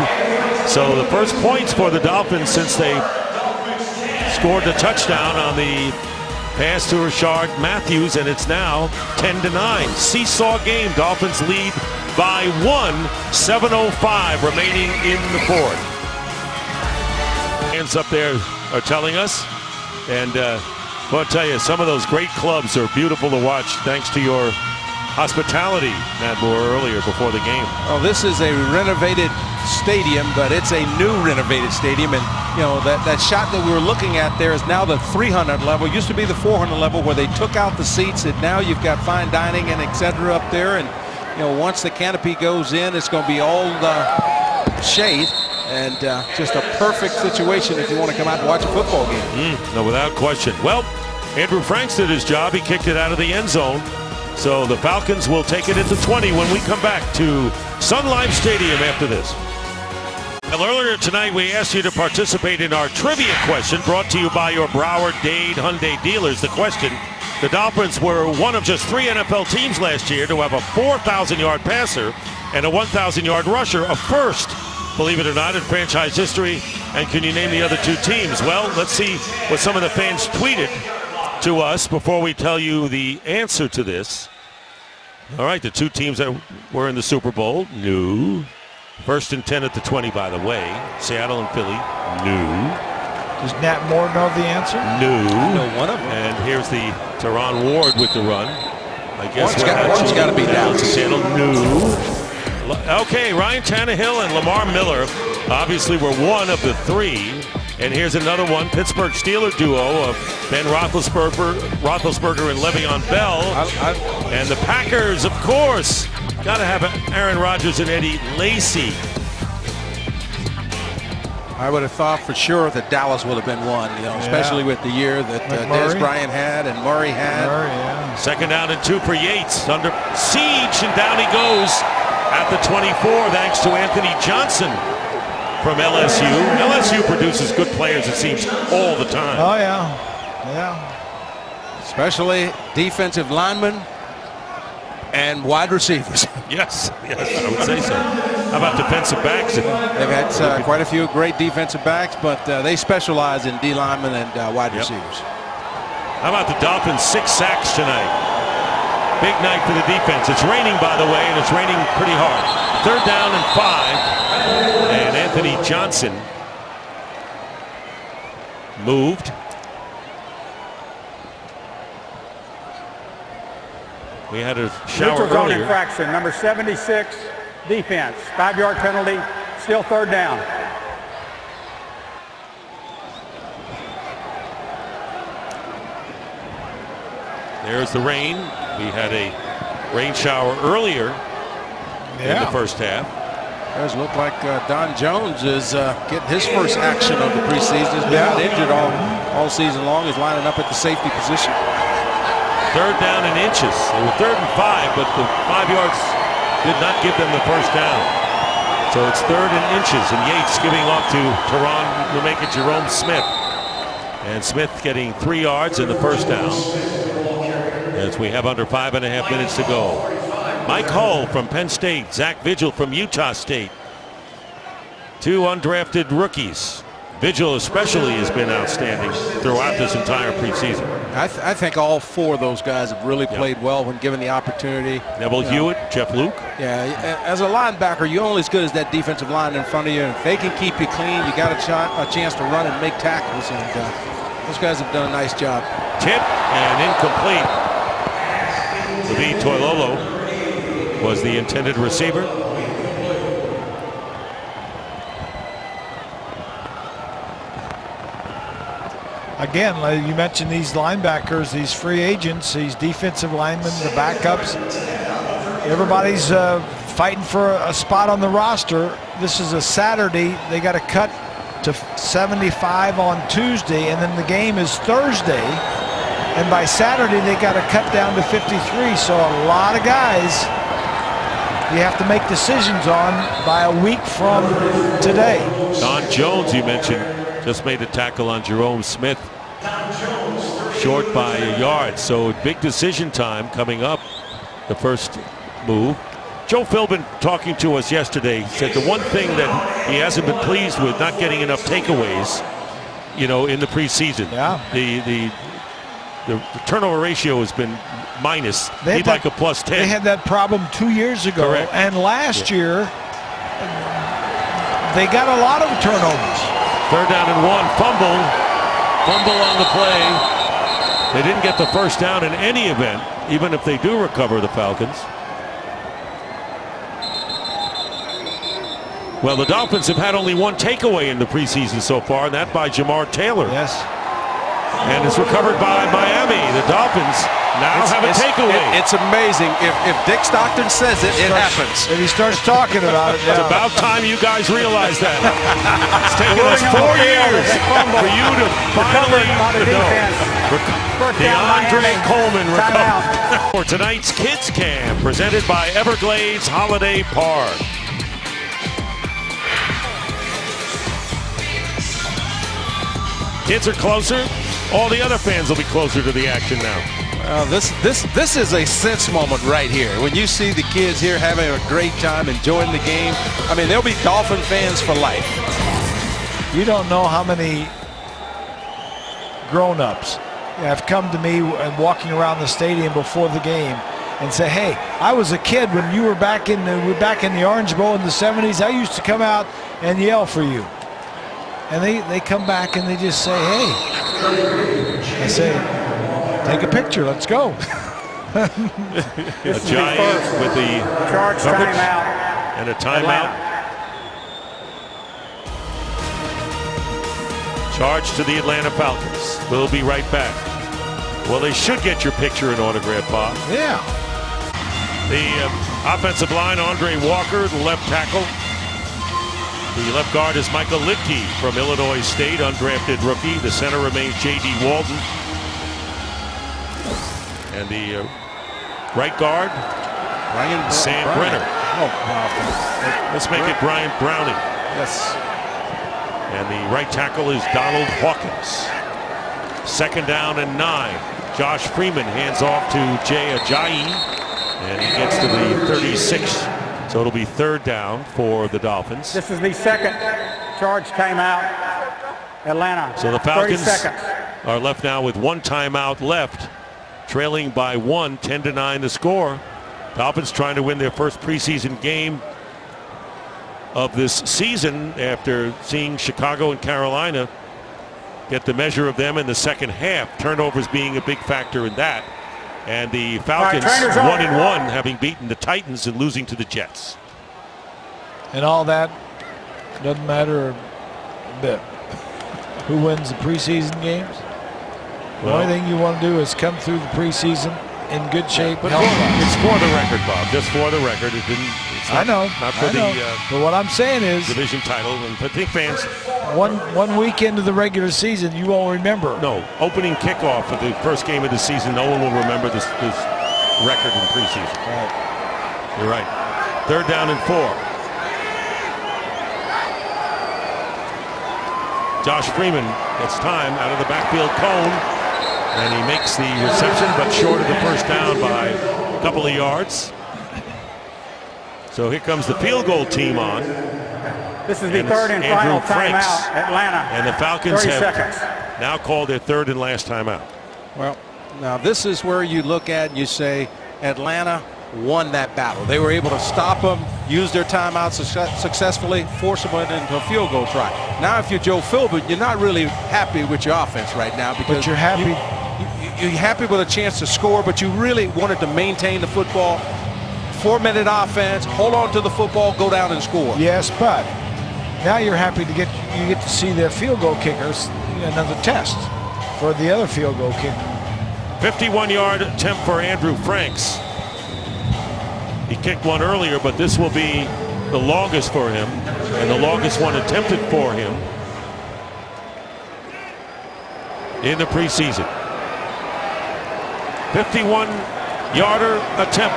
Speaker 2: So the first points for the Dolphins since they scored the touchdown on the pass to Rashard Matthews, and it's now 10-9. Seesaw game. Dolphins lead by 1. 7:05 remaining in the 4th. Hands up there are telling us. And well, I'll tell you, some of those great clubs are beautiful to watch thanks to your hospitality, Matt Moore, earlier before the game.
Speaker 8: Oh, this is a renovated stadium, but it's a new renovated stadium. And, you know, that shot that we were looking at there is now the 300 level. It used to be the 400 level where they took out the seats, and now you've got fine dining and et cetera up there. And, you know, once the canopy goes in, it's going to be all shade. And just a perfect situation if you want to come out and watch a football game.
Speaker 2: No, without question. Well, Andrew Franks did his job. He kicked it out of the end zone. So the Falcons will take it into 20 when we come back to Sun Life Stadium after this. Well, earlier tonight, we asked you to participate in our trivia question brought to you by your Broward Dade Hyundai dealers. The question, the Dolphins were one of just 3 NFL teams last year to have a 4,000-yard passer and a 1,000-yard rusher, a first, believe it or not, in franchise history. And can you name the other 2 teams? Well, let's see what some of the fans tweeted to us before we tell you the answer to this. All right, the 2 teams that were in the Super Bowl, new. 1st and 10 at the 20, by the way. Seattle and Philly, new.
Speaker 3: Does Nat Moore know the answer?
Speaker 2: New.
Speaker 8: I know one of them.
Speaker 2: And here's the Teron Ward with the run. I guess
Speaker 8: one's got to be Dallas.
Speaker 2: Seattle, new. Okay, Ryan Tannehill and Lamar Miller obviously were one of the 3. And here's another one, Pittsburgh Steelers duo of Ben Roethlisberger and Le'Veon Bell. And the Packers, of course, got to have Aaron Rodgers and Eddie Lacy.
Speaker 8: I would have thought for sure that Dallas would have been one, you know, especially with the year that Des Bryant had and Murray had.
Speaker 2: Second down and 2 for Yates, under siege, and down he goes at the 24, thanks to Anthony Johnson from LSU. LSU produces good players, it seems, all the time.
Speaker 3: Oh, yeah.
Speaker 8: Especially defensive linemen and wide receivers.
Speaker 2: Yes, I would say so. How about defensive backs?
Speaker 8: They've had quite a few great defensive backs, but they specialize in D linemen and wide receivers.
Speaker 2: How about the Dolphins? 6 sacks tonight. Big night for the defense. It's raining, by the way, and it's raining pretty hard. 3rd down and 5. And Anthony Johnson moved. We had a shower
Speaker 9: Neutral zone
Speaker 2: earlier.
Speaker 9: infraction, number 76, defense. 5-yard penalty, still third down.
Speaker 2: There's the rain. We had a rain shower earlier in the first half.
Speaker 8: Does look like Don Jones is getting his first action of the preseason. He's been out injured all season long. He's lining up at the safety position.
Speaker 2: Third down and inches. They were 3rd and 5, but the 5 yards did not give them the first down. So it's 3rd and inches, and Yates giving off to Teron to make it Jerome Smith. And Smith getting 3 yards in the first down. As we have under 5.5 minutes to go. Mike Hull from Penn State, Zach Vigil from Utah State. 2 undrafted rookies. Vigil especially has been outstanding throughout this entire preseason.
Speaker 8: I think all 4 of those guys have really played well when given the opportunity.
Speaker 2: Neville Hewitt, Jeff Luke.
Speaker 8: Yeah, as a linebacker, you're only as good as that defensive line in front of you. And if they can keep you clean, you got a chance to run and make tackles. And those guys have done a nice job.
Speaker 2: Tip and incomplete. David Toilolo was the intended receiver.
Speaker 3: Again, like you mentioned, these linebackers, these free agents, these defensive linemen, the backups, everybody's fighting for a spot on the roster. This is a Saturday. They got to cut to 75 on Tuesday, and then the game is Thursday. And by Saturday, they got to cut down to 53. So a lot of guys you have to make decisions on by a week from today.
Speaker 2: Don Jones, you mentioned, just made a tackle on Jerome Smith. Short by a yard. So big decision time coming up. The first move. Joe Philbin talking to us yesterday said the one thing that he hasn't been pleased with, not getting enough takeaways, you know, in the preseason.
Speaker 3: Yeah.
Speaker 2: The turnover ratio has been minus. He'd like a +10.
Speaker 3: They had that problem 2 years ago.
Speaker 2: Correct.
Speaker 3: And last year, they got a lot of turnovers.
Speaker 2: 3rd down and 1. Fumble on the play. They didn't get the first down in any event, even if they do recover, the Falcons. Well, the Dolphins have had only 1 takeaway in the preseason so far, and that by Jamar Taylor.
Speaker 3: Yes.
Speaker 2: And it's recovered by Miami. The Dolphins now have a takeaway.
Speaker 8: It's amazing. If Dick Stockton says it, it happens.
Speaker 3: If he starts talking about it,
Speaker 2: It's about time you guys realize that. It's taken us 4 years for you to finally DeAndre Coleman recovered. For tonight's Kids Camp, presented by Everglades Holiday Park. Kids are closer. All the other fans will be closer to the action now.
Speaker 8: This is a sense moment right here. When you see the kids here having a great time, enjoying the game. I mean, they'll be Dolphin fans for life.
Speaker 3: You don't know how many grown-ups have come to me and walking around the stadium before the game and say, "Hey, I was a kid when you were back in the Orange Bowl in the 70s. I used to come out and yell for you." And they come back and they just say, "Hey." I say, "Take a picture. Let's go."
Speaker 2: A Giant with the
Speaker 9: Charge timeout.
Speaker 2: And a timeout. Charge to the Atlanta Falcons. We'll be right back. Well, they should get your picture and autograph, Bob.
Speaker 3: Yeah.
Speaker 2: The offensive line, Andre Walker, the left tackle. The left guard is Michael Lidke from Illinois State, undrafted rookie. The center remains J.D. Walton. And the right guard, Sam Brenner.
Speaker 8: Oh, wow.
Speaker 2: Let's make it Brian Browning.
Speaker 8: Yes.
Speaker 2: And the right tackle is Donald Hawkins. 2nd down and 9. Josh Freeman hands off to Jay Ajayi. And he gets to the 36. So it'll be 3rd down for the Dolphins.
Speaker 9: This is the second charge timeout. Atlanta.
Speaker 2: So the Falcons
Speaker 9: 30 seconds.
Speaker 2: are left now with 1 timeout left, trailing by 1, 10-9 the score. Dolphins trying to win their first preseason game of this season after seeing Chicago and Carolina get the measure of them in the second half. Turnovers being a big factor in that. And the Falcons 1-1, having beaten the Titans and losing to the Jets.
Speaker 3: And all that doesn't matter a bit. Who wins the preseason games? The only thing you want to do is come through the preseason in good shape.
Speaker 2: But it's for the record, Bob. Just for the record. It's not,
Speaker 3: I know.
Speaker 2: Not for the
Speaker 3: but what I'm saying is
Speaker 2: division title. And I think fans.
Speaker 3: One week into the regular season, you won't remember.
Speaker 2: No, opening kickoff of the first game of the season, no one will remember this record in preseason.
Speaker 3: Right.
Speaker 2: You're right. 3rd down and 4. Josh Freeman gets time out of the backfield cone, and he makes the reception, but short of the first down by a couple of yards. So here comes the field goal team on.
Speaker 9: This is the third and final timeout, Atlanta.
Speaker 2: And the Falcons
Speaker 9: 30
Speaker 2: have
Speaker 9: seconds.
Speaker 2: now called their third and last timeout.
Speaker 8: Well, now this is where you look at and you say Atlanta won that battle. They were able to stop them, use their timeouts successfully, force them into a field goal try. Now if you're Joe Philbin, you're not really happy with your offense right now because
Speaker 3: but you're happy.
Speaker 8: You're happy with a chance to score, but you really wanted to maintain the football. 4-minute offense, hold on to the football, go down and score.
Speaker 3: Yes, but now you're happy to get to see the field goal kickers, another test for the other field goal kicker.
Speaker 2: 51-yard attempt for Andrew Franks. He kicked one earlier, but this will be the longest for him and the longest one attempted for him in the preseason. 51-yarder attempt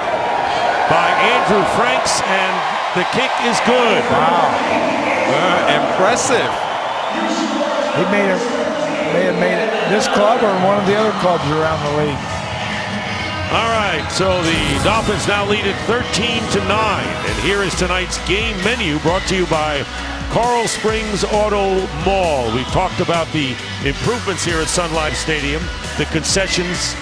Speaker 2: by Andrew Franks, and the kick is good.
Speaker 3: Wow.
Speaker 8: Impressive.
Speaker 3: He may have made it this club or one of the other clubs around the league.
Speaker 2: All right, so the Dolphins now lead it 13-9, and here is tonight's game menu brought to you by Coral Springs Auto Mall. We've talked about the improvements here at Sun Life Stadium. The concessions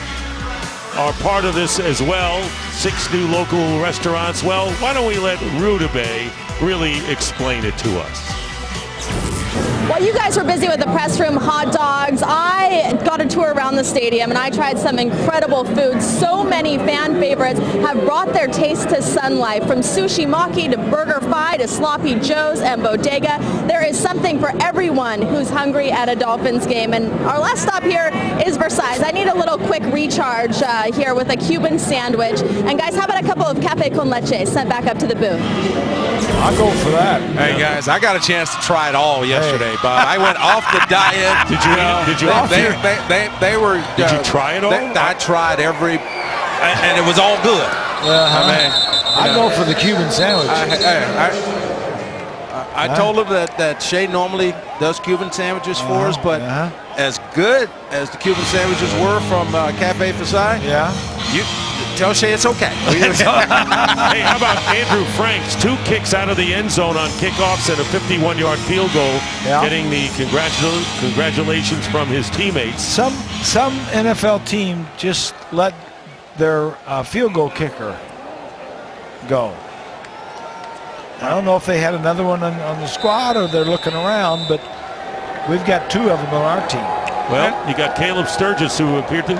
Speaker 2: are part of this as well. 6 new local restaurants. Well, why don't we let Rudabeh really explain it to us?
Speaker 5: While you guys were busy with the press room hot dogs, I got a tour around the stadium and I tried some incredible food. So many fan favorites have brought their taste to Sun Life, from Sushi Maki to Burger Fi to Sloppy Joe's and Bodega. There is something for everyone who's hungry at a Dolphins game. And our last stop here is Versailles. I need a little quick recharge here with a Cuban sandwich. And guys, how about a couple of Café con Leche sent back up to the booth?
Speaker 3: I'll go for that.
Speaker 8: Hey guys, I got a chance to try it all yesterday, Bob. I went off the diet.
Speaker 2: Did you? Did you?
Speaker 8: They were.
Speaker 2: Did you try it all?
Speaker 8: I tried every, and it was all good.
Speaker 3: I go for the Cuban sandwich.
Speaker 8: I told him that Shay normally does Cuban sandwiches for us, but as good as the Cuban sandwiches were from Café Versailles, you tell Shay it's okay.
Speaker 2: Hey, how about Andrew Franks? 2 kicks out of the end zone on kickoffs and a 51-yard field goal, getting the congratulations from his teammates.
Speaker 3: Some NFL team just let their field goal kicker go. I don't know if they had another one on the squad or they're looking around, but we've got 2 of them on our team.
Speaker 2: Well, you got Caleb Sturgis, who appeared to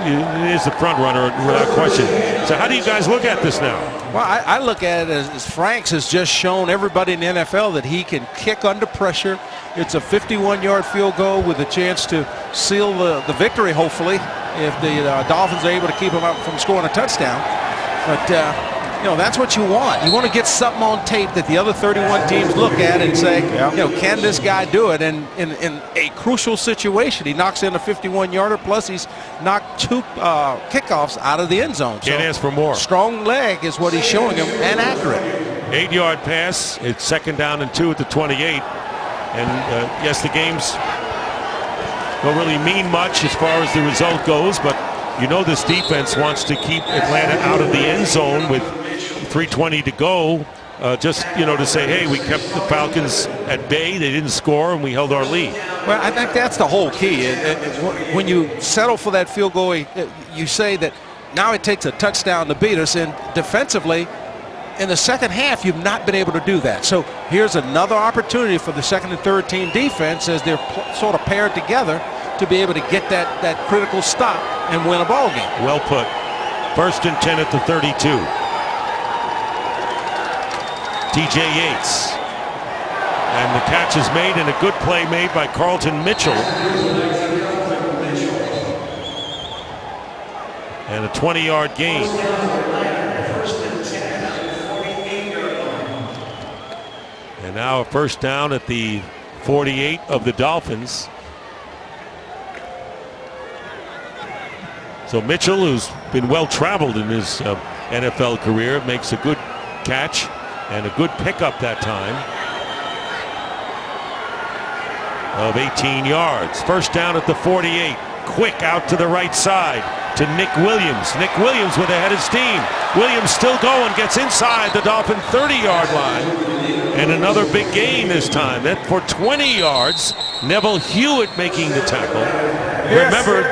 Speaker 2: is the front runner without question. So how do you guys look at this now?
Speaker 8: Well, I look at it as Franks has just shown everybody in the NFL that he can kick under pressure. It's a 51-yard field goal with a chance to seal the victory, hopefully, if the Dolphins are able to keep him up from scoring a touchdown. But that's what you want. You want to get something on tape that the other 31 teams look at and say, can this guy do it? And in a crucial situation, he knocks in a 51-yarder, plus he's knocked 2 kickoffs out of the end zone.
Speaker 2: Can't ask for more.
Speaker 8: Strong leg is what he's showing him, and accurate.
Speaker 2: 8-yard pass. It's 2nd down and 2 at the 28. And yes, the games don't really mean much as far as the result goes, but this defense wants to keep Atlanta out of the end zone with 3:20 to go, just to say, hey, we kept the Falcons at bay, they didn't score, and we held our lead.
Speaker 8: Well, I think that's the whole key. When you settle for that field goal, you say that now it takes a touchdown to beat us, and defensively in the second half, you've not been able to do that. So here's another opportunity for the second and third team defense as they're sort of paired together to be able to get that critical stop and win a ball game.
Speaker 2: Well put. 1st and 10 at the 32. TJ Yates. And the catch is made, and a good play made by Carlton Mitchell. And a 20-yard gain. And now a first down at the 48 of the Dolphins. So Mitchell, who's been well traveled in his NFL career, makes a good catch and a good pickup that time of 18 yards. First down at the 48. Quick out to the right side to Nick Williams. Nick Williams with a head of steam. Williams still going, gets inside the Dolphin 30-yard line. And another big gain this time. That for 20 yards. Neville Hewitt making the tackle.
Speaker 9: Yes.
Speaker 2: Remember,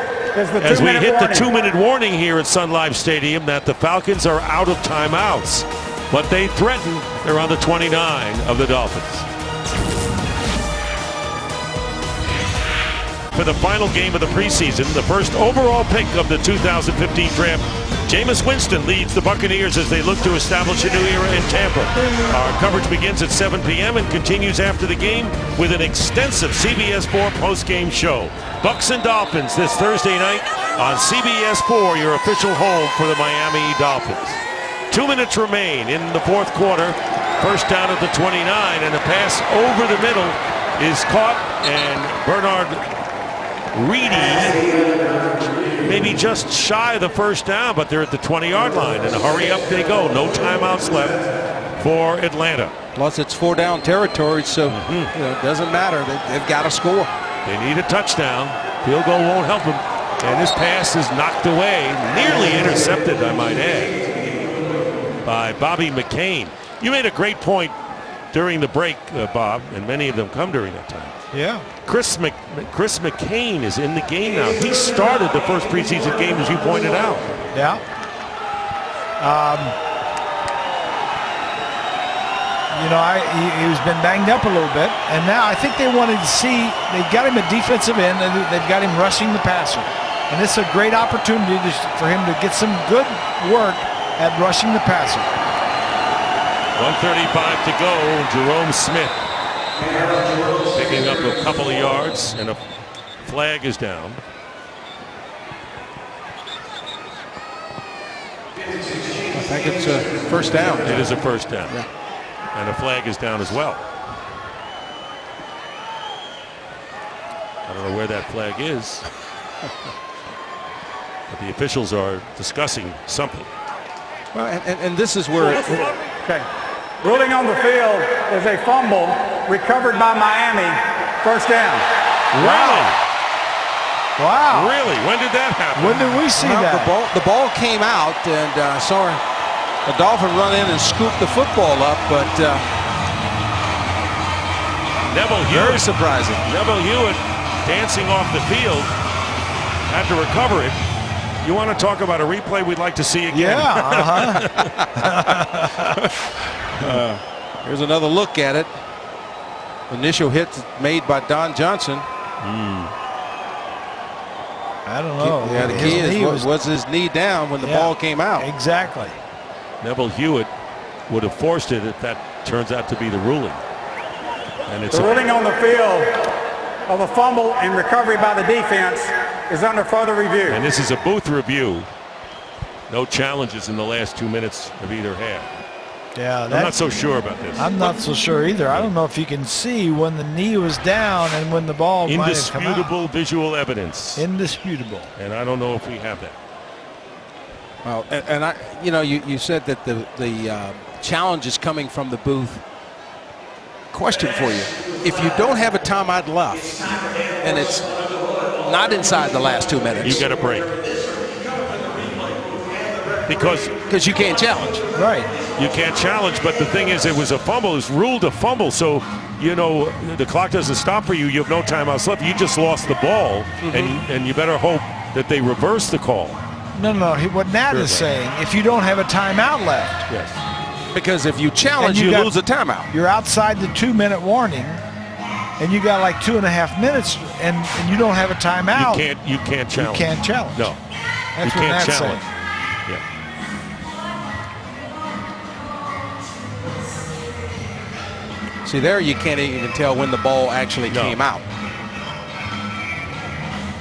Speaker 2: as we hit the 2-minute warning here at Sun Life Stadium, that the Falcons are out of timeouts. But they threaten. They're on the 29 of the Dolphins. For the final game of the preseason, the first overall pick of the 2015 draft, Jameis Winston leads the Buccaneers as they look to establish a new era in Tampa. Our coverage begins at 7 p.m. and continues after the game with an extensive CBS 4 post-game show. Bucs and Dolphins this Thursday night on CBS 4, your official home for the Miami Dolphins. 2 minutes remain in the fourth quarter. First down at the 29, and the pass over the middle is caught, and Bernard Reedy maybe just shy of the first down, but they're at the 20-yard line, and hurry up they go. No timeouts left for Atlanta.
Speaker 8: Plus, it's 4-down territory, so it doesn't matter. They've got to score.
Speaker 2: They need a touchdown. Field goal won't help them. And this pass is knocked away, nearly intercepted, I might add, by Bobby McCain. You made a great point during the break, Bob, and many of them come during that time.
Speaker 3: Yeah.
Speaker 2: Chris McCain is in the game now. He started the first preseason game, as you pointed out.
Speaker 3: Yeah. He's been banged up a little bit, and now I think they wanted to see, they've got him a defensive end, and they've got him rushing the passer. And it's a great opportunity for him to get some good work at rushing the passer.
Speaker 2: 1:35 to go. Jerome Smith picking up a couple of yards, and a flag is down.
Speaker 8: I think it's a first down.
Speaker 2: It is a first down.
Speaker 8: Yeah.
Speaker 2: And a flag is down as well. I don't know where that flag is. But the officials are discussing something.
Speaker 8: Well, and this is where...
Speaker 9: Okay. Ruling on the field is a fumble recovered by Miami. First down.
Speaker 2: Really?
Speaker 3: Wow.
Speaker 2: Really? When did that happen?
Speaker 3: When did we see that?
Speaker 8: The ball came out, and saw the Dolphin run in and scoop the football up, but
Speaker 2: Neville Hewitt,
Speaker 8: very surprising.
Speaker 2: Neville Hewitt dancing off the field, had to recover it. You want to talk about a replay we'd like to see again?
Speaker 3: Yeah.
Speaker 8: Here's another look at it. Initial hit made by Don Johnson.
Speaker 3: I don't know.
Speaker 8: Yeah, the key is was his knee down when the ball came out.
Speaker 3: Exactly.
Speaker 2: Neville Hewitt would have forced it if that turns out to be the ruling. And it's
Speaker 9: the ruling on the field of a fumble and recovery by the defense is under further review.
Speaker 2: And this is a booth review. No challenges in the last 2 minutes of either half.
Speaker 3: Yeah,
Speaker 2: I'm not so sure about this.
Speaker 3: I'm not so sure either. I don't know if you can see when the knee was down and when the ball might have come out.
Speaker 2: Indisputable visual evidence.
Speaker 3: Indisputable.
Speaker 2: And I don't know if we have that.
Speaker 8: Well, and you said that the challenge is coming from the booth. Question for you: if you don't have a timeout left and it's not inside the last 2 minutes,
Speaker 2: you get a break. Because
Speaker 8: you can't challenge.
Speaker 3: Right.
Speaker 2: You can't challenge, but the thing is, it was a fumble. It's ruled a fumble, so the clock doesn't stop for you. You have no timeouts left. You just lost the ball, and you better hope that they reverse the call.
Speaker 3: No. What Nat is saying, if you don't have a timeout left,
Speaker 2: yes,
Speaker 8: Because if you challenge, you lose a timeout.
Speaker 3: You're outside the 2-minute warning, and you got like 2.5 minutes, and you don't have a timeout.
Speaker 2: You can't challenge.
Speaker 3: You can't challenge.
Speaker 2: No.
Speaker 3: That's
Speaker 2: you
Speaker 3: what
Speaker 2: can't
Speaker 3: Matt's
Speaker 2: challenge.
Speaker 3: saying.
Speaker 2: Yeah.
Speaker 8: See, there you can't even tell when the ball actually came out.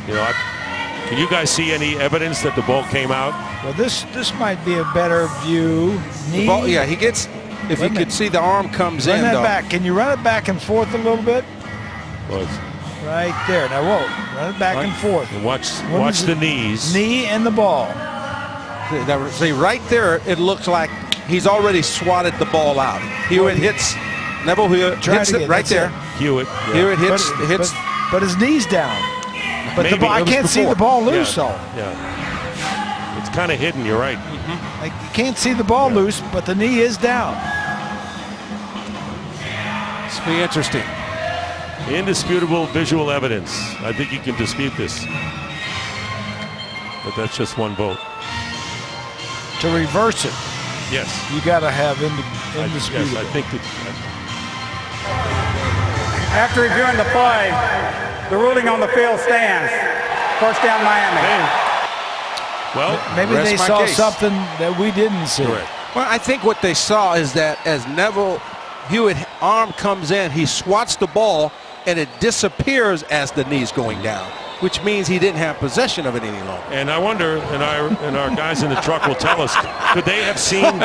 Speaker 2: You know, can you guys see any evidence that the ball came out?
Speaker 3: Well, this might be a better view. Knee.
Speaker 8: Ball, yeah, he gets. If you could see the arm comes
Speaker 3: run
Speaker 8: in.
Speaker 3: That
Speaker 8: though.
Speaker 3: back. Can you run it back and forth a little bit? Right there. Now, whoa. Run it back and forth.
Speaker 2: And watch the knees.
Speaker 3: Knee and the ball.
Speaker 8: See, right there, it looks like he's already swatted the ball out. Hewitt hits. Neville Hewitt hits it right there.
Speaker 2: Hewitt.
Speaker 8: Yeah. Hewitt hits.
Speaker 3: But his knee's down. But
Speaker 2: Maybe.
Speaker 3: the ball, I can't see the ball loose, though.
Speaker 2: Yeah. It's kind of hidden. You're right.
Speaker 3: Like, you can't see the ball loose, but the knee is down.
Speaker 8: It's be interesting.
Speaker 2: Indisputable visual evidence. I think you can dispute this. But that's just one vote.
Speaker 3: To reverse it,
Speaker 2: yes,
Speaker 3: you got to have indisputable.
Speaker 2: Yes, I think that.
Speaker 9: After reviewing the play, the ruling on the field stands. First down, Miami.
Speaker 2: Well,
Speaker 3: maybe they saw something that we didn't see.
Speaker 2: Correct.
Speaker 8: Well, I think what they saw is that as Neville Hewitt's arm comes in, he swats the ball, and it disappears as the knee's going down, which means he didn't have possession of it any longer.
Speaker 2: And I wonder, and our guys in the truck will tell us, could they have seen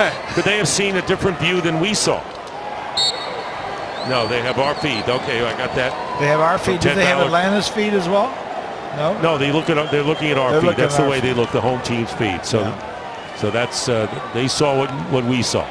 Speaker 2: a different view than we saw? No, they have our feed. Okay, I got that.
Speaker 3: They have our feed. Do they have Atlanta's feed as well? No.
Speaker 2: No, they're looking at our feed. That's the way they look, the home team's feed. So, so that's they saw what we saw.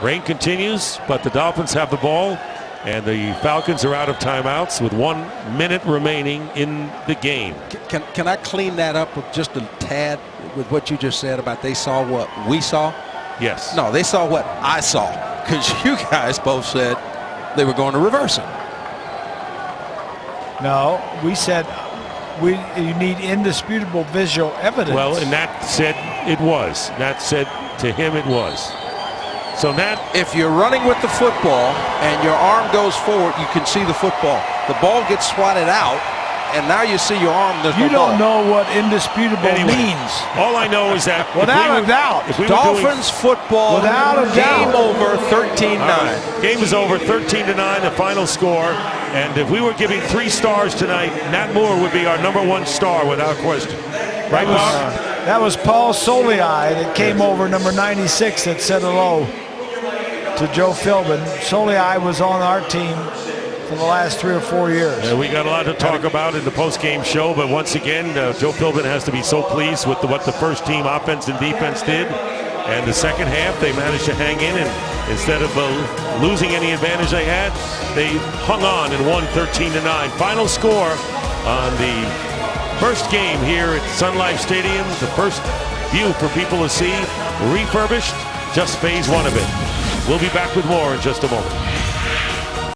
Speaker 2: Rain continues, but the Dolphins have the ball, and the Falcons are out of timeouts with 1 minute remaining in the game.
Speaker 8: Can I clean that up with just a tad with what you just said about they saw what we saw?
Speaker 2: Yes.
Speaker 8: No, they saw what I saw, because you guys both said they were going to reverse it.
Speaker 3: No, we said you need indisputable visual evidence.
Speaker 2: Well, and Nat said it was. Nat said to him it was. So Nat,
Speaker 8: if you're running with the football and your arm goes forward, you can see the football. The ball gets swatted out, and now you see your arm. There's
Speaker 3: you
Speaker 8: no ball.
Speaker 3: don't know what indisputable means.
Speaker 2: All I know is that
Speaker 3: without a doubt,
Speaker 8: Dolphins football.
Speaker 3: Without a
Speaker 8: game
Speaker 3: doubt.
Speaker 8: over 13-9.
Speaker 2: Right. Game is over 13-9, the final score. And if we were giving 3 stars tonight, Nat Moore would be our #1 star without question. Right, Bob?
Speaker 3: That was Paul Solii that came over, number 96, that said hello to Joe Philbin. Solii was on our team for the last 3 or 4 years.
Speaker 2: We got a lot to talk about in the post-game show, but once again, Joe Philbin has to be so pleased with what the first team offense and defense did. And the second half, they managed to hang in, and instead of losing any advantage they had, they hung on and won 13-9. Final score on the first game here at Sun Life Stadium. The first view for people to see, refurbished, just phase 1 of it. We'll be back with more in just a moment.